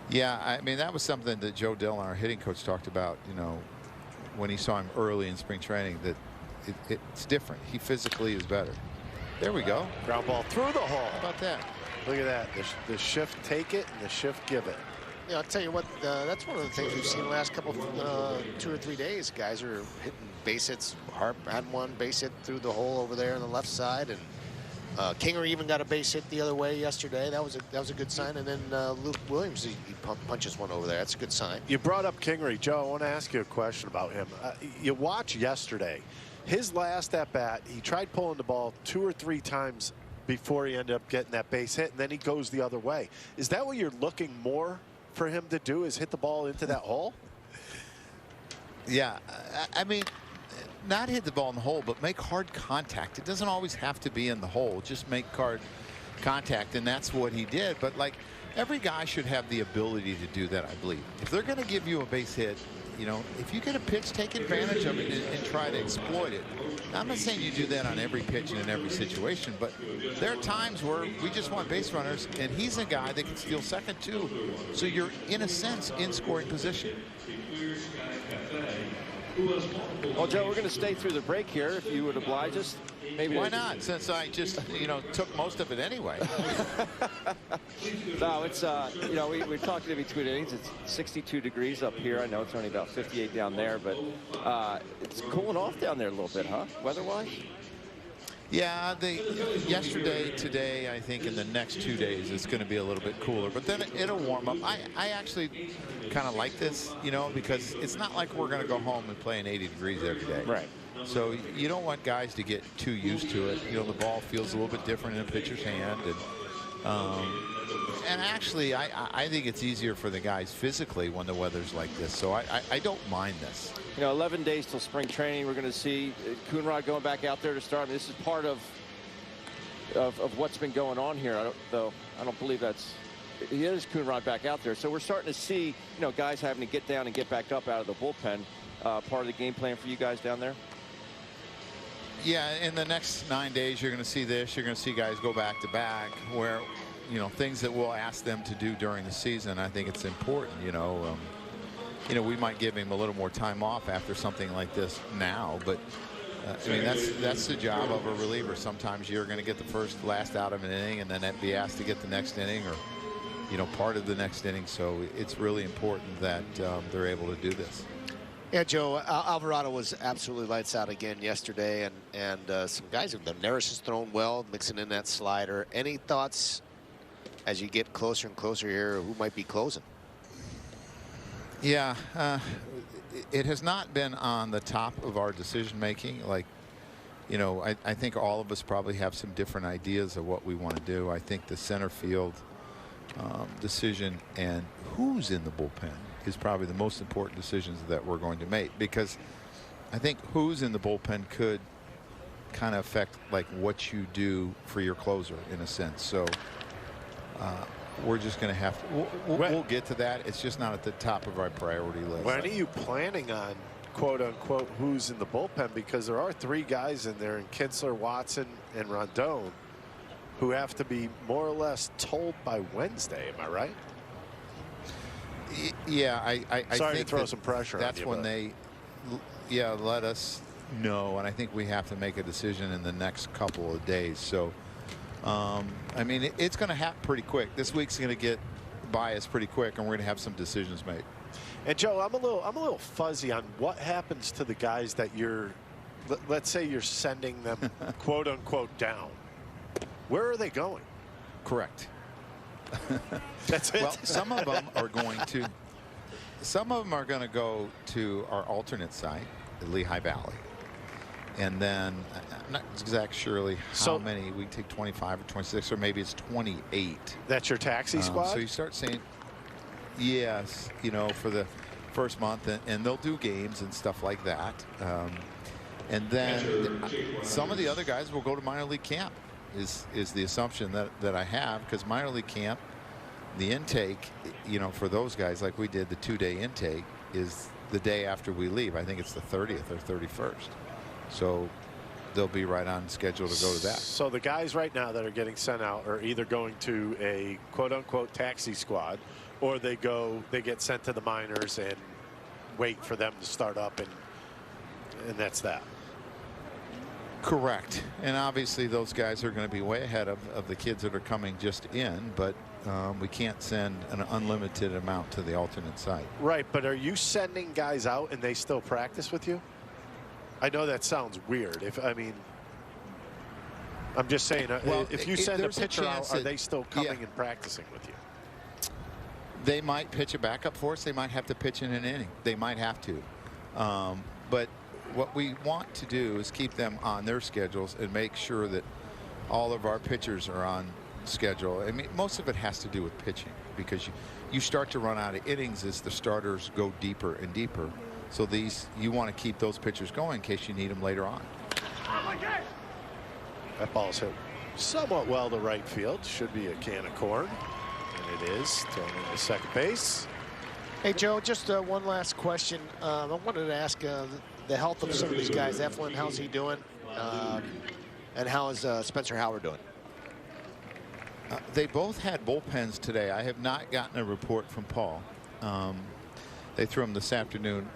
Yeah, I mean, that was something that Joe Dillon, our hitting coach, talked about, you know, when he saw him early in spring training, that it's different. He physically is better. There we go. Ground ball through the hole. How about that? Look at that. The shift take it and the shift give it. Yeah, I'll tell you what, that's one of the things we've seen the last couple, 2 or 3 days. Guys are hitting base hits. Harp had one base hit through the hole over there on the left side, and Kinger even got a base hit the other way yesterday. That was a good sign. And then Luke Williams, he punches one over there. That's a good sign. You brought up Kingery. Joe, I want to ask you a question about him. You watched yesterday. His last at bat, he tried pulling the ball 2 or 3 times before he ended up getting that base hit, and then he goes the other way. Is that what you're looking more for him to do, is hit the ball into that hole? Yeah, I mean, not hit the ball in the hole, but make hard contact. It doesn't always have to be in the hole. Just make hard contact, and that's what he did. But, like, every guy should have the ability to do that, I believe. If they're going to give you a base hit, you know, if you get a pitch, take advantage of it and try to exploit it. Now, I'm not saying you do that on every pitch and in every situation, but there are times where we just want base runners, and he's a guy that can steal second too. So you're, in a sense, in scoring position. Well, Joe, we're going to stay through the break here, if you would oblige us. Maybe why not? Since I just, you know, took most of it anyway. No, it's you know, we're talking in between innings. It's 62 degrees up here. I know it's only about 58 down there, but it's cooling off down there a little bit, huh? Weather-wise. Yeah, yesterday, today, I think in the next 2 days it's going to be a little bit cooler, but then it'll warm up. I actually kind of like this, you know, because it's not like we're going to go home and play in 80 degrees every day. Right. So you don't want guys to get too used to it. You know, the ball feels a little bit different in a pitcher's hand, and actually I think it's easier for the guys physically when the weather's like this. So I don't mind this. You know, 11 days till spring training. We're going to see Coonrod going back out there to start. I mean, this is part of what's been going on here. I don't believe that's. He is Coonrod back out there. So we're starting to see, you know, guys having to get down and get back up out of the bullpen. Part of the game plan for you guys down there. Yeah, in the next 9 days, you're going to see this. You're going to see guys go back to back, where, you know, things that we'll ask them to do during the season. I think it's important. You know, we might give him a little more time off after something like this now, but I mean, that's the job of a reliever. Sometimes you're going to get the last out of an inning, and then be asked to get the next inning, or, you know, part of the next inning. So it's really important that they're able to do this. Yeah, Joe, Alvarado was absolutely lights out again yesterday, and some guys, Neris has thrown well, mixing in that slider. Any thoughts as you get closer and closer here, who might be closing? Yeah, it has not been on the top of our decision making. Like, you know, I think all of us probably have some different ideas of what we want to do. I think the center field decision and who's in the bullpen is probably the most important decisions that we're going to make, because I think who's in the bullpen could kind of affect like what you do for your closer in a sense. So we're just going to have to, we'll get to that. It's just not at the top of our priority list. When are you planning on, quote unquote, who's in the bullpen? Because there are 3 guys in there, in Kinsler, Watson, and Rondon, who have to be more or less told by Wednesday. Am I right? Yeah, I Sorry think to throw some pressure on you. That's when they, let us know, and I think we have to make a decision in the next couple of days. So, I mean, it's going to happen pretty quick. This week's going to get by us pretty quick, and we're going to have some decisions made. And Joe, I'm a little fuzzy on what happens to the guys that you're let's say you're sending them quote unquote down. Where are they going? Correct. That's it. Well, some of them are going to. Some of them are going to go to our alternate site, the Lehigh Valley. And then I'm not exact surely how many. We take 25 or 26, or maybe it's 28. That's your taxi squad? So you start saying, yes, you know, for the first month, and they'll do games and stuff like that. And then some of the other guys will go to minor league camp is the assumption that I have, because minor league camp, the intake, you know, for those guys, like we did, the 2-day intake is the day after we leave. I think it's the 30th or 31st. So they'll be right on schedule to go to that. So the guys right now that are getting sent out are either going to a quote unquote taxi squad, or they get sent to the minors and wait for them to start up, and that's that. Correct. And obviously those guys are going to be way ahead of the kids that are coming just in, but we can't send an unlimited amount to the alternate site. Right, but are you sending guys out and they still practice with you? I know that sounds weird. I'm just saying, if you send a pitcher out, are they still coming and practicing with you? They might pitch a backup for us. They might have to pitch in an inning. They might have to. But what we want to do is keep them on their schedules and make sure that all of our pitchers are on schedule. I mean, most of it has to do with pitching, because you start to run out of innings as the starters go deeper and deeper. So you want to keep those pitchers going in case you need them later on. That ball's hit somewhat well to right field. Should be a can of corn. And it is. Thrown into second base. Hey, Joe, just one last question. I wanted to ask the health of some of these guys. Eflin, how's he doing? And how is Spencer Howard doing? They both had bullpens today. I have not gotten a report from Paul. They threw him this afternoon,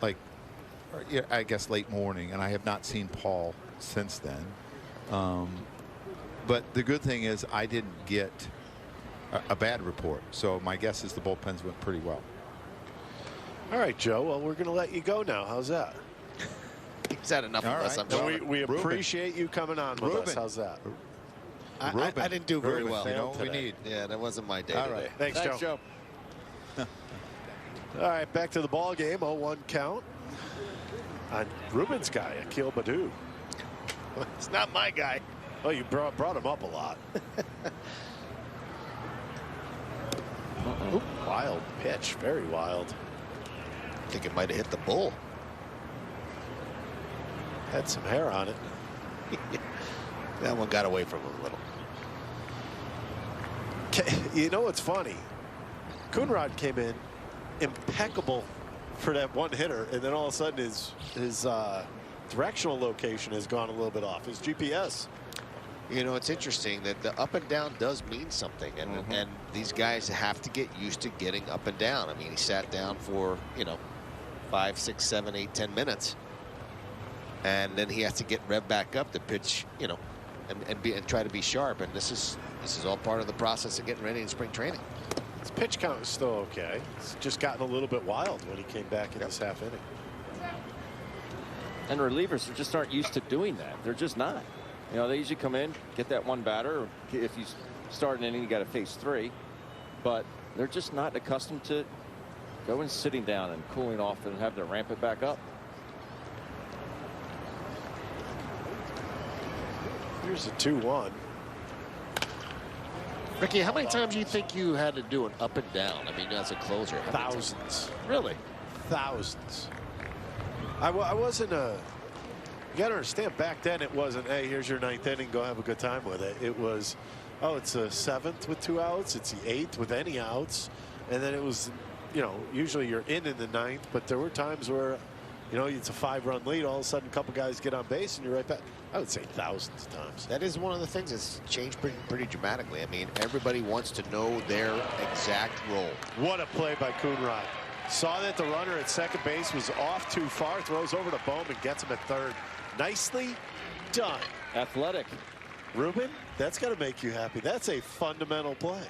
I guess late morning, and I have not seen Paul since then. But the good thing is I didn't get a bad report, so my guess is the bullpens went pretty well. All right, Joe. Well, we're going to let you go now. How's that? He's had enough of us. We appreciate you coming on with us. How's that? I didn't do very well. You know what we need. Yeah, that wasn't my day. All right. Thanks, Joe. All right, back to the ball game. 0-1 count on Ruben's guy, Akil Baddoo. It's not my guy. Oh, you brought him up a lot. Wild pitch, very wild. I think it might have hit the bull. Had some hair on it. That one got away from him a little. You know what's funny? Coonrod came in impeccable for that one hitter, and then all of a sudden his directional location has gone a little bit off. His GPS. You know, it's interesting that the up and down does mean something, and these guys have to get used to getting up and down. I mean, he sat down for 5, 6, 7, 8, 10 minutes, and then he has to get rev back up to pitch, and try to be sharp. And this is all part of the process of getting ready in spring training. His pitch count is still okay. It's just gotten a little bit wild when he came back in this half inning. And relievers just aren't used to doing that. They're just not. They usually come in, get that one batter. If you start an inning, you got to face 3. But they're just not accustomed to going sitting down and cooling off and have to ramp it back up. Here's a 2-1. Ricky, how many times do you think you had to do an up and down? I mean, as a closer. Thousands. Really? Thousands. I wasn't a... You got to understand, back then it wasn't, hey, here's your 9th inning, go have a good time with it. It was, oh, it's a 7th with 2 outs, it's the 8th with any outs, and then it was, usually you're in the 9th, but there were times where, it's a 5-run lead, all of a sudden a couple guys get on base and you're right back. I would say thousands of times. That is one of the things that's changed pretty dramatically. I mean, everybody wants to know their exact role. What a play by Coonrod. Saw that the runner at second base was off too far, throws over to Bowman, gets him at third. Nicely done. Athletic. Ruben, that's got to make you happy. That's a fundamental play.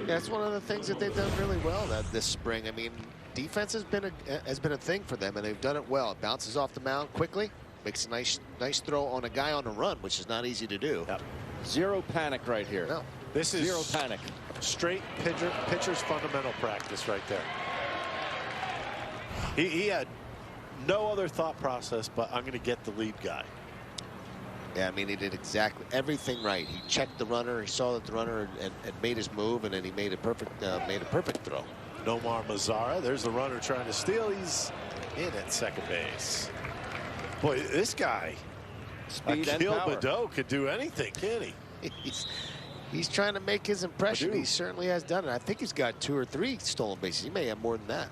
That's one of the things that they've done really well This spring. I mean, defense has been a thing for them, and they've done it well. It bounces off the mound quickly, Makes a nice throw on a guy on a run, which is not easy to do. Yep. Zero panic right here. No. This is zero panic. Straight pitcher's fundamental practice right there. He had no other thought process but I'm going to get the lead guy. Yeah, I mean, he did exactly everything right. He checked the runner. He saw that the runner and made his move, and then he made a perfect throw. Nomar Mazzara. There's the runner trying to steal. He's in at second base. Boy, this guy, Akil Badeau, could do anything, can't he? He's trying to make his impression. He certainly has done it. I think he's got 2 or 3 stolen bases. He may have more than that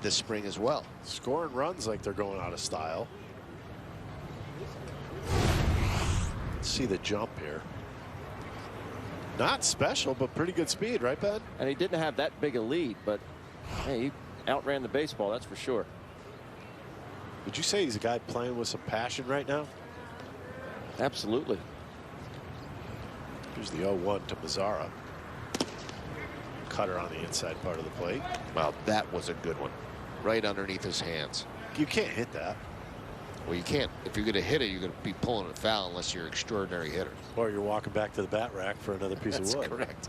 this spring as well. Scoring runs like they're going out of style. Let's see the jump here. Not special, but pretty good speed, right, Ben? And he didn't have that big a lead, but hey, he outran the baseball, that's for sure. Would you say he's a guy playing with some passion right now? Absolutely. Here's the 0-1 to Mazzara. Cutter on the inside part of the plate. Well, that was a good one. Right underneath his hands. You can't hit that. Well, you can't. If you're going to hit it, you're going to be pulling it foul unless you're an extraordinary hitter. Or you're walking back to the bat rack for another piece of wood. That's correct.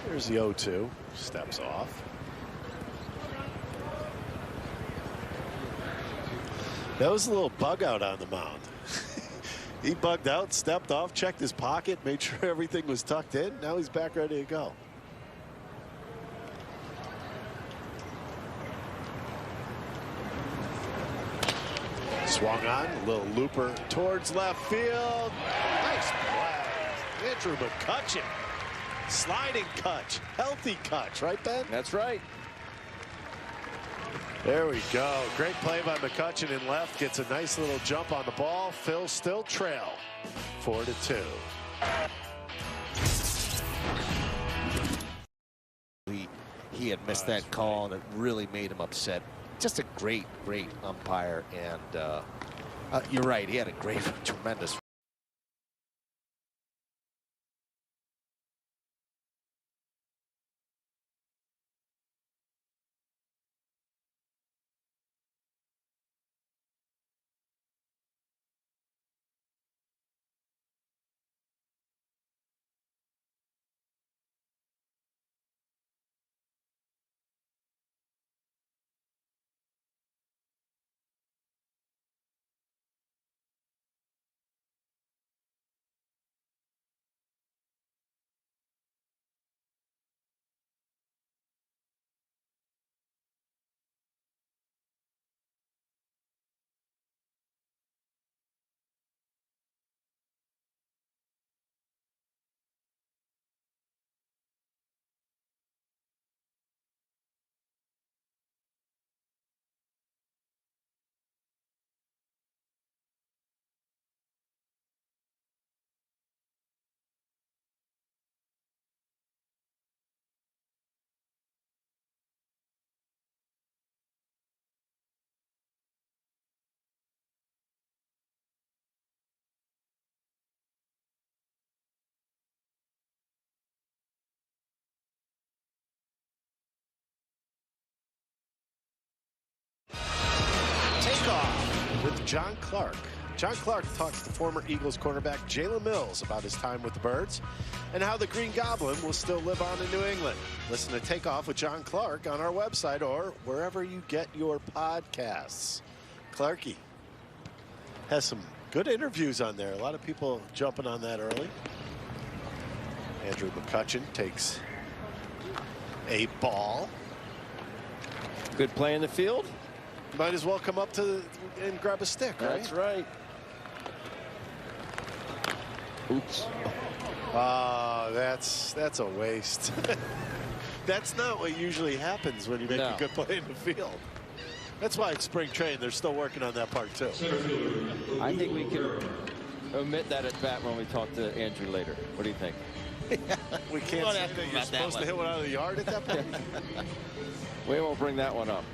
Here's the 0-2. Steps off. That was a little bug out on the mound. He bugged out, stepped off, checked his pocket, made sure everything was tucked in. Now he's back ready to go. Swung on, a little looper towards left field. Nice play. Andrew McCutchen. Sliding catch, healthy catch, right, Ben? That's right. There we go. Great play by McCutchen in left. Gets a nice little jump on the ball. Phil's still trail 4-2. He had missed that call, and it really made him upset. Just a great umpire, and you're right. He had a tremendous. Takeoff with John Clark. John Clark talks to former Eagles cornerback Jalen Mills about his time with the Birds and how the Green Goblin will still live on in New England. Listen to Takeoff with John Clark on our website or wherever you get your podcasts. Clarky has some good interviews on there. A lot of people jumping on that early. Andrew McCutchen takes a ball. Good play in the field. Might as well come up to and grab a stick, right? That's right. Oops. That's a waste. That's not what usually happens when you make a good play in the field. That's why it's spring training. They're still working on that part too. I think we can omit that at bat when we talk to Andrew later. What do you think? We can't say that you're supposed to hit one out of the yard at that point. We won't bring that one up.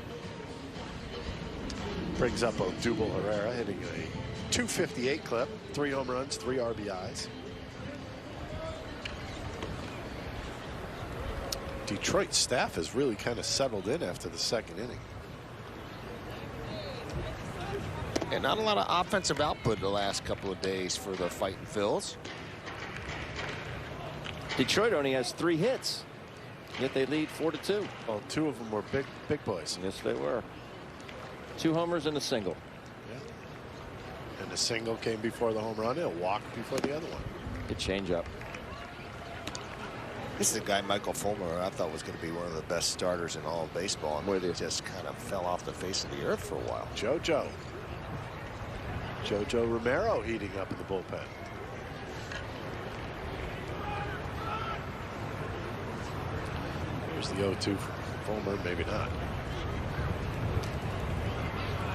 Brings up Odubel Herrera hitting a .258 clip, 3 home runs, 3 RBIs. Detroit staff has really kind of settled in after the second inning. And not a lot of offensive output the last couple of days for the Fighting Phils. Detroit only has 3 hits, yet they lead 4-2. Well, 2 of them were big boys. Yes, they were. 2 homers and a single. Yeah. And the single came before the home run, and a walk before the other one. Good changeup. This is a guy, Michael Fulmer, I thought was going to be one of the best starters in all of baseball. And he just kind of fell off the face of the earth for a while. Jojo Romero heating up in the bullpen. Here's the 0-2 from Fulmer, maybe not.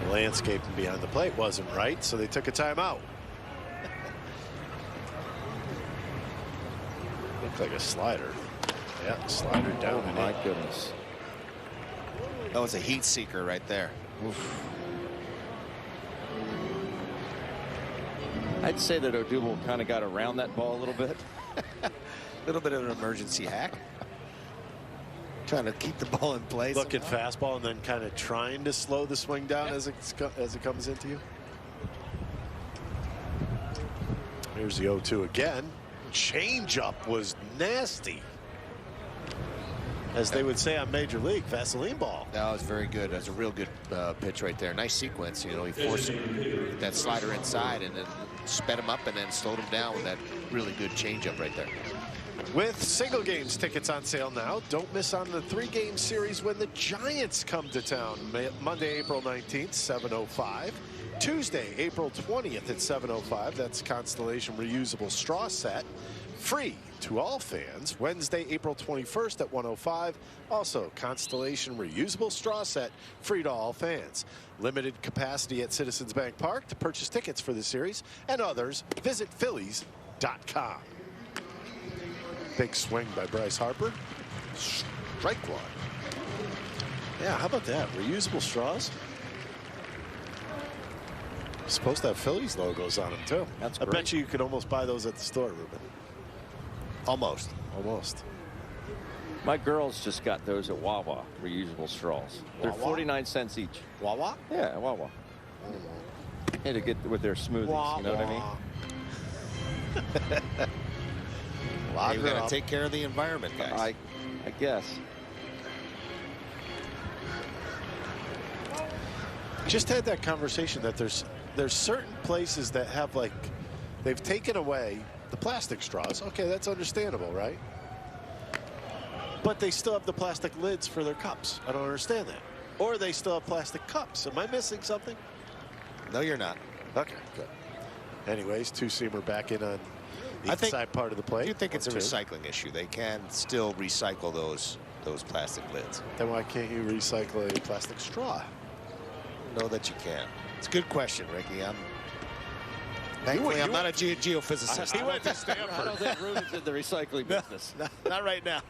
The landscaping behind the plate wasn't right, so they took a timeout. Looked like a slider. Yeah, slider down. Oh, my goodness. That was a heat seeker right there. Oof. I'd say that Odubel kind of got around that ball a little bit. A little bit of an emergency hack. Trying to keep the ball in place. Looking fastball and then kind of trying to slow the swing down as it comes into you. Here's the 0-2 again. Changeup was nasty. As they would say on Major League, Vaseline ball. That was very good. That was a real good pitch right there. Nice sequence. You know, he forced him to get that slider inside and then sped him up and then slowed him down with that really good changeup right there. With single games tickets on sale now, don't miss on the 3-game series when the Giants come to town. Monday, April 19th, 7:05. Tuesday, April 20th at 7:05. That's Constellation reusable straw set. Free to all fans. Wednesday, April 21st at 1:05. Also, Constellation reusable straw set, free to all fans. Limited capacity at Citizens Bank Park. To purchase tickets for the series and others, visit Phillies.com. Big swing by Bryce Harper. Strike one. Yeah, how about that? Reusable straws. Supposed to have Phillies logos on them too. That's I great. bet you could almost buy those at the store, Ruben. Almost. Almost. My girls just got those at Wawa, reusable straws. They're Wawa? 49 cents each. Wawa? Yeah, Wawa. Hey, to get with their smoothies, you know what I mean? Hey, we got to take care of the environment, guys. I guess. Just had that conversation that there's certain places that have, like, they've taken away the plastic straws. Okay, that's understandable, right? But they still have the plastic lids for their cups. I don't understand that. Or they still have plastic cups. Am I missing something? No, you're not. Okay, good. Anyways, two-seamer back in on the I think- inside part of the plate. I do think it's a 1-2. recycling issue. They can still recycle those plastic lids. Then why can't you recycle a plastic straw? Know that you can. It's a good question, Ricky. Thankfully, I'm not a geophysicist. He went to I Stanford. don't think Ruben's in the recycling business. Not right now.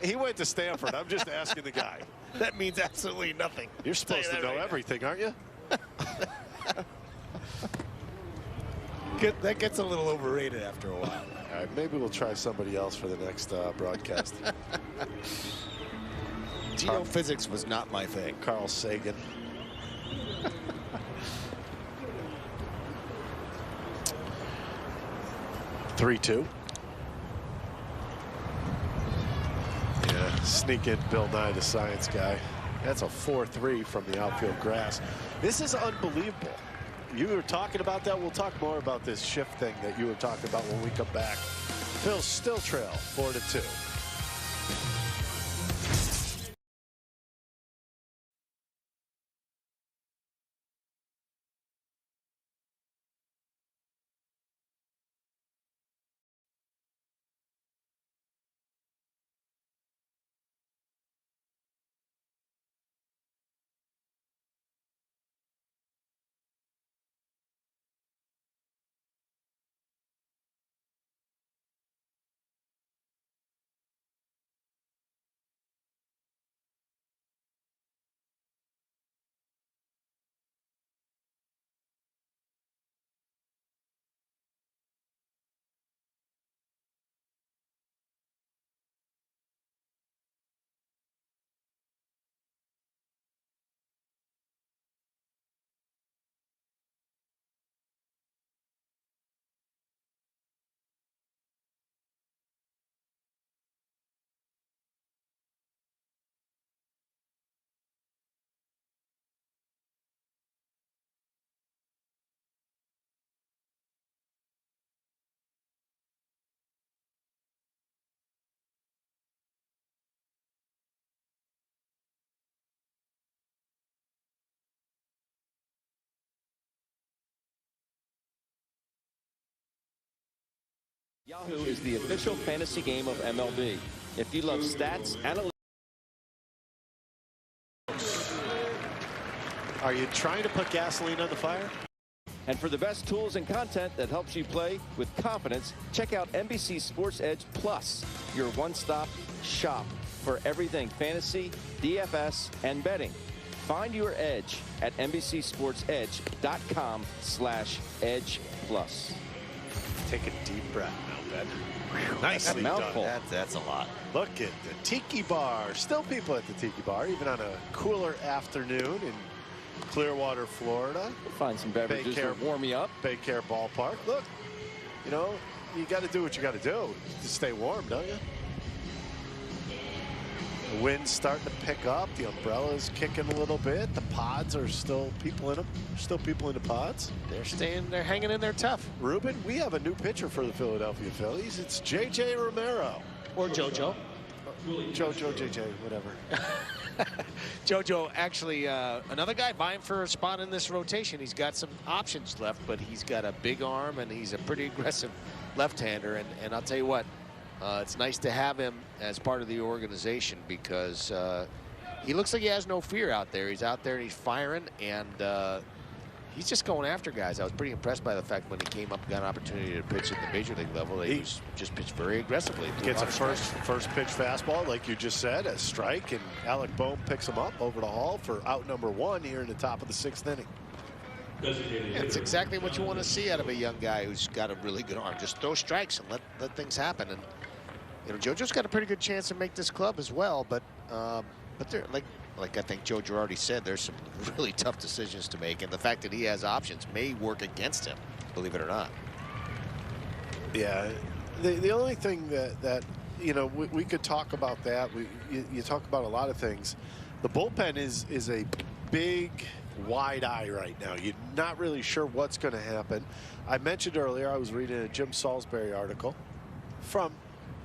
He went to Stanford. I'm just asking the guy. That means absolutely nothing. You're supposed to know everything, aren't you? That gets a little overrated after a while. All right, maybe we'll try somebody else for the next broadcast. Geophysics was not my thing. Carl Sagan. Three-two. Yeah, sneak in Bill Nye, the science guy. That's a 4-3 from the outfield grass. This is unbelievable. You were talking about that. We'll talk more about this shift thing that you were talking about when we come back. Phil's still trail 4-2. Yahoo is the official fantasy game of MLB. If you love stats, analytics. Are you trying to put gasoline on the fire? And for the best tools and content that helps you play with confidence, check out NBC Sports Edge Plus, your one-stop shop for everything fantasy, DFS, and betting. Find your edge at NBCSportsEdge.com/Edge Plus. Take a deep breath now, Ben. Nicely mouthful. done. That's a lot. Look at the Tiki Bar. Still people at the Tiki Bar, even on a cooler afternoon in Clearwater, Florida. We'll find some beverages to warm you up. Baycare Ballpark. Look, you know, you got to do what you got to do to stay warm, don't you? The wind's starting to pick up. The umbrella's kicking a little bit. The pods are still people in them. Still people in the pods. They're hanging in there tough. Ruben, we have a new pitcher for the Philadelphia Phillies. It's J.J. Romero. Or JoJo. JoJo, J.J., whatever. JoJo, actually, another guy vying for a spot in this rotation. He's got some options left, but he's got a big arm, and he's a pretty aggressive left-hander. And I'll tell you what, it's nice to have him as part of the organization because he looks like he has no fear out there. He's out there and he's firing, and he's just going after guys. I was pretty impressed by the fact when he came up and got an opportunity to pitch at the major league level, that he just pitched very aggressively. Gets a first pitch fastball, like you just said, a strike, and Alec Bohm picks him up over the hall for out number 1 here in the top of the 6th inning. It's exactly what you want to see out of a young guy who's got a really good arm. Just throw strikes and let things happen. And you know, JoJo's got a pretty good chance to make this club as well. But they're like I think Joe Girardi said, there's some really tough decisions to make, and the fact that he has options may work against him, believe it or not. Yeah, the only thing that you know, we could talk about that. You talk about a lot of things. The bullpen is a big wide eye right now. You're not really sure what's going to happen. I mentioned earlier I was reading a Jim Salisbury article from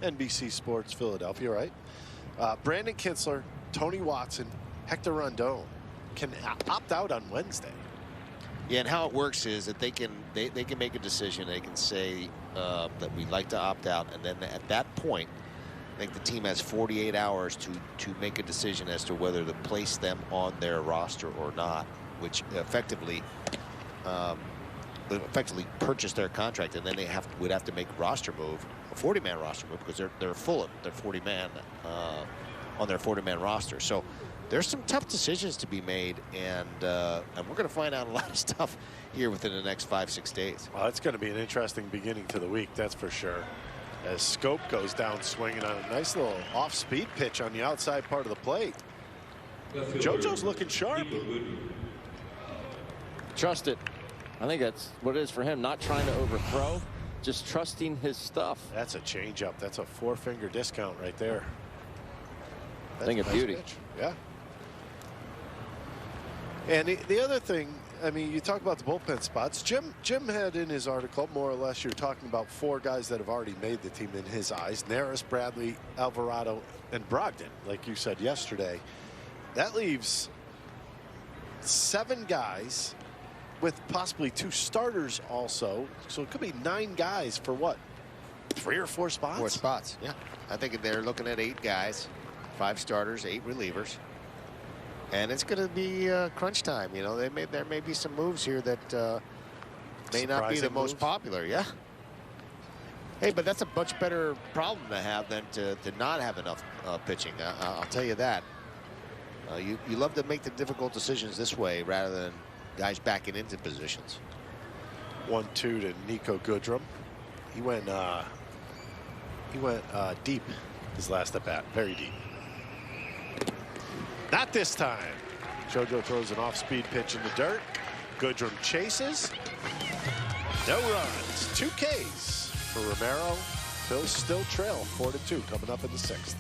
NBC Sports Philadelphia, right? Brandon Kinsler, Tony Watson, Hector Rondon can opt out on Wednesday. Yeah, and how it works is that they can make a decision. They can say that we'd like to opt out, and then at that point, I think the team has 48 hours to make a decision as to whether to place them on their roster or not, which effectively purchase their contract, and then they would have to make a roster move, a 40-man roster move, because they're full of their 40-man on their 40-man roster. So there's some tough decisions to be made, and we're going to find out a lot of stuff here within the next 5-6 days. Well, it's going to be an interesting beginning to the week, that's for sure. As Scope goes down swinging on a nice little off-speed pitch on the outside part of the plate. JoJo's looking sharp. Trust it. I think that's what it is for him. Not trying to overthrow, just trusting his stuff. That's a changeup. That's a 4-finger discount right there. That's Thing of beauty. Pitch. Yeah. And the other thing, I mean, you talk about the bullpen spots. Jim had in his article, more or less, you're talking about 4 guys that have already made the team in his eyes: Neris, Bradley, Alvarado, and Brogdon, like you said yesterday. That leaves 7 guys with possibly 2 starters also. So it could be 9 guys for what? 3 or 4 spots? 4 spots, yeah. I think they're looking at 8 guys, 5 starters, 8 relievers. And it's going to be crunch time. You know, there may be some moves here that may not be the most popular. Yeah. Hey, but that's a much better problem to have than to not have enough pitching. I'll tell you that. You love to make the difficult decisions this way rather than guys backing into positions. 1-2 to Nico Goodrum. He went deep his last at bat, very deep. Not this time. JoJo throws an off-speed pitch in the dirt. Goodrum chases. No runs. 2 Ks for Romero. Phillies still trail 4-2 coming up in the 6th.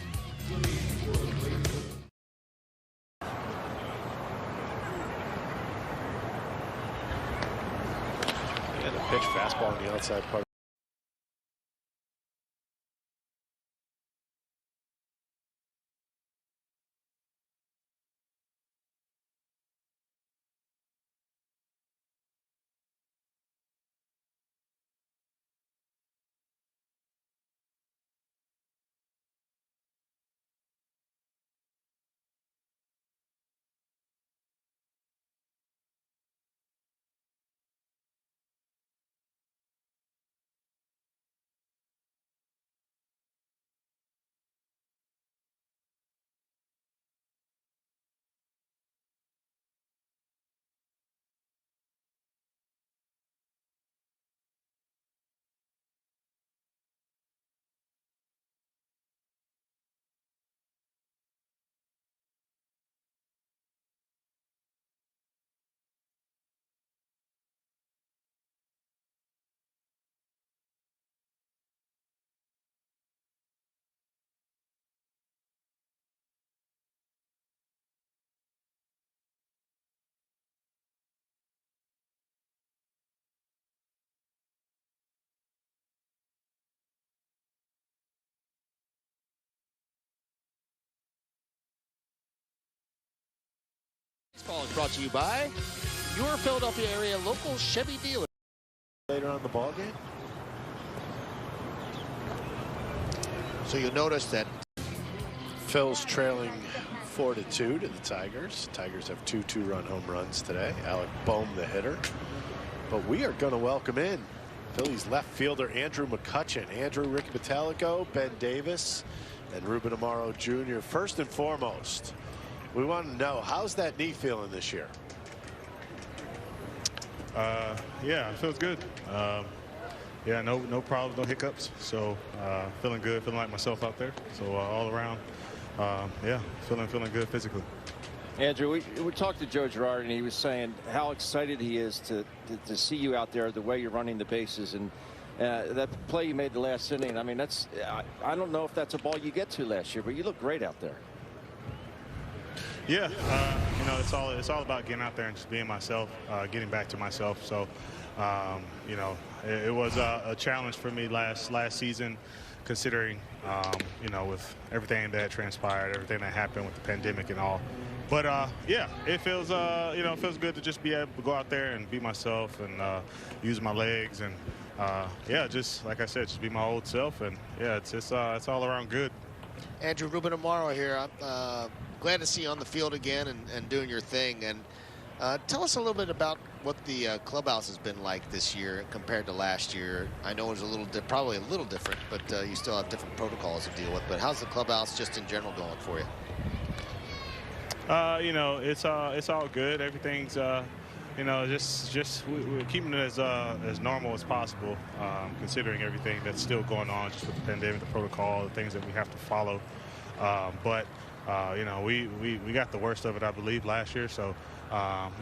And a pitch fastball on the outside part. Ball is brought to you by your Philadelphia area local Chevy dealer. Later on the ball game. So you'll notice that Phil's trailing 4-2 to the Tigers. Tigers have 2 2-run home runs today. Alec Bohm, the hitter. But we are going to welcome in Phillies left fielder Andrew McCutchen. Andrew, Ricky Metallico, Ben Davis, and Ruben Amaro Jr. First and foremost, we want to know, how's that knee feeling this year? Yeah, it feels good. Yeah, no problems, no hiccups. So feeling good, feeling like myself out there. So all around, yeah, feeling good physically. Andrew, we talked to Joe Girard, and he was saying how excited he is to see you out there, the way you're running the bases, and that play you made the last inning. I mean, that's I don't know if that's a ball you get to last year, but you look great out there. Yeah, you know, it's all about getting out there and just being myself, getting back to myself. So, you know, it was a challenge for me last season, considering, you know, with everything that transpired, everything that happened with the pandemic and all. But yeah, it feels you know, it feels good to just be able to go out there and be myself and use my legs and yeah, just like I said, just be my old self. And yeah, it's all around good. Andrew, Ruben Amaro here. I'm glad to see you on the field again and doing your thing. And tell us a little bit about what the clubhouse has been like this year compared to last year. I know it was a little probably a little different, but you still have different protocols to deal with. But how's the clubhouse just in general going for you? You know, it's all good. Everything's you know, just we're keeping it as normal as possible, considering everything that's still going on, just with the pandemic, the protocol, the things that we have to follow. But you know, we got the worst of it, I believe, last year. So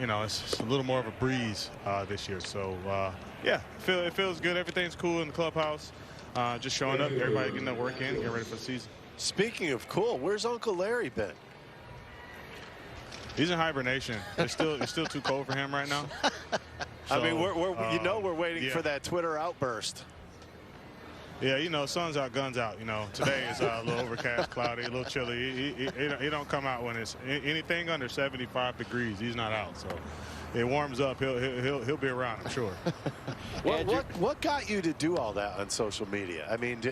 you know, it's a little more of a breeze this year. So yeah, it feels good. Everything's cool in the clubhouse. Just showing up, everybody getting their work in, getting ready for the season. Speaking of cool, where's Uncle Larry been? He's in hibernation. It's still too cold for him right now. So, I mean, we're waiting for that Twitter outburst. Yeah, you know, sun's out, guns out. You know, today is a little overcast, cloudy, a little chilly. He don't come out when it's anything under 75 degrees. He's not out. So it warms up. He'll be around, I'm sure. What got you to do all that on social media? I mean,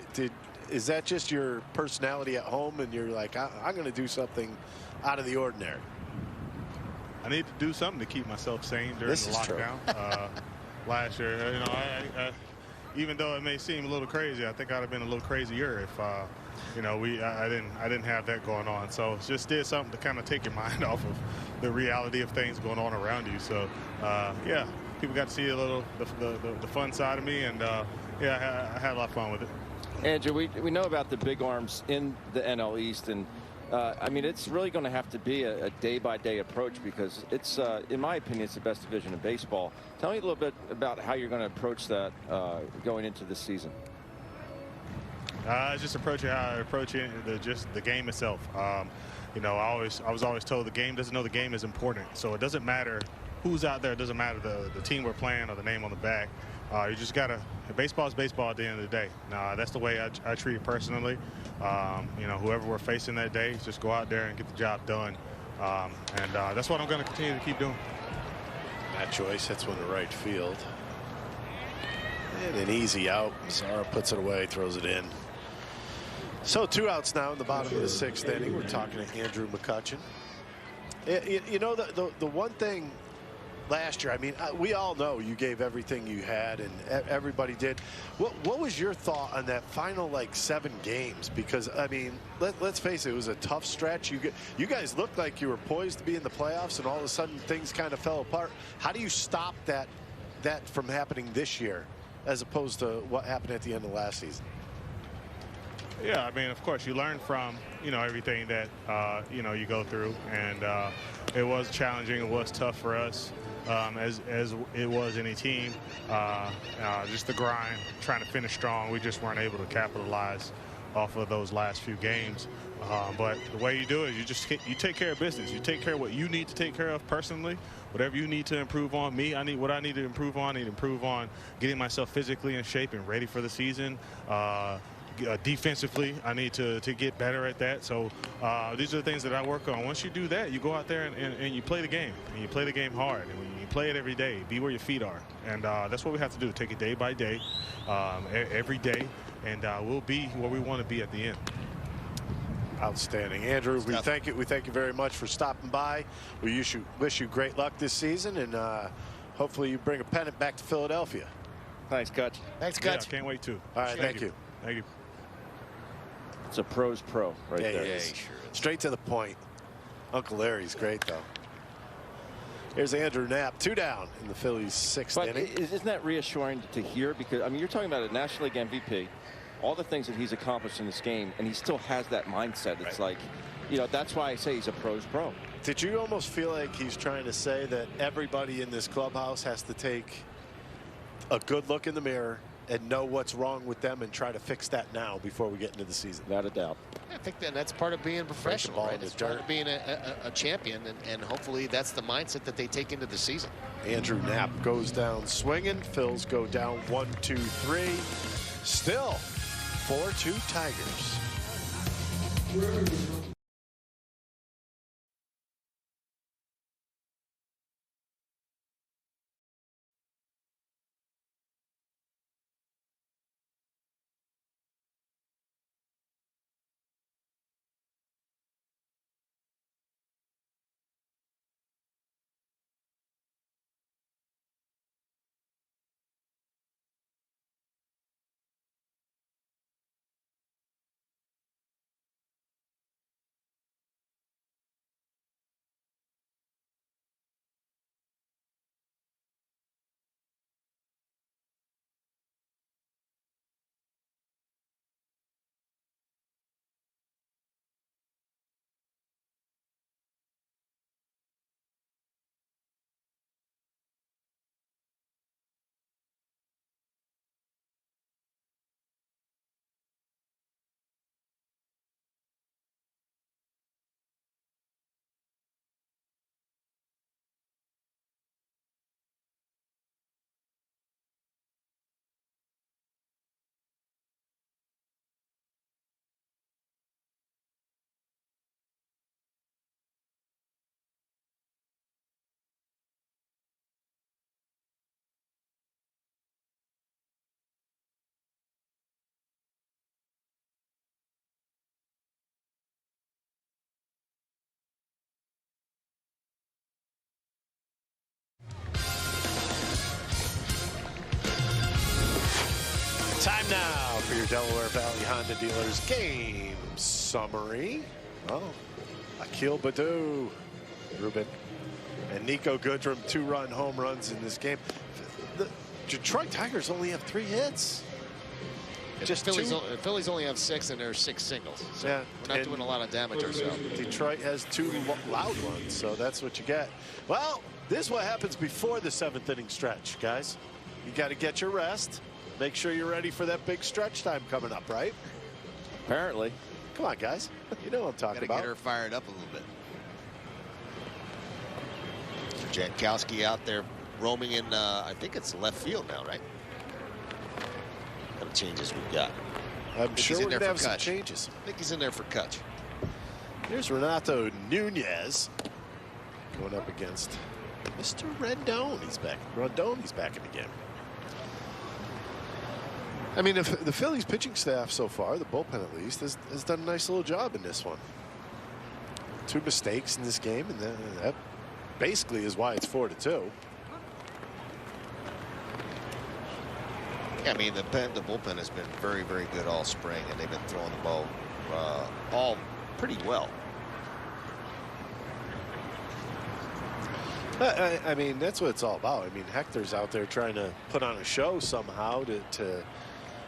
is that just your personality at home, and you're like, I'm going to do something out of the ordinary? I need to do something to keep myself sane during the lockdown. Last year, you know, I even though it may seem a little crazy, I think I'd have been a little crazier if, you know, I didn't have that going on. So just did something to kind of take your mind off of the reality of things going on around you. So yeah, people got to see a little the fun side of me, and yeah, I had a lot of fun with it. Andrew, we know about the big arms in the NL East, and I mean, it's really going to have to be a day-by-day approach, because it's, in my opinion, it's the best division in baseball. Tell me a little bit about how you're going to approach that going into this season. Just approaching how I approach it, just the game itself. You know, I was always told the game doesn't know the game is important. So it doesn't matter who's out there. It doesn't matter the team we're playing or the name on the back. You just got to – baseball is baseball at the end of the day. That's the way I treat it personally. You know, whoever we're facing that day, just go out there and get the job done. And that's what I'm going to continue to keep doing. Matt Joyce hits one to right field. And an easy out. Mazzara puts it away, throws it in. So 2 outs now in the bottom of the 6th inning. We're talking to Andrew McCutchen. You know, the one thing – last year, I mean, we all know you gave everything you had, and everybody did. What was your thought on that final, like, 7 games? Because, I mean, let's face it was a tough stretch. You guys looked like you were poised to be in the playoffs, and all of a sudden things kind of fell apart. How do you stop that from happening this year, as opposed to what happened at the end of last season? Yeah, I mean, of course, you learn from, you know, everything that, you know, you go through. And it was challenging. It was tough for us, as it was any team. Just the grind, trying to finish strong. We just weren't able to capitalize off of those last few games. But the way you do it, you take care of business. You take care of what you need to take care of personally. Whatever you need to improve on. What I need to improve on. I need to improve on getting myself physically in shape and ready for the season. defensively, I need to get better at that. So these are the things that I work on. Once you do that, you go out there and you play the game. And you play the game hard. And you play it every day. Be where your feet are. And that's what we have to do. Take it day by day, every day. And we'll be where we want to be at the end. Outstanding. Andrew, we thank you very much for stopping by. We wish you great luck this season, and hopefully you bring a pennant back to Philadelphia. Thanks, Kutch. Thanks, Kutch. Yeah, can't wait to. All right, thank you. Thank you. It's a pro's pro right there. Yeah, he sure is. Straight to the point. Uncle Larry's great, though. Here's Andrew Knapp, 2 down in the Phillies' 6th inning. Isn't that reassuring to hear? Because, I mean, you're talking about a National League MVP, all the things that he's accomplished in this game, and he still has that mindset. It's like, you know, that's why I say he's a pro's pro. Did you almost feel like he's trying to say that everybody in this clubhouse has to take a good look in the mirror and know what's wrong with them and try to fix that now before we get into the season? Without a doubt. I think that's part of being professional, right? It's part of being a champion, and hopefully that's the mindset that they take into the season. Andrew Knapp goes down swinging. Phils go down 1-2-3. Still 4-2 Tigers. Time now for your Delaware Valley Honda dealers game summary. Oh, Akil Baddoo, Ruben, and Nico Goodrum, 2-run home runs in this game. The Detroit Tigers only have 3 hits. Just Phillies only have 6, and there's 6 singles. So yeah, we're not doing a lot of damage ourselves. Detroit has 2 loud ones, so that's what you get. Well, this is what happens before the 7th inning stretch, guys. You got to get your rest. Make sure you're ready for that big stretch time coming up, right? Apparently. Come on, guys. You know what I'm talking about. Got to get her fired up a little bit. Jankowski out there roaming in, I think it's left field now, right? What changes we've got. I'm sure we're going to have some changes. I think he's in there for Kutch. Here's Renato Nunez going up against Mr. Rendon. He's back. Rondoni's back in the game. I mean, the Phillies pitching staff so far, the bullpen at least, has done a nice little job in this one. 2 mistakes in this game, and that basically is why it's 4-2. Yeah, I mean, the bullpen has been very, very good all spring, and they've been throwing the ball all pretty well. I mean, that's what it's all about. I mean, Hector's out there trying to put on a show somehow to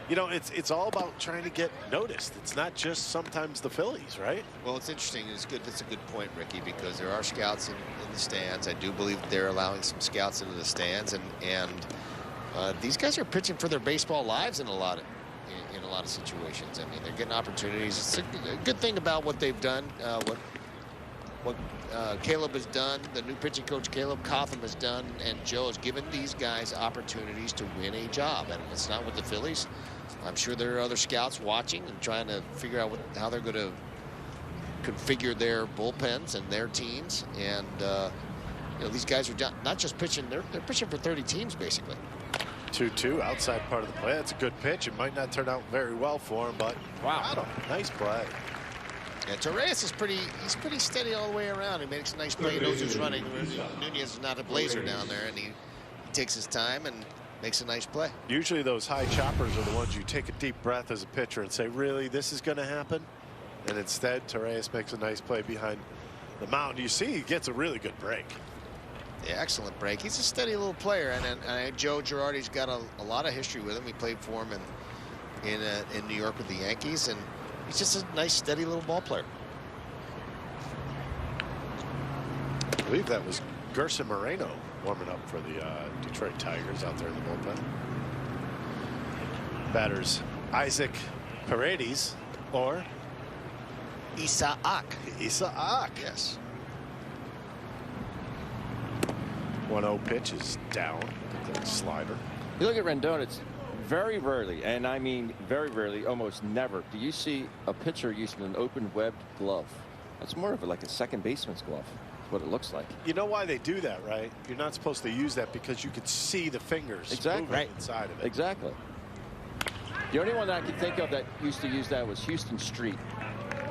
you know, it's all about trying to get noticed. It's not just sometimes the Phillies, right? Well, it's interesting. It's good. That's a good point, Ricky, because there are scouts in the stands. I do believe that they're allowing some scouts into the stands, and these guys are pitching for their baseball lives in a lot of situations. I mean, they're getting opportunities. It's a good thing about what they've done. what Caleb has done, the new pitching coach Caleb Cotham has done, and Joe has given these guys opportunities to win a job. And it's not with the Phillies. I'm sure there are other scouts watching and trying to figure out how they're going to configure their bullpens and their teams. And you know, these guys are not just pitching; they're pitching for 30 teams basically. 2-2 outside part of the play. That's a good pitch. It might not turn out very well for him, but wow, nice play. And Torres is pretty steady all the way around. He makes a nice play. He knows who's running. Nunez is not a blazer down there, and he takes his time and makes a nice play. Usually those high choppers are the ones you take a deep breath as a pitcher and say, really, this is going to happen? And instead, Torres makes a nice play behind the mound. You see he gets a really good break. Yeah, excellent break. He's a steady little player, and Joe Girardi's got a lot of history with him. He played for him in New York with the Yankees, and he's just a nice, steady little ball player. I believe that was Gerson Moreno warming up for the Detroit Tigers out there in the bullpen. Batters Isaac Paredes or Isaac. Isaac. Yes. 1-0 pitch is down. The slider. You look at Rendon, it's very rarely, and I mean very rarely, almost never, do you see a pitcher using an open webbed glove. That's more of like a second baseman's glove. That's what it looks like. You know why they do that, right? You're not supposed to use that because you could see the fingers moving inside of it. Exactly. The only one that I can think of that used to use that was Houston Street.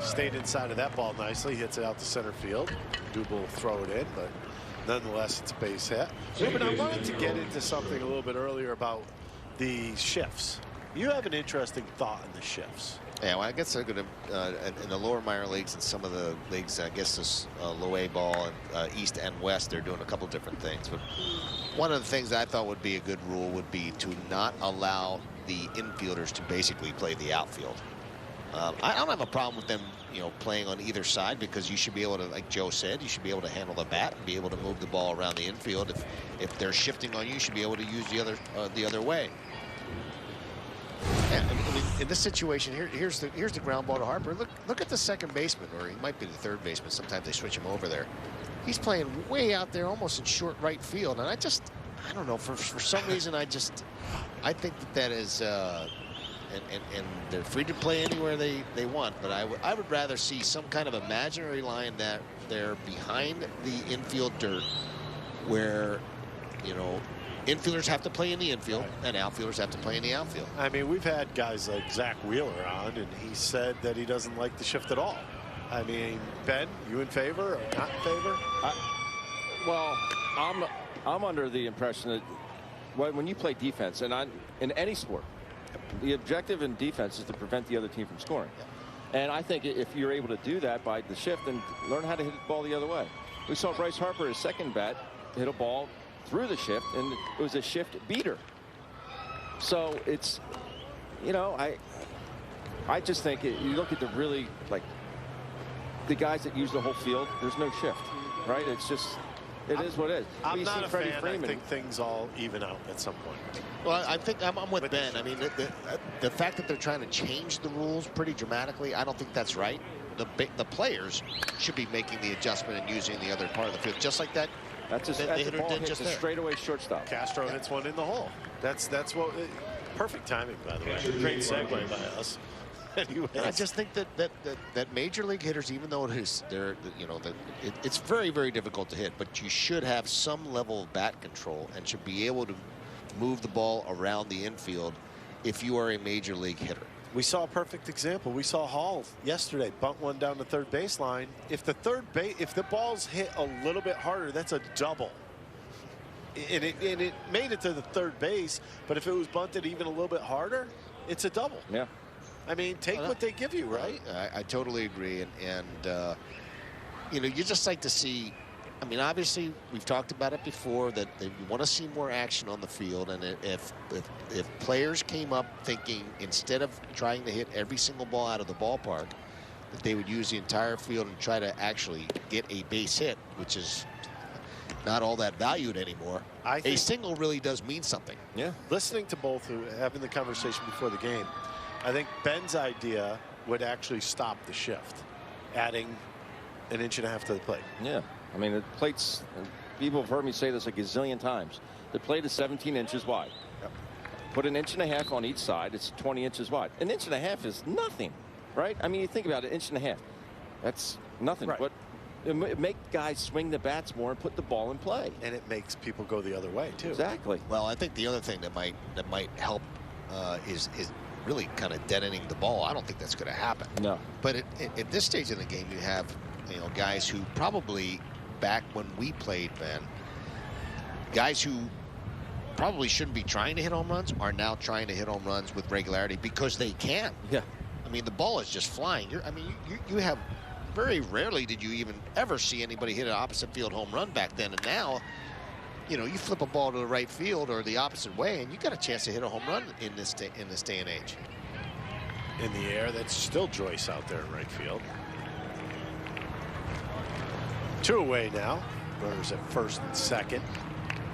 Stayed inside of that ball nicely, hits it out to center field. Dubel will throw it in, but nonetheless, it's a base hit. Ruben, I wanted to get into something a little bit earlier about the shifts. You have an interesting thought in the shifts. Yeah, well, I guess they're going to, in the lower minor leagues and some of the leagues, I guess this low A ball and East and West, they're doing a couple different things. But one of the things I thought would be a good rule would be to not allow the infielders to basically play the outfield. I don't have a problem with them, you know, playing on either side, because you should be able to, like Joe said, you should be able to handle the bat and be able to move the ball around the infield. If they're shifting on you, you should be able to use the other way. Yeah, I mean, in this situation here, here's the ground ball to Harper. Look at the second baseman, or he might be the third baseman. Sometimes they switch him over there. He's playing way out there, almost in short right field, and I don't know, for some reason I think that is. And they're free to play anywhere they want, but I would rather see some kind of imaginary line that they're behind the infield dirt, where, you know, infielders have to play in the infield and outfielders have to play in the outfield. I mean, we've had guys like Zach Wheeler on, and he said that he doesn't like the shift at all. I mean, Ben, you in favor or not in favor? Well, I'm under the impression that when you play defense, and in any sport, the objective in defense is to prevent the other team from scoring. And I think if you're able to do that by the shift, then learn how to hit the ball the other way. We saw Bryce Harper, his second bat, hit a ball through the shift, and it was a shift beater. So it's, you know, I just think you look at the really, like, the guys that use the whole field, there's no shift, right? It's just, it is what it is. I'm not a Freddie Freeman. I think things all even out at some point. Well, I think I'm with Ben. I mean, the fact that they're trying to change the rules pretty dramatically, I don't think that's right. The players should be making the adjustment and using the other part of the field, just like that. That's a straightaway shortstop. Castro hits one in the hole. That's what. Perfect timing, by the way. Great segue by us. Anyways. I just think that major league hitters, even though it's very, very difficult to hit, but you should have some level of bat control and should be able to move the ball around the infield if you are a major league hitter. We saw a perfect example. We saw Hall yesterday bunt one down the third baseline. If the ball's hit a little bit harder, that's a double. And it made it to the third base, but if it was bunted even a little bit harder, it's a double. Yeah. I mean, take what they give you, right? I totally agree, and you know, you just like to see. I mean, obviously, we've talked about it before that you want to see more action on the field, and if players came up thinking instead of trying to hit every single ball out of the ballpark, that they would use the entire field and try to actually get a base hit, which is not all that valued anymore. A single really does mean something. Yeah. Listening to both, having the conversation before the game, I think Ben's idea would actually stop the shift, adding an inch and a half to the plate. Yeah. I mean, the plate's, people have heard me say this a gazillion times. The plate is 17 inches wide. Yep. Put an inch and a half on each side. It's 20 inches wide. An inch and a half is nothing, right? I mean, you think about it, inch and a half. That's nothing. Right. But it make guys swing the bats more and put the ball in play. And it makes people go the other way, too. Exactly. Well, I think the other thing that might help is really kind of deadening the ball. I don't think that's going to happen. No. But at this stage in the game, you have, you know, guys who probably back when we played, Ben, guys who probably shouldn't be trying to hit home runs are now trying to hit home runs with regularity because they can. Yeah. I mean, the ball is just flying. You have very rarely did you even ever see anybody hit an opposite field home run back then, and now, you know, you flip a ball to the right field or the opposite way, and you got a chance to hit a home run in this day and age. In the air, that's still Joyce out there in right field. 2 away now. Runners at first and second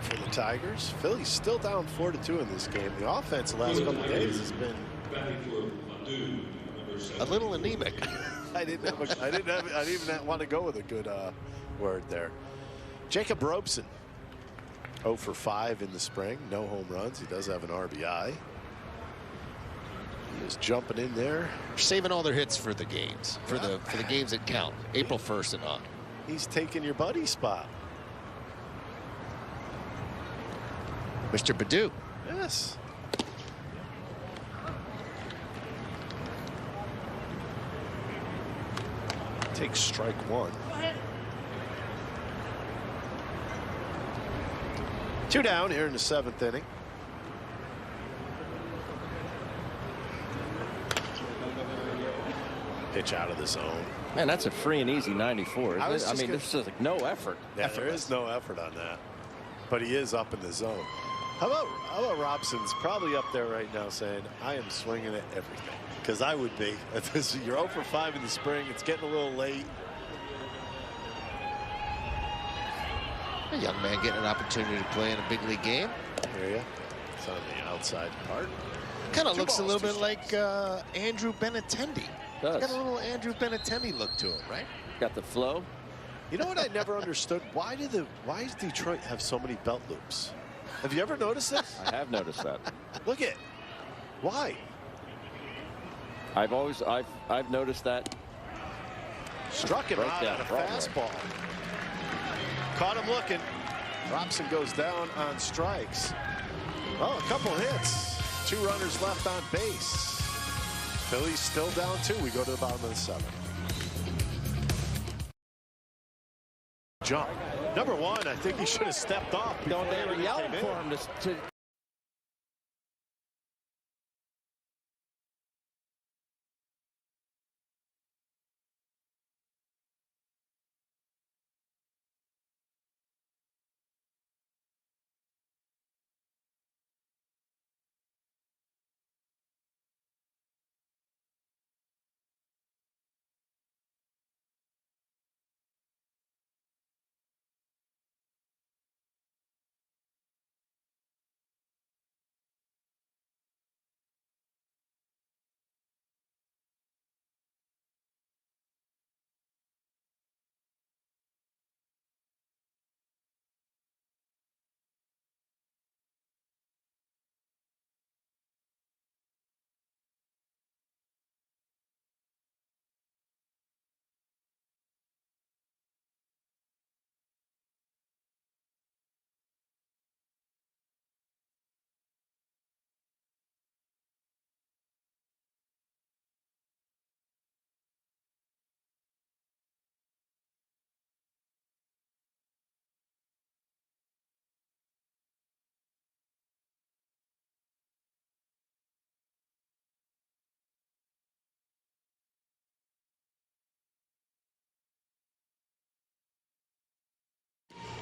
for the Tigers. Phillies still down 4-2 in this game. The offense the last couple of days has been a little anemic. I didn't even want to go with a good word there. Jacob Robeson, 0 for 5 in the spring. No home runs. He does have an RBI. He is jumping in there. Saving all their hits for the games, for the games that count, April 1st and on. He's taking your buddy spot. Mr. Baду. Yes. Takes strike 1. 2 down here in the 7th inning. Pitch out of the zone. Man, that's a free and easy 94. Isn't it? I mean, this is like no effort. Yeah, there is no effort on that. But he is up in the zone. How about Robson's probably up there right now saying, I am swinging at everything. Because I would be. You're 0 for 5 in the spring. It's getting a little late. A young man getting an opportunity to play in a big league game. Hear you. It's on the outside part. Kind of looks a little bit like Andrew Benintendi. Does. Got a little Andrew Benintendi look to him, right? Got the flow. You know what I never understood? Why does Detroit have so many belt loops? Have you ever noticed this? I have noticed that. Look at. Why? I've noticed that. Struck him Right out down on a Broadway. fastball. Caught him looking. Robson goes down on strikes. Oh, a couple hits. 2 runners left on base. Phillies still down 2. We go to the bottom of the 7th. Jump. Number 1, I think he should have stepped off. Don't they were yelling came for in. him to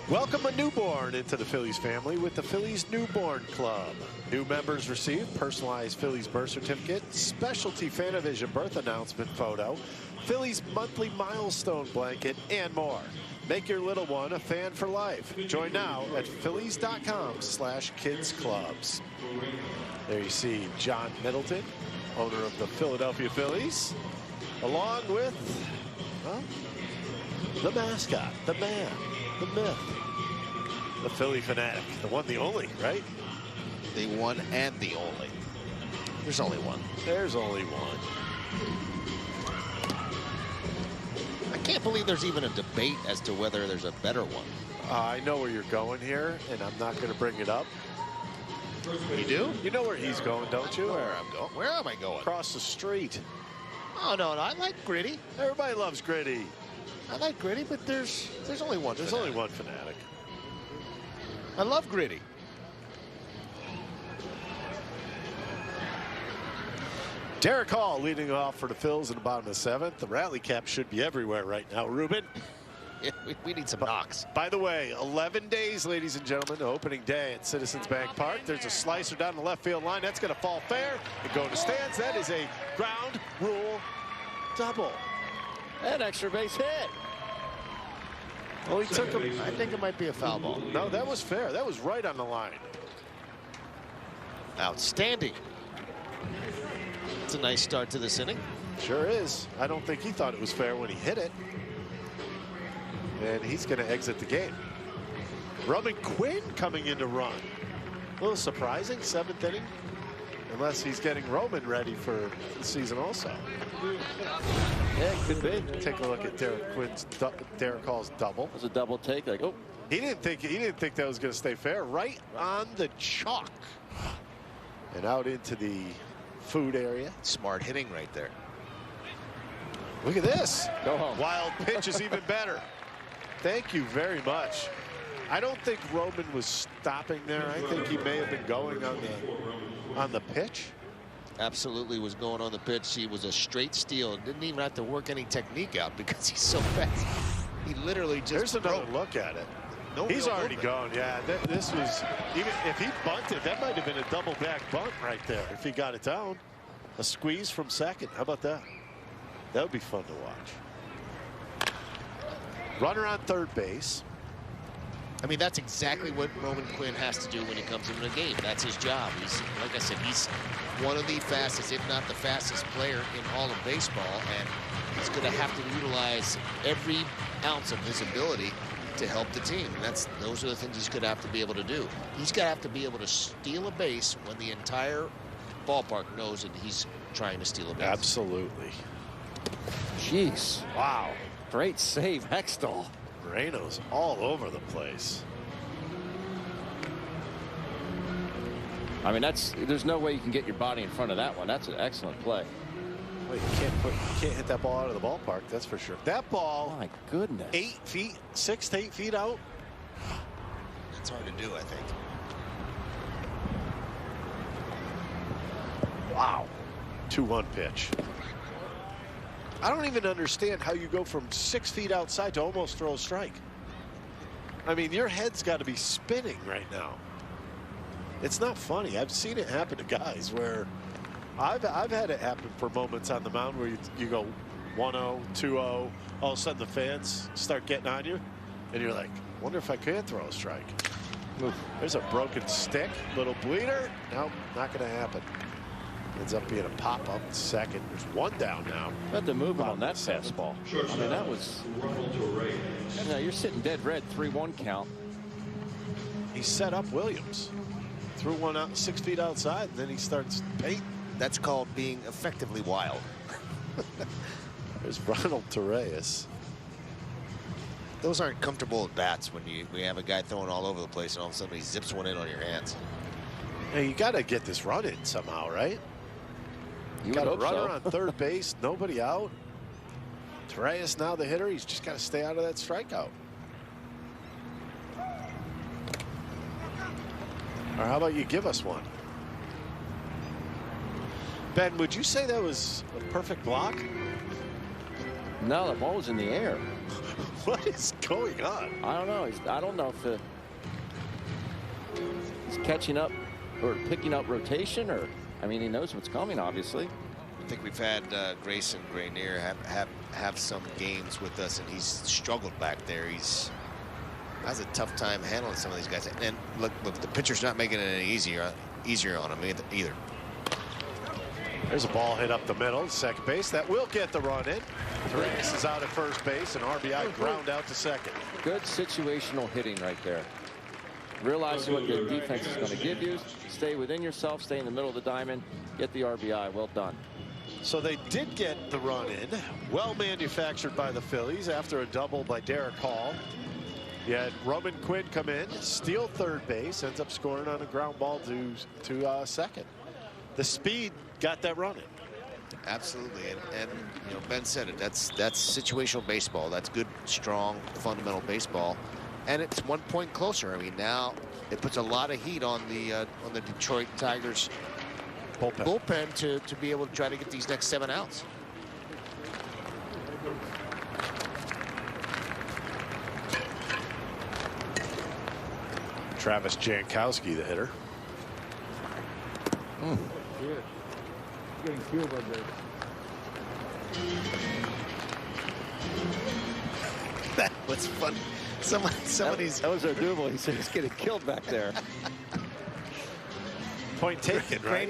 Welcome a newborn into the Phillies family with the Phillies Newborn Club. New members receive personalized Phillies birth certificate, specialty Fanavision birth announcement photo, Phillies monthly milestone blanket, and more. Make your little one a fan for life. Join now at phillies.com/kidsclubs. There you see John Middleton, owner of the Philadelphia Phillies, along with, well, the mascot, the man, the myth, the Philly fanatic, the one, the only, right? The one and the only. There's only one. There's only one. I can't believe there's even a debate as to whether there's a better one. I know where you're going here, and I'm not going to bring it up. You do? You know where he's going, don't you? Where I'm going? Where am I going? Across the street. Oh, no, I like Gritty. Everybody loves Gritty. I like Gritty, but there's only one. There's only one fanatic. I love Gritty. Derek Hall leading off for the Phils in the bottom of the 7th. The rally cap should be everywhere right now, Ruben. Yeah, we need some knocks. By the way, 11 days, ladies and gentlemen, opening day at Citizens Bank Park. There's a slicer down the left field line. That's going to fall fair and go to stands. That is a ground rule double. An extra base hit. Well, he took him. I think it might be a foul ball. No, that was fair. That was right on the line. Outstanding. It's a nice start to this inning. Sure is. I don't think he thought it was fair when he hit it. And he's going to exit the game. Roman Quinn coming in to run. A little surprising, 7th inning. Unless he's getting Roman ready for the season also. Yeah, could be. Take a look at Derek Hall's double. It was a double take. Like, oh, He didn't think that was going to stay fair. Right on the chalk. And out into the food area. Smart hitting right there. Look at this. Go home. Wild pitch is even better. Thank you very much. I don't think Roman was stopping there. I think he may have been going on the pitch. Absolutely was going on the pitch. He was a straight steal. Didn't even have to work any technique out because he's so fast. He literally just There's another look at it. No He's real already movement. gone. Yeah, this was, even if he bunted, that might have been a double back bunt right there if he got it down. A squeeze from second. How about that? That would be fun to watch. Runner on third base. I mean, that's exactly what Roman Quinn has to do when he comes into a game. That's his job. He's, like I said, he's one of the fastest, if not the fastest player in all of baseball, and he's going to have to utilize every ounce of his ability to help the team. And those are the things he's going to have to be able to do. He's going to have to be able to steal a base when the entire ballpark knows that he's trying to steal a base. Absolutely. jeez. Wow. Great save, Hextall. Moreno's all over the place. I mean, there's no way you can get your body in front of that one. That's an excellent play. Well, you can't hit that ball out of the ballpark, that's for sure. That ball, my goodness, 8 feet, 6 to 8 feet out. That's hard to do, I think. Wow. 2-1 pitch. I don't even understand how you go from 6 feet outside to almost throw a strike. I mean, your head's got to be spinning right now. It's not funny. I've seen it happen to guys where I've had it happen for moments on the mound where you go 1-0, 2-0, all of a sudden the fans start getting on you, and you're like, wonder if I could throw a strike. Oof. There's a broken stick, little bleeder. Nope, not going to happen. Ends up being a pop-up second. There's one down now. Had to move him on that fastball. I mean, that was, you know, you're sitting dead red, 3-1 count. He set up Williams. Threw one out 6 feet outside, and then he starts painting. That's called being effectively wild. There's Ronald Torreyes. Those aren't comfortable at bats when we have a guy throwing all over the place and all of a sudden he zips one in on your hands. Hey, you got to get this run in somehow, right? You got a runner on third base, nobody out. Torreyes now the hitter. He's just got to stay out of that strikeout. Or how about you give us one? Ben, would you say that was a perfect block? No, the ball was in the air. What is going on? I don't know. I don't know if he's catching up or picking up rotation, or I mean, he knows what's coming, obviously. I think we've had Grayson Grenier have some games with us, and he's struggled back there. He's has a tough time handling some of these guys. And look, the pitcher's not making it any easier on him either. There's a ball hit up the middle, second base. That will get the run in. Torres is out at first base, and RBI ground out to second. Good situational hitting right there. Realizing what the defense is going to give you. Stay within yourself, stay in the middle of the diamond, get the RBI. Well done. So they did get the run in. Well manufactured by the Phillies after a double by Derek Hall. You had Roman Quinn come in, steal third base, ends up scoring on a ground ball to second. The speed got that run in. Absolutely, and you know, Ben said it. That's situational baseball. That's good, strong, fundamental baseball, and it's 1 point closer. I mean, now it puts a lot of heat on the Detroit Tigers bullpen to be able to try to get these next 7 outs. Travis Jankowski, the hitter. Getting killed by this. That was fun. Somebody's. That was our double. He said he's getting killed back there. Point taken, right?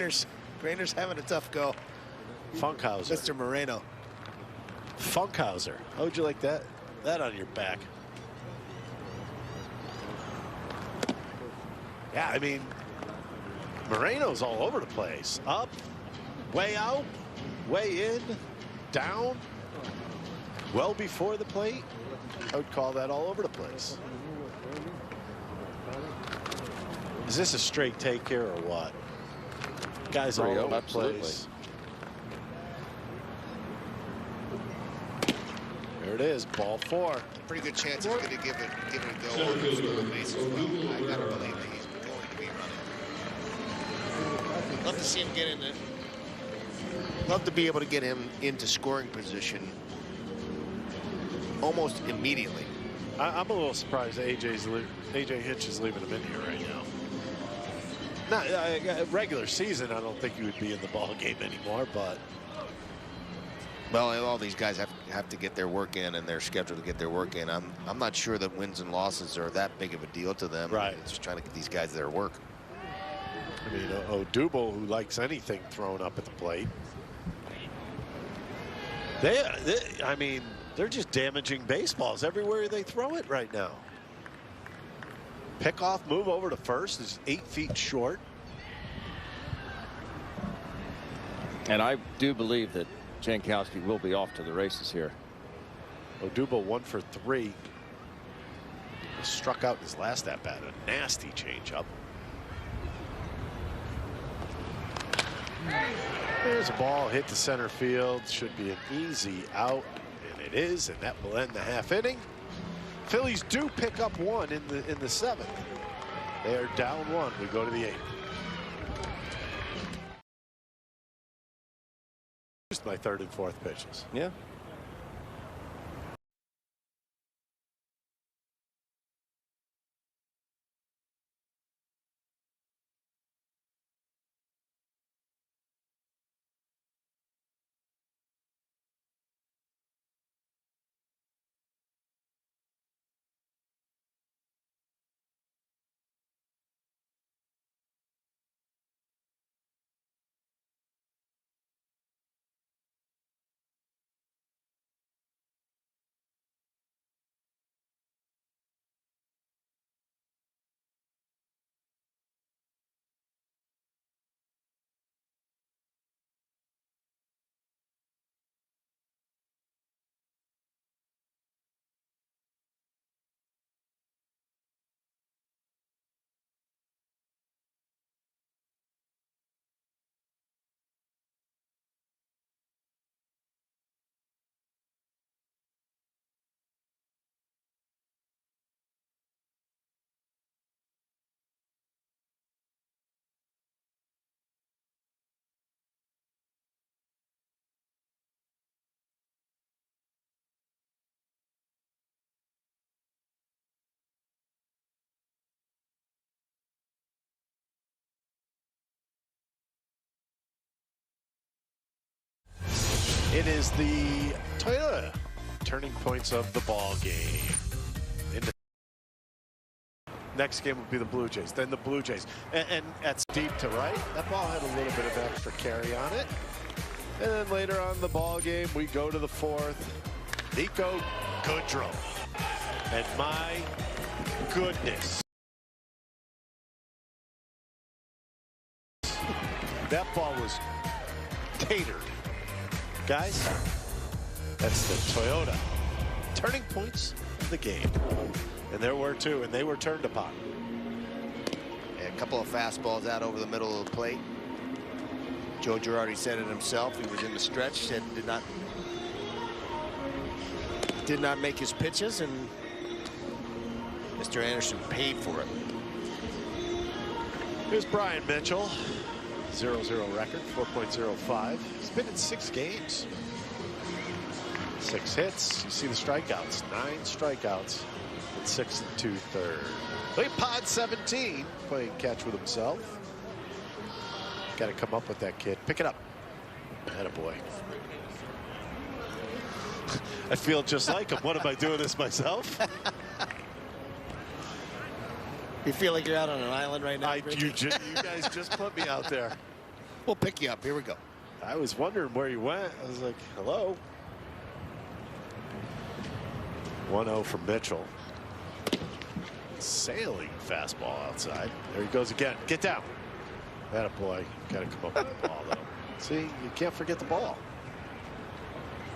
Grainer's having a tough go. Funkhauser. Mr. Moreno. Funkhauser. How would you like that? That on your back. Yeah, I mean, Moreno's all over the place. Up, way out, way in, down, well before the plate. I would call that all over the place. Is this a straight take here or what? Guys all over the place. There it is, ball 4. Pretty good chance he's going to give it a go on the stolen base as well. I gotta believe that he's going to be running. Love to see him get in it. Love to be able to get him into scoring position almost immediately. I'm a little surprised that AJ Hinch is leaving him in here right now. Not regular season, I don't think he would be in the ball game anymore, but. Well, all these guys have to get their work in, and they're scheduled to get their work in. I'm not sure that wins and losses are that big of a deal to them. Right. It's just trying to get these guys their work. I mean, Odubel, who likes anything thrown up at the plate. I mean, they're just damaging baseballs everywhere they throw it right now. Pickoff move over to first is 8 feet short. And I do believe that Jankowski will be off to the races here. Odubel 1 for 3. Struck out his last at bat. A nasty changeup. There's a ball hit to center field. Should be an easy out, and it is, and that will end the half inning. Phillies do pick up 1 in the 7th. They are down 1. We go to the 8th. My 3rd and 4th pitches. Yeah. It is the Toyota turning points of the ball game. Next game will be the Blue Jays, then the Blue Jays. And that's deep to right. That ball had a little bit of extra carry on it. And then later on in the ball game, we go to the fourth. Nico Goodrow. And my goodness. That ball was tatered. Guys, that's the Toyota turning points of the game. And there were two, and they were turned upon. Yeah, a couple of fastballs out over the middle of the plate. Joe Girardi said it himself. He was in the stretch and did not make his pitches, and Mr. Anderson paid for it. Here's Brian Mitchell. 0-0 record, 4.05. He's been in 6 games. 6 hits. You see the strikeouts. 9 strikeouts at 6 2/3. Look at Pod 17 playing catch with himself. Got to come up with that kid. Pick it up. Attaboy. I feel just like him. What, am I doing this myself? You feel like you're out on an island right now? You guys just put me out there. We'll pick you up. Here we go. I was wondering where you went. I was like, hello. 1-0 from Mitchell. Sailing fastball outside. There he goes again. Get down. Attaboy. Got to come up with the ball, though. See, you can't forget the ball.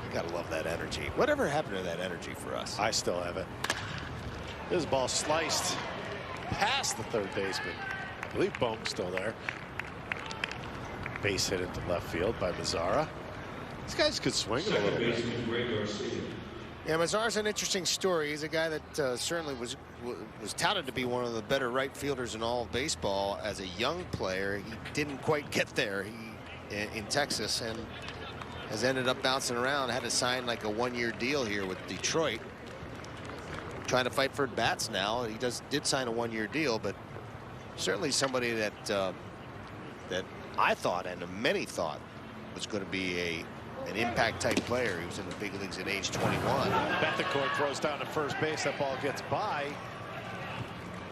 You gotta love that energy. Whatever happened to that energy for us? I still have it. This ball sliced past the third baseman. I believe Bohm's still there. Base hit into left field by Mazzara. These guys could swing it a little bit. Yeah, Mazzara's an interesting story. He's a guy that certainly was touted to be one of the better right fielders in all of baseball as a young player. He didn't quite get there in Texas, and has ended up bouncing around. Had to sign like a 1-year deal here with Detroit. Trying to fight for bats now. He did sign a 1-year deal, but certainly somebody that that I thought and many thought was going to be an impact type player. He was in the big leagues at age 21. Bethencourt throws down to first base. That ball gets by.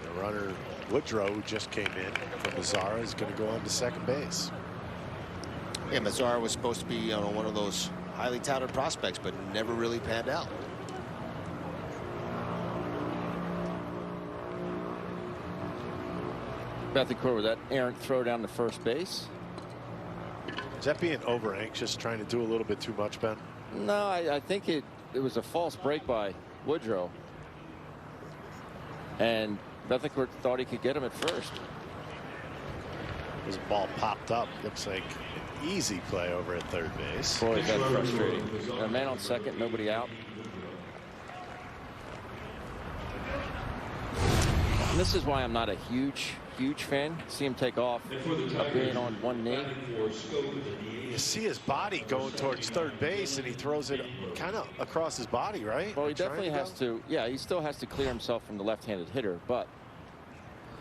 The runner Woodrow, who just came in from Mazzara, is going to go on to second base. Yeah, Mazzara was supposed to be one of those highly touted prospects, but never really panned out. Bethencourt with that errant throw down to first base. Is that being over anxious, trying to do a little bit too much, Ben? No, I think it was a false break by Woodrow. And Bethencourt thought he could get him at first. His ball popped up. Looks like an easy play over at third base. Boy, that's frustrating. A man on second, nobody out. And this is why I'm not a huge fan. See him take off up being on one knee. You see his body going towards third base, and he throws it kind of across his body, right? Well, he definitely has to. Yeah, he still has to clear himself from the left-handed hitter. But,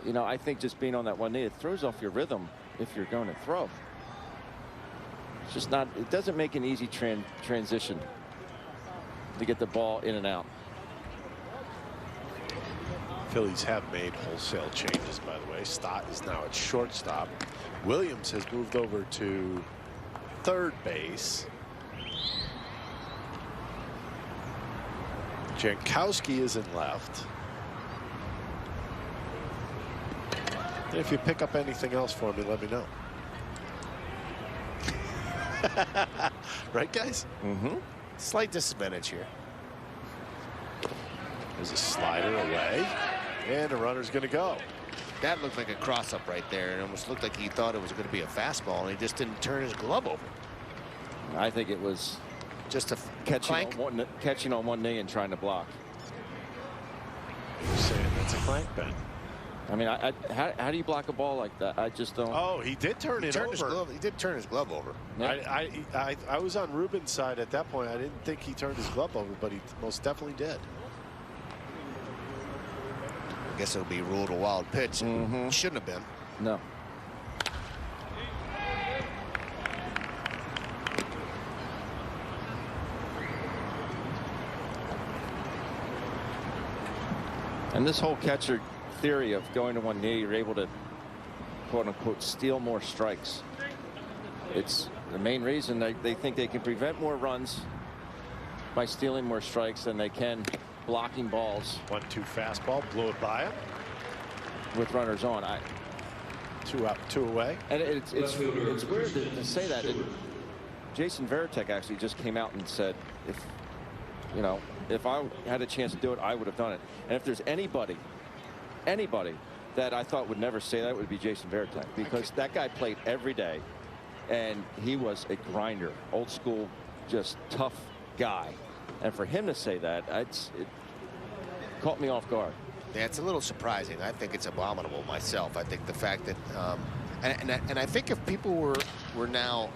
you know, I think just being on that one knee, it throws off your rhythm if you're going to throw. It's just not. It doesn't make an easy transition to get the ball in and out. Phillies have made wholesale changes, by the way. Stott is now at shortstop. Williams has moved over to third base. Jankowski is in left. And if you pick up anything else for me, let me know. Right, guys? Mm-hmm. Slight disadvantage here. There's a slider away, and the runner's going to go. That looked like a cross-up right there. It almost looked like he thought it was going to be a fastball, and he just didn't turn his glove over. I think it was just a catching on one knee and trying to block. You're saying that's a clank, Ben? I mean, how do you block a ball like that? I just don't. Oh, he did turn it over. He did turn his glove over. Yeah. I was on Ruben's side at that point. I didn't think he turned his glove over, but he most definitely did. I guess it'll be ruled a wild pitch. Mm-hmm. Shouldn't have been. No. And this whole catcher theory of going to one knee, you're able to, quote unquote, steal more strikes. It's the main reason they think they can prevent more runs by stealing more strikes than they can blocking balls. 1-2 fastball, blew it by him. With runners on. 2 out, 2 away. And it's weird to say that. Jason Varitek actually just came out and said, if I had a chance to do it, I would have done it. And if there's anybody that I thought would never say that, it would be Jason Varitek, because that guy played every day, and he was a grinder, old school, just tough guy. And for him to say that, it caught me off guard. Yeah, it's a little surprising. I think it's abominable myself. I think the fact that, and I think if people were now,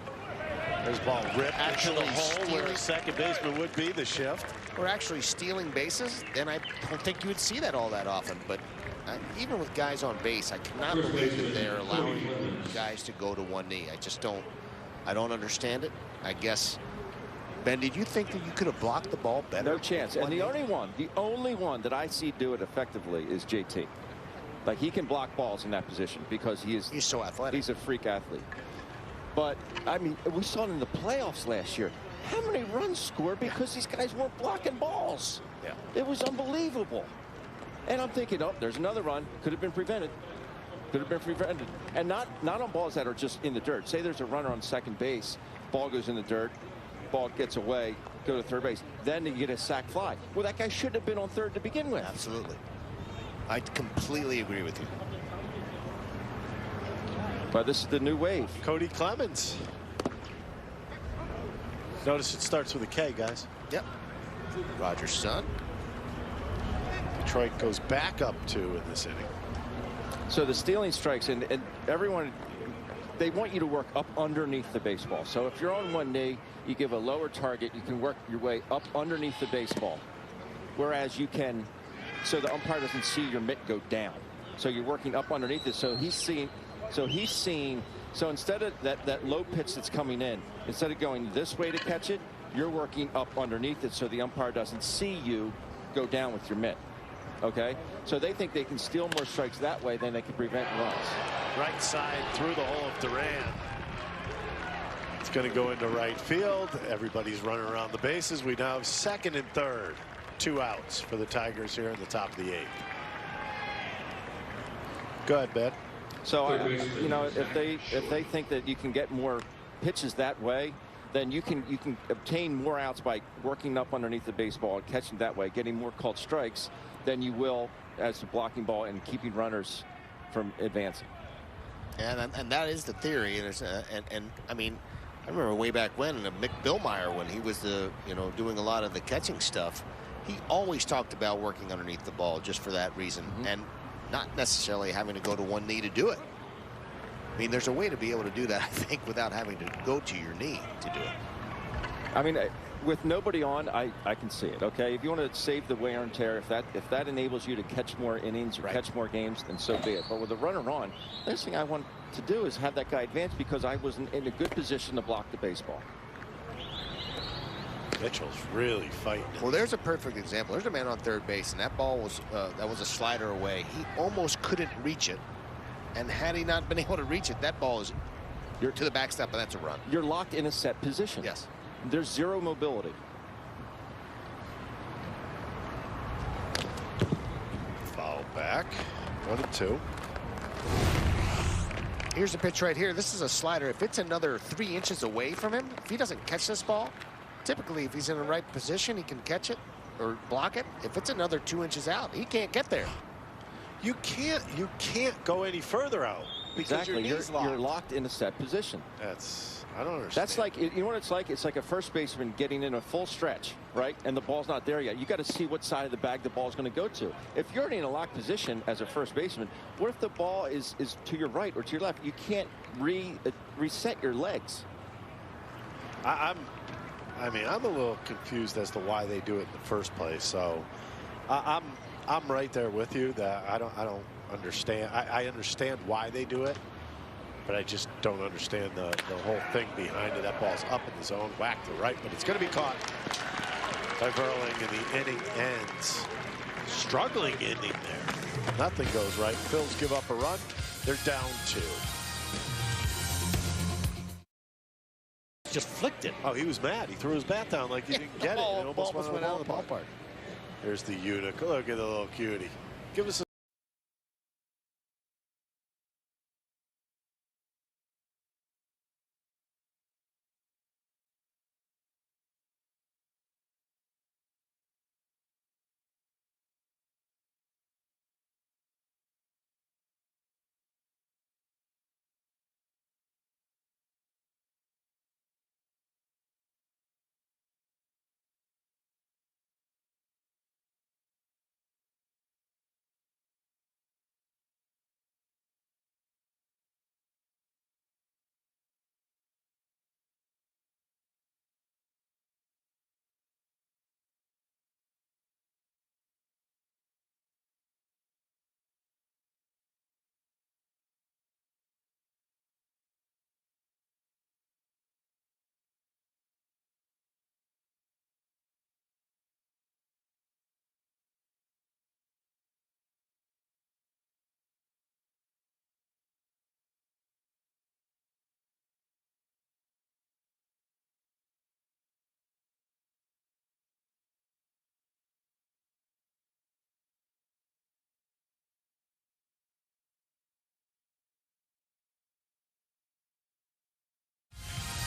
there's ball ripped into the hole stealing, where a second baseman would be, the shift. We're actually stealing bases, then I don't think you would see that all that often. But even with guys on base, I cannot believe that they're allowing guys to go to one knee. I just don't. I don't understand it. I guess. Ben, did you think that you could have blocked the ball better? No chance. And the only one that I see do it effectively is JT. Like, he can block balls in that position because he's so athletic. He's a freak athlete. But I mean, we saw it in the playoffs last year. How many runs scored because these guys weren't blocking balls? Yeah. It was unbelievable. And I'm thinking, oh, there's another run. Could have been prevented. Could have been prevented. And not on balls that are just in the dirt. Say there's a runner on second base, ball goes in the dirt, ball gets away, go to third base, then you get a sac fly. Well, that guy shouldn't have been on third to begin with. Absolutely. I completely agree with you. But this is the new wave. Cody Clemens. Notice it starts with a K, guys. Yep. Roger's son. Detroit goes back up 2 in this inning. So the stealing strikes, and everyone, they want you to work up underneath the baseball. So if you're on one knee, you give a lower target, you can work your way up underneath the baseball. Whereas you can, so the umpire doesn't see your mitt go down. So you're working up underneath it. So he's seeing, so instead of that low pitch that's coming in, instead of going this way to catch it, you're working up underneath it so the umpire doesn't see you go down with your mitt. Okay? So they think they can steal more strikes that way than they can prevent runs. Right side through the hole of Duran. It's going to go into right field. Everybody's running around the bases. We now have second and third. 2 outs for the Tigers here in the top of the 8th. Go ahead, Ben. So you know, if they think that you can get more pitches that way, then you can obtain more outs by working up underneath the baseball and catching that way, getting more called strikes than you will as a blocking ball and keeping runners from advancing. And that is the theory. And I mean, I remember way back when Mick Billmeyer, when he was doing a lot of the catching stuff, he always talked about working underneath the ball just for that reason, and not necessarily having to go to one knee to do it. I mean, there's a way to be able to do that, I think, without having to go to your knee to do it. I mean, with nobody on, I can see it. Okay, if you want to save the wear and tear, if that enables you to catch more innings or catch more games, then so be it. But with a runner on, the next thing I want to do is have that guy advance because I was in a good position to block the baseball. Mitchell's really fighting. Well, there's a perfect example. There's a man on third base, and that ball was a slider away. He almost couldn't reach it, and had he not been able to reach it, that ball is to the backstop, and that's a run. You're locked in a set position. Yes. There's zero mobility. Foul back. 1-2. Here's the pitch right here. This is a slider. If it's another 3 inches away from him, if he doesn't catch this ball, typically if he's in the right position, he can catch it or block it. If it's another 2 inches out, he can't get there. You can't go any further out because exactly. your knee's locked. You're locked in a set position. I don't understand. That's like, you know what it's like? It's like a first baseman getting in a full stretch, right? And the ball's not there yet. You got to see what side of the bag the ball's going to go to. If you're in a locked position as a first baseman, what if the ball is to your right or to your left? You can't reset your legs. I mean, I'm a little confused as to why they do it in the first place. So I'm right there with you that I don't understand. I understand why they do it, but I just don't understand the whole thing behind it. That ball's up in the zone, whacked to right, but it's going to be caught by Verling, and the inning ends. Struggling inning there. Nothing goes right. Phils give up a run. They're down 2. Just flicked it. Oh, he was mad. He threw his bat down like he didn't get it. It almost went out of the ballpark. There's the Utica. Look at the little cutie. Give us a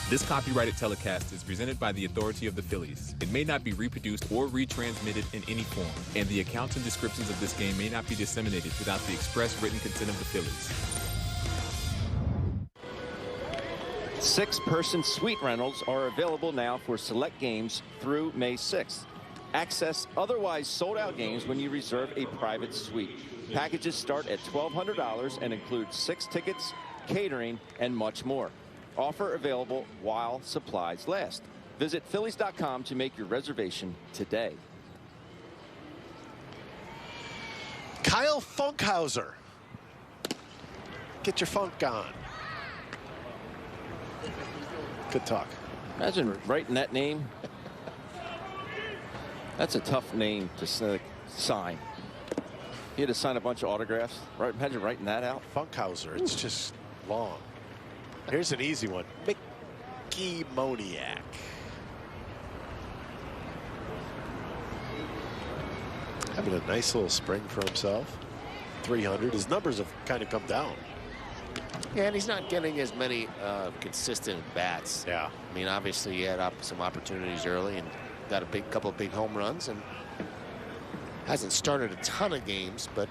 This copyrighted telecast is presented by the authority of the Phillies. It may not be reproduced or retransmitted in any form, and the accounts and descriptions of this game may not be disseminated without the express written consent of the Phillies. 6-person suite rentals are available now for select games through May 6th. Access otherwise sold-out games when you reserve a private suite. Packages start at $1,200 and include 6 tickets, catering, and much more. Offer available while supplies last. Visit Phillies.com to make your reservation today. Kyle Funkhauser. Get your funk on. Good talk. Imagine writing that name. That's a tough name to sign. He had to sign a bunch of autographs. Right? Imagine writing that out. Funkhauser. It's just long. Here's an easy one. Mickey Moniak. Having a nice little spring for himself. 300. His numbers have kind of come down. Yeah, and he's not getting as many consistent bats. Yeah. I mean, obviously he had some opportunities early and got a couple of big home runs and hasn't started a ton of games, but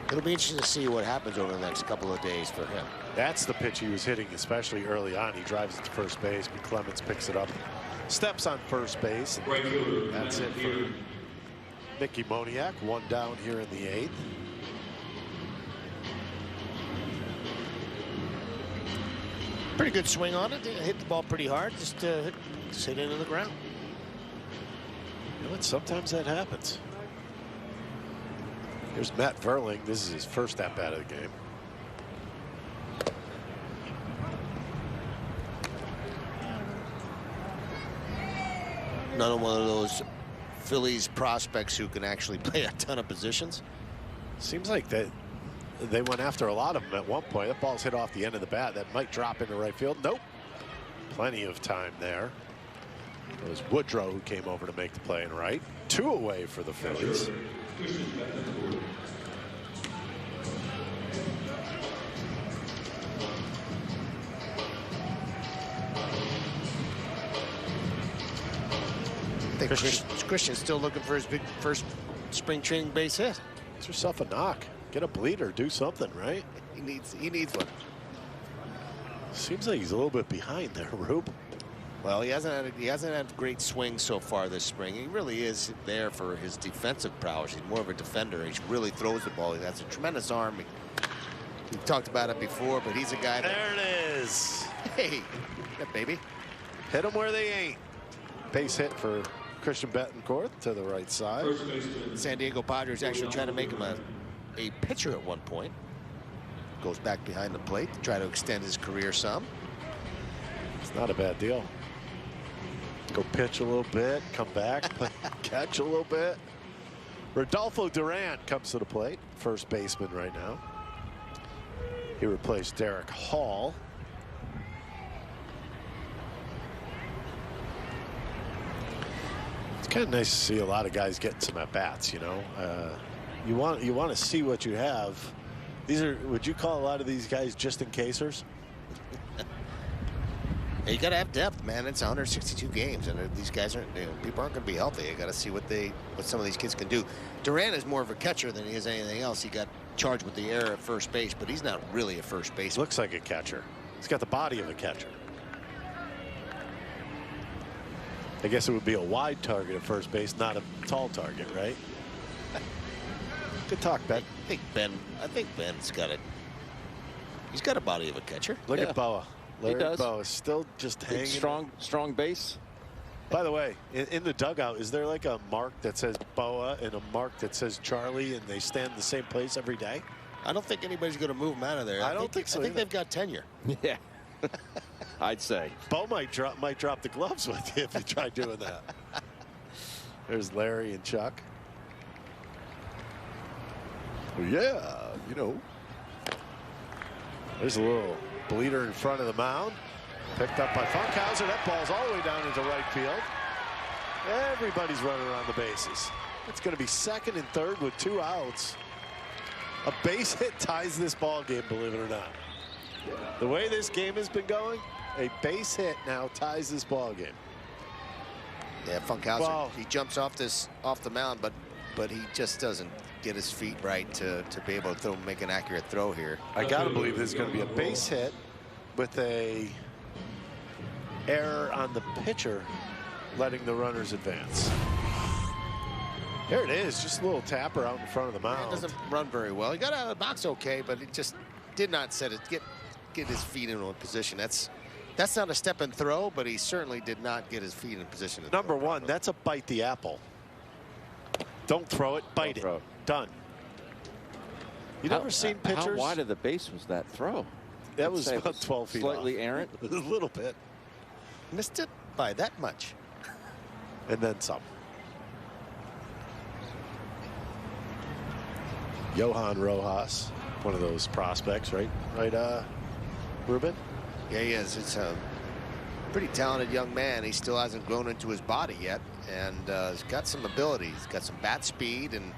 it'll be interesting to see what happens over the next couple of days for him. That's the pitch he was hitting, especially early on. He drives it to first base, but Clemens picks it up, steps on first base. And that's it for Mickey Moniak. 1 down here in the 8th. Pretty good swing on it. Hit the ball pretty hard. Just hit it into the ground. You know what? Sometimes that happens. Here's Matt Verling. This is his first at-bat of the game. Another one of those Phillies prospects who can actually play a ton of positions. Seems like that they went after a lot of them at one point. That ball's hit off the end of the bat. That might drop into right field. Nope. Plenty of time there. It was Woodrow who came over to make the play in right. 2 away for the Phillies. I think Christian's still looking for his big first spring training base hit. Get yourself a knock. Get a bleeder. Do something, right? He needs one. Seems like he's a little bit behind there, Rube. Well, he hasn't had great swings so far this spring. He really is there for his defensive prowess. He's more of a defender. He really throws the ball. He has a tremendous arm. We've talked about it before, but he's a guy that... There it is. Hey, yeah, baby. Hit them where they ain't. Base hit for Christian Betancourt to the right side. San Diego Padres actually trying to make him a pitcher at one point. Goes back behind the plate to try to extend his career some. It's not a bad deal. Go pitch a little bit, come back, catch a little bit. Rodolfo Duran comes to the plate, first baseman right now. He replaced Derek Hall. It's kind of nice to see a lot of guys getting some at bats. You know, you want to see what you have. These are, would you call a lot of these guys just in casers? You got to have depth, man. It's 162 games, and these guys aren't. People aren't going to be healthy. You got to see what some of these kids can do. Duran is more of a catcher than he is anything else. He got charged with the error at first base, but he's not really a first baseman. Looks like a catcher. He's got the body of a catcher. I guess it would be a wide target at first base, not a tall target, right? Good talk, Ben. I think Ben's got it. He's got a body of a catcher. Look at Boa. Larry does. Boa is still just hanging. Strong base. By the way, in the dugout, is there like a mark that says Boa and a mark that says Charlie, and they stand in the same place every day? I don't think anybody's going to move him out of there. I don't think so. I think either. they've got tenure. Yeah. I'd say. Bo might drop the gloves with you if you try doing that. There's Larry and Chuck. Well, yeah, you know. There's a little bleeder in front of the mound. Picked up by Funkhauser. That ball's all the way down into right field. Everybody's running around the bases. It's going to be second and third with 2 outs. A base hit ties this ball game, believe it or not. The way this game has been going, a base hit now ties this ball game. Yeah, Funkhauser, he jumps off the mound, but he just doesn't get his feet right to be able to make an accurate throw here. I gotta believe there's going to be a base hit with a error on the pitcher letting the runners advance. Here it is, just a little tapper out in front of the mound. It doesn't run very well. He got out of the box okay, but it just did not get his feet into a position. That's not a step and throw, but he certainly did not get his feet in position. Number one, that's a bite the apple. Don't throw it, bite it. Done. You never seen pitchers? How wide of the base was that throw? That was about 12 feet Slightly off. errant? A little bit. Missed it by that much. And then some. Johan Rojas, one of those prospects, right? Right, Ruben? Yeah, he is. It's a pretty talented young man. He still hasn't grown into his body yet, and he's got some ability. He's got some bat speed, and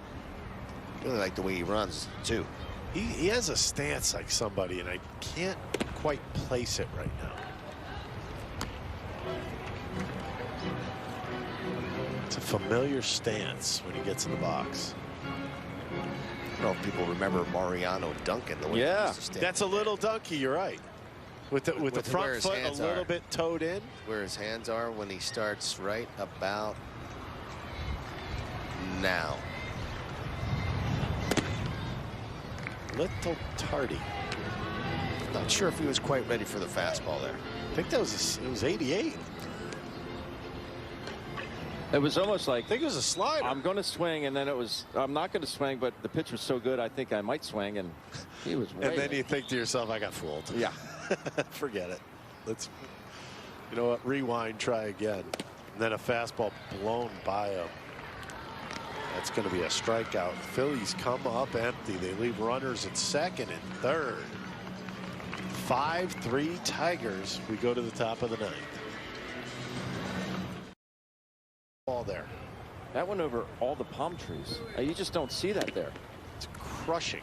really like the way he runs too. He has a stance like somebody, and I can't quite place it right now. It's a familiar stance when he gets in the box. I don't know if people remember Mariano Duncan. The way he used to stand. That's a little dunky. You're right. With the front foot a little bit towed in. Where his hands are when he starts right about now. Little tardy. Not sure if he was quite ready for the fastball there. I think that was it was 88. It was almost like, I think it was a slider. I'm going to swing, and then it was, I'm not going to swing, but the pitch was so good, I think I might swing, and he was way And then you think to yourself, I got fooled. Yeah. Forget it. Let's, you know what, rewind, try again. And then a fastball blown by him. That's going to be a strikeout. Phillies come up empty. They leave runners at second and third. 5-3 Tigers. We go to the top of the ninth. Ball there. That went over all the palm trees. You just don't see that there. It's crushing.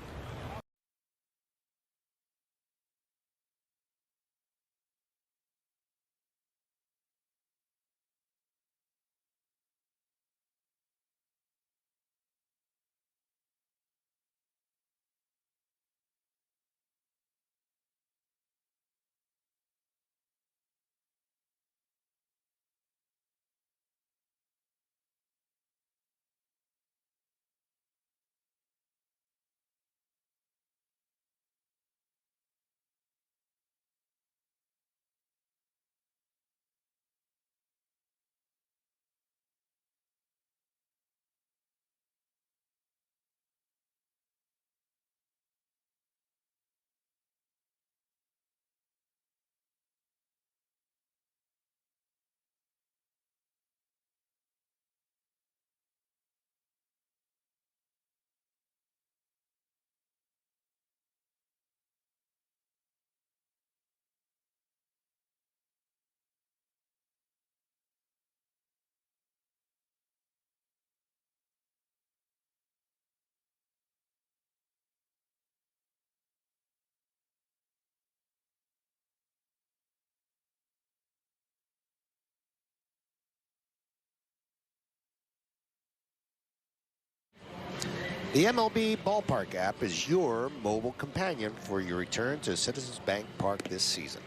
The MLB Ballpark app is your mobile companion for your return to Citizens Bank Park this season.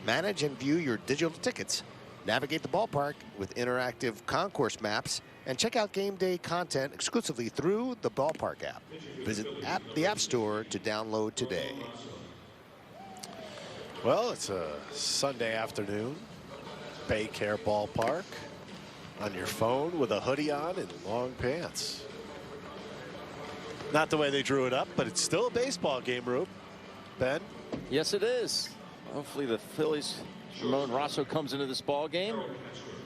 Manage and view your digital tickets, navigate the ballpark with interactive concourse maps, and check out game day content exclusively through the Ballpark app. Visit the App Store to download today. Well, it's a Sunday afternoon, Baycare Ballpark, on your phone with a hoodie on and long pants. Not the way they drew it up, but it's still a baseball game, Rube. Ben? Yes, it is. Hopefully the Phillies, Ramon Rosso comes into this ball game,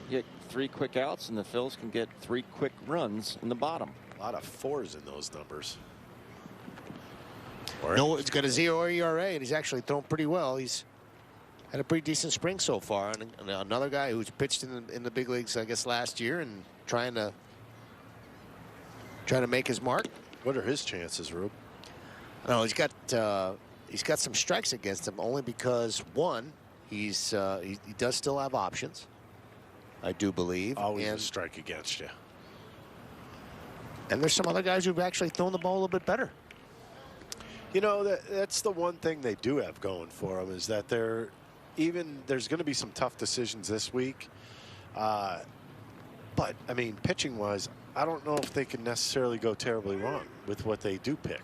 get 3 quick outs, and the Phillies can get 3 quick runs in the bottom. A lot of 4s in those numbers. No, he's got a 0 ERA, and he's actually thrown pretty well. He's had a pretty decent spring so far. And another guy who's pitched in the big leagues, I guess, last year, and trying to make his mark. What are his chances, Rube? No, he's got some strikes against him, only because one, he does still have options, I do believe. Always a strike against you. And there's some other guys who've actually thrown the ball a little bit better. You know, that's the one thing they do have going for them, is that there's going to be some tough decisions this week. But, I mean, pitching-wise, I don't know if they can necessarily go terribly wrong with what they do pick.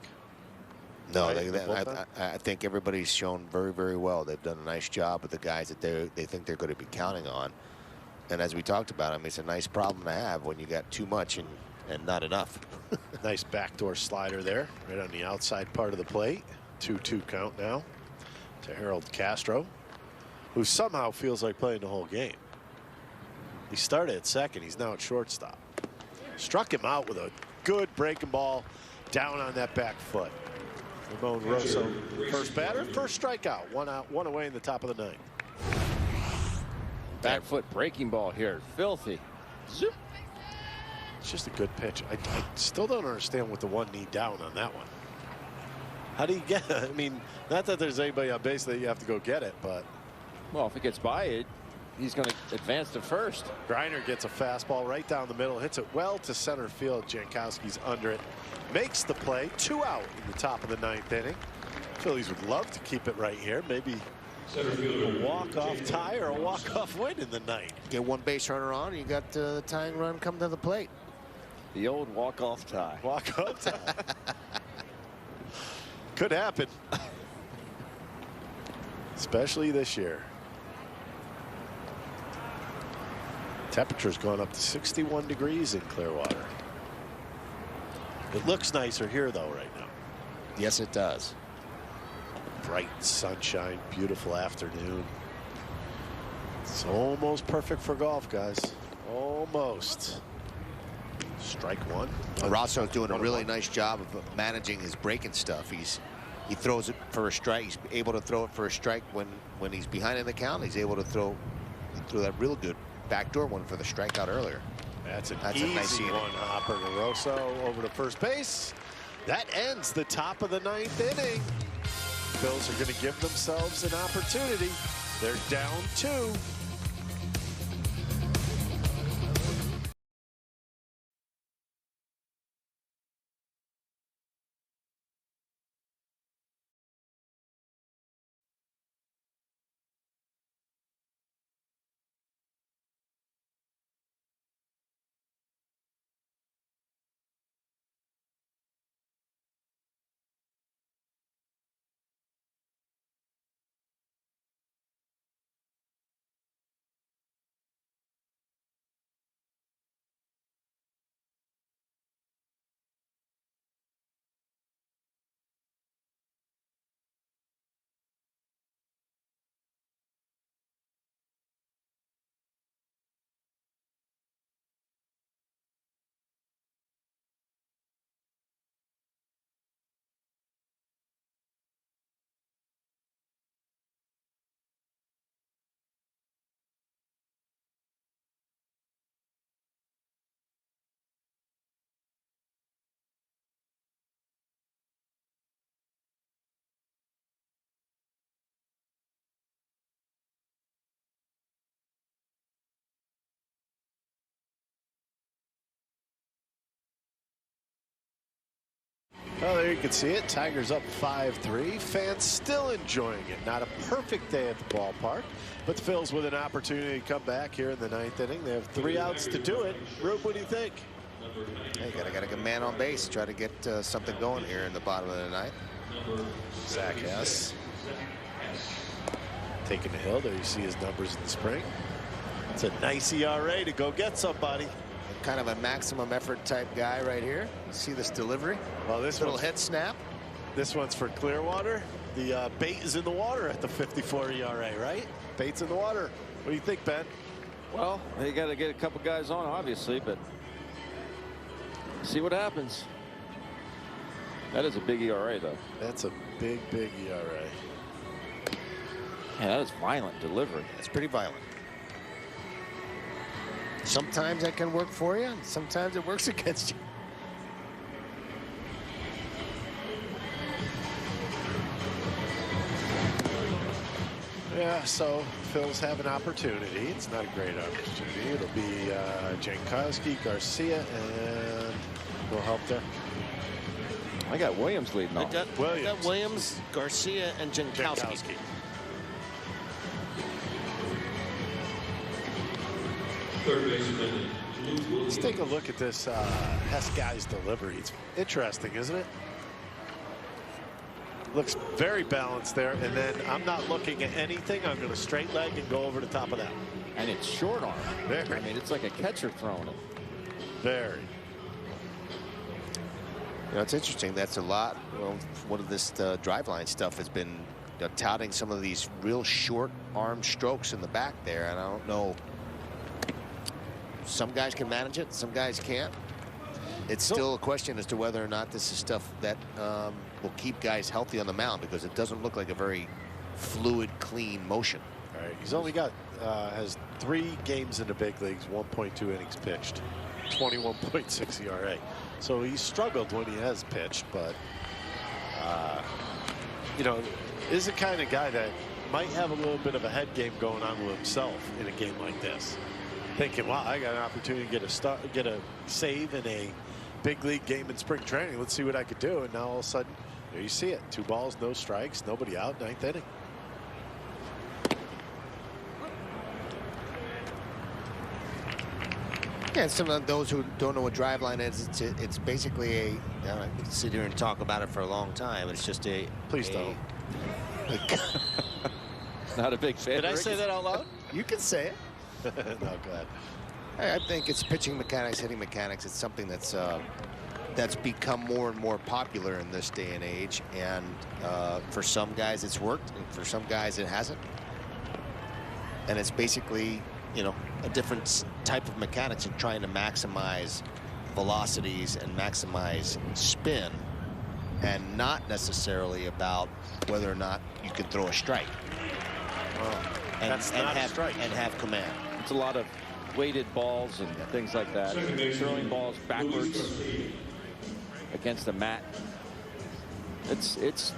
No, Right? I think everybody's shown very, very well. They've done a nice job with the guys that they think they're going to be counting on. And as we talked about, I mean, it's a nice problem to have when you got too much and not enough. Nice backdoor slider there, right on the outside part of the plate. 2-2 count now to Harold Castro, who somehow feels like playing the whole game. He started at second. He's now at shortstop. Struck him out with a good breaking ball down on that back foot. Ramon Rosso, first batter, first strikeout. 1 out, 1 away in the top of the 9th. Back foot breaking ball here. Filthy. Zoop. It's just a good pitch. I still don't understand with the 1 knee down on that one. How do you get it? I mean, not that there's anybody on base that you have to go get it, but. Well, if it gets by it, he's going to advance to first. Griner gets a fastball right down the middle, hits it well to center field. Jankowski's under it, makes the play. 2 out in the top of the 9th inning. Phillies would love to keep it right here. Maybe a walk-off tie or a walk-off win in the 9th. Get 1 base runner on, you got the tying run come to the plate. The old walk-off tie. Walk-off tie. Could happen. Especially this year. Temperature's gone up to 61 degrees in Clearwater. It looks nicer here, though, right now. Yes, it does. Bright sunshine, beautiful afternoon. It's almost perfect for golf, guys. Almost. Strike 1. Rosso's doing a really nice job of managing his breaking stuff. He throws it for a strike. He's able to throw it for a strike when he's behind in the count. He's able to throw that real good backdoor one for the strikeout earlier. That's a nice easy one, Hopper to Rosso over to first base. That ends the top of the 9th inning. Bills are going to give themselves an opportunity. They're down 2. Well, there you can see it. Tigers up 5-3. Fans still enjoying it. Not a perfect day at the ballpark, but the Phils with an opportunity to come back here in the 9th inning. They have 3 outs to do it. Rube, what do you think? Hey, got a good man on base. Try to get something going here in the bottom of the 9th. Zach Hess taking the hill. There you see his numbers in the spring. It's a nice ERA to go get somebody. Kind of a maximum effort type guy right here. See this delivery? Well, this little head snap. This one's for Clearwater. The bait is in the water at the 54 ERA, right? Bait's in the water. What do you think, Ben? Well, they got to get a couple guys on, obviously, but see what happens. That is a big ERA, though. That's a big, big ERA. Yeah, that is violent delivery. It's pretty violent. Sometimes that can work for you, and sometimes it works against you. Yeah, so Phils have an opportunity. It's not a great opportunity. It'll be Jankowski, Garcia, and will help there. I got Williams leading off. I got Williams, Garcia, and Jankowski. Third baseman, Let's take a look at this Hess guy's delivery. It's interesting, isn't it? Looks very balanced there, and then I'm not looking at anything. I'm going to straight leg and go over the top of that. And it's short arm. Very. I mean, it's like a catcher throwing it. Very. You know, it's interesting. That's a lot. Well, one of this driveline stuff has been touting some of these real short arm strokes in the back there, and I don't know. Some guys can manage it, some guys can't. It's still a question as to whether or not this is stuff that will keep guys healthy on the mound, because it doesn't look like a very fluid, clean motion. All right. He's only got has 3 games in the big leagues, 1.2 innings pitched, 21.6 ERA. So he's struggled when he has pitched, but you know, is the kind of guy that might have a little bit of a head game going on with himself in a game like this, thinking, wow, I got an opportunity to get a save in a big league game in spring training. Let's see what I could do. And now all of a sudden, there you see it. 2 balls, no strikes, nobody out, 9th inning. Yeah, some of those who don't know what driveline is, it's basically a. I can sit here and talk about it for a long time. It's just a. Please don't. Not a big fan. Did I say that out loud? You can say it. No, go ahead. I think it's pitching mechanics, hitting mechanics. It's something that's become more and more popular in this day and age. And for some guys, it's worked, and for some guys, it hasn't. And it's basically, you know, a different type of mechanics in trying to maximize velocities and maximize spin, and not necessarily about whether or not you can throw a strike. That's not a strike. And have command. It's a lot of weighted balls and things like that. Throwing balls backwards against the mat. It's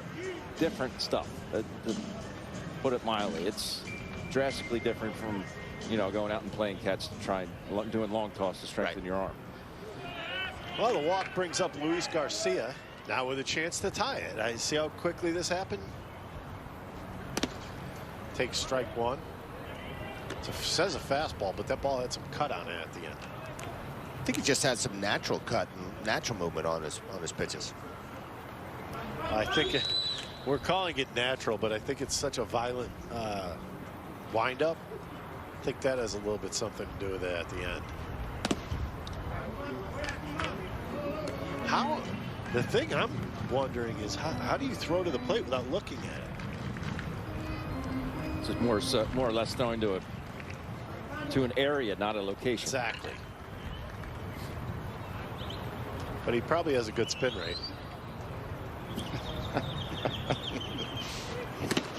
different stuff. To put it mildly, it's drastically different from, you know, going out and playing catch to try and doing long toss to strengthen your arm. Well, the walk brings up Luis Garcia, now with a chance to tie it. I see how quickly this happened. Takes strike 1. It says a fastball, but that ball had some cut on it at the end. I think he just had some natural cut and natural movement on his pitches. I think we're calling it natural, but I think it's such a violent windup. I think that has a little bit something to do with it at the end. The thing I'm wondering is how do you throw to the plate without looking at it? It's just more or less throwing to an area, not a location. Exactly. But he probably has a good spin rate.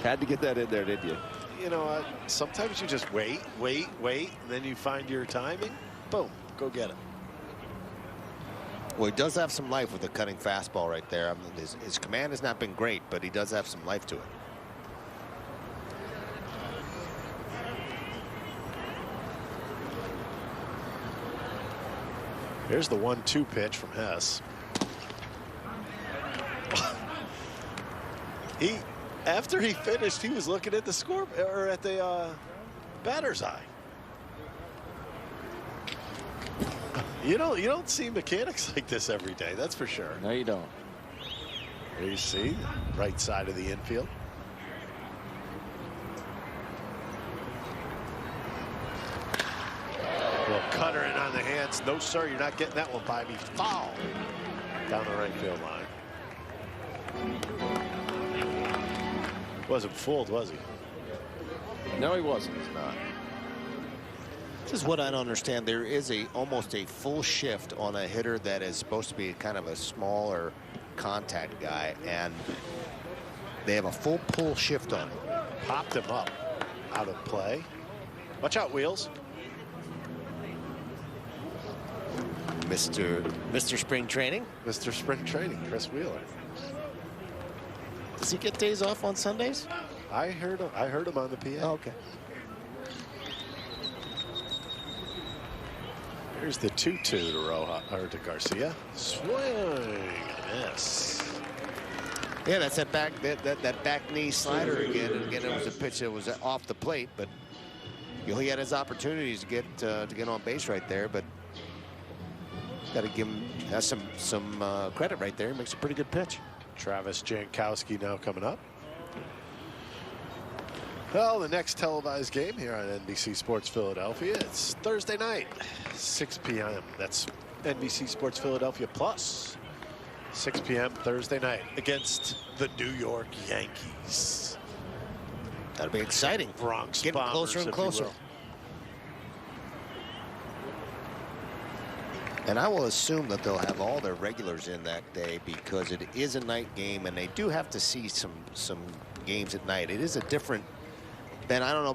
Had to get that in there, didn't you? You know what? Sometimes you just wait, and then you find your timing. Boom, go get it. Well, he does have some life with the cutting fastball right there. I mean, his command has not been great, but he does have some life to it. Here's the 1-2 pitch from Hess. After he finished, he was looking at the score or at the batter's eye. You don't see mechanics like this every day, that's for sure. No, you don't. There you see, right side of the infield. Well, cutter in on the hands. No, sir, you're not getting that one by me. Foul down the right field line. Wasn't fooled, was he? No, he wasn't. He's not. This is what I don't understand. There is almost a full shift on a hitter that is supposed to be kind of a smaller contact guy, and they have a full pull shift on him. Popped him up out of play. Watch out, Wheels. Mr. Spring Training. Mr. Spring Training, Chris Wheeler. Does he get days off on Sundays? I heard him on the PA. Oh, okay. Here's the 2-2 to Garcia. Swing. Yes. Yeah, that's that back knee slider again. And again, it was a pitch that was off the plate, but he had his opportunities to get on base right there. But got to give him some credit right there. He makes a pretty good pitch. Travis Jankowski now coming up. Well, the next televised game here on NBC Sports Philadelphia, it's Thursday night, 6 p.m. That's NBC Sports Philadelphia Plus. 6 p.m. Thursday night against the New York Yankees. That'll be exciting. Bronx Getting Bombers, closer and if you closer. will. And I will assume that they'll have all their regulars in that day because it is a night game, and they do have to see some games at night. It is a different, Ben, I don't know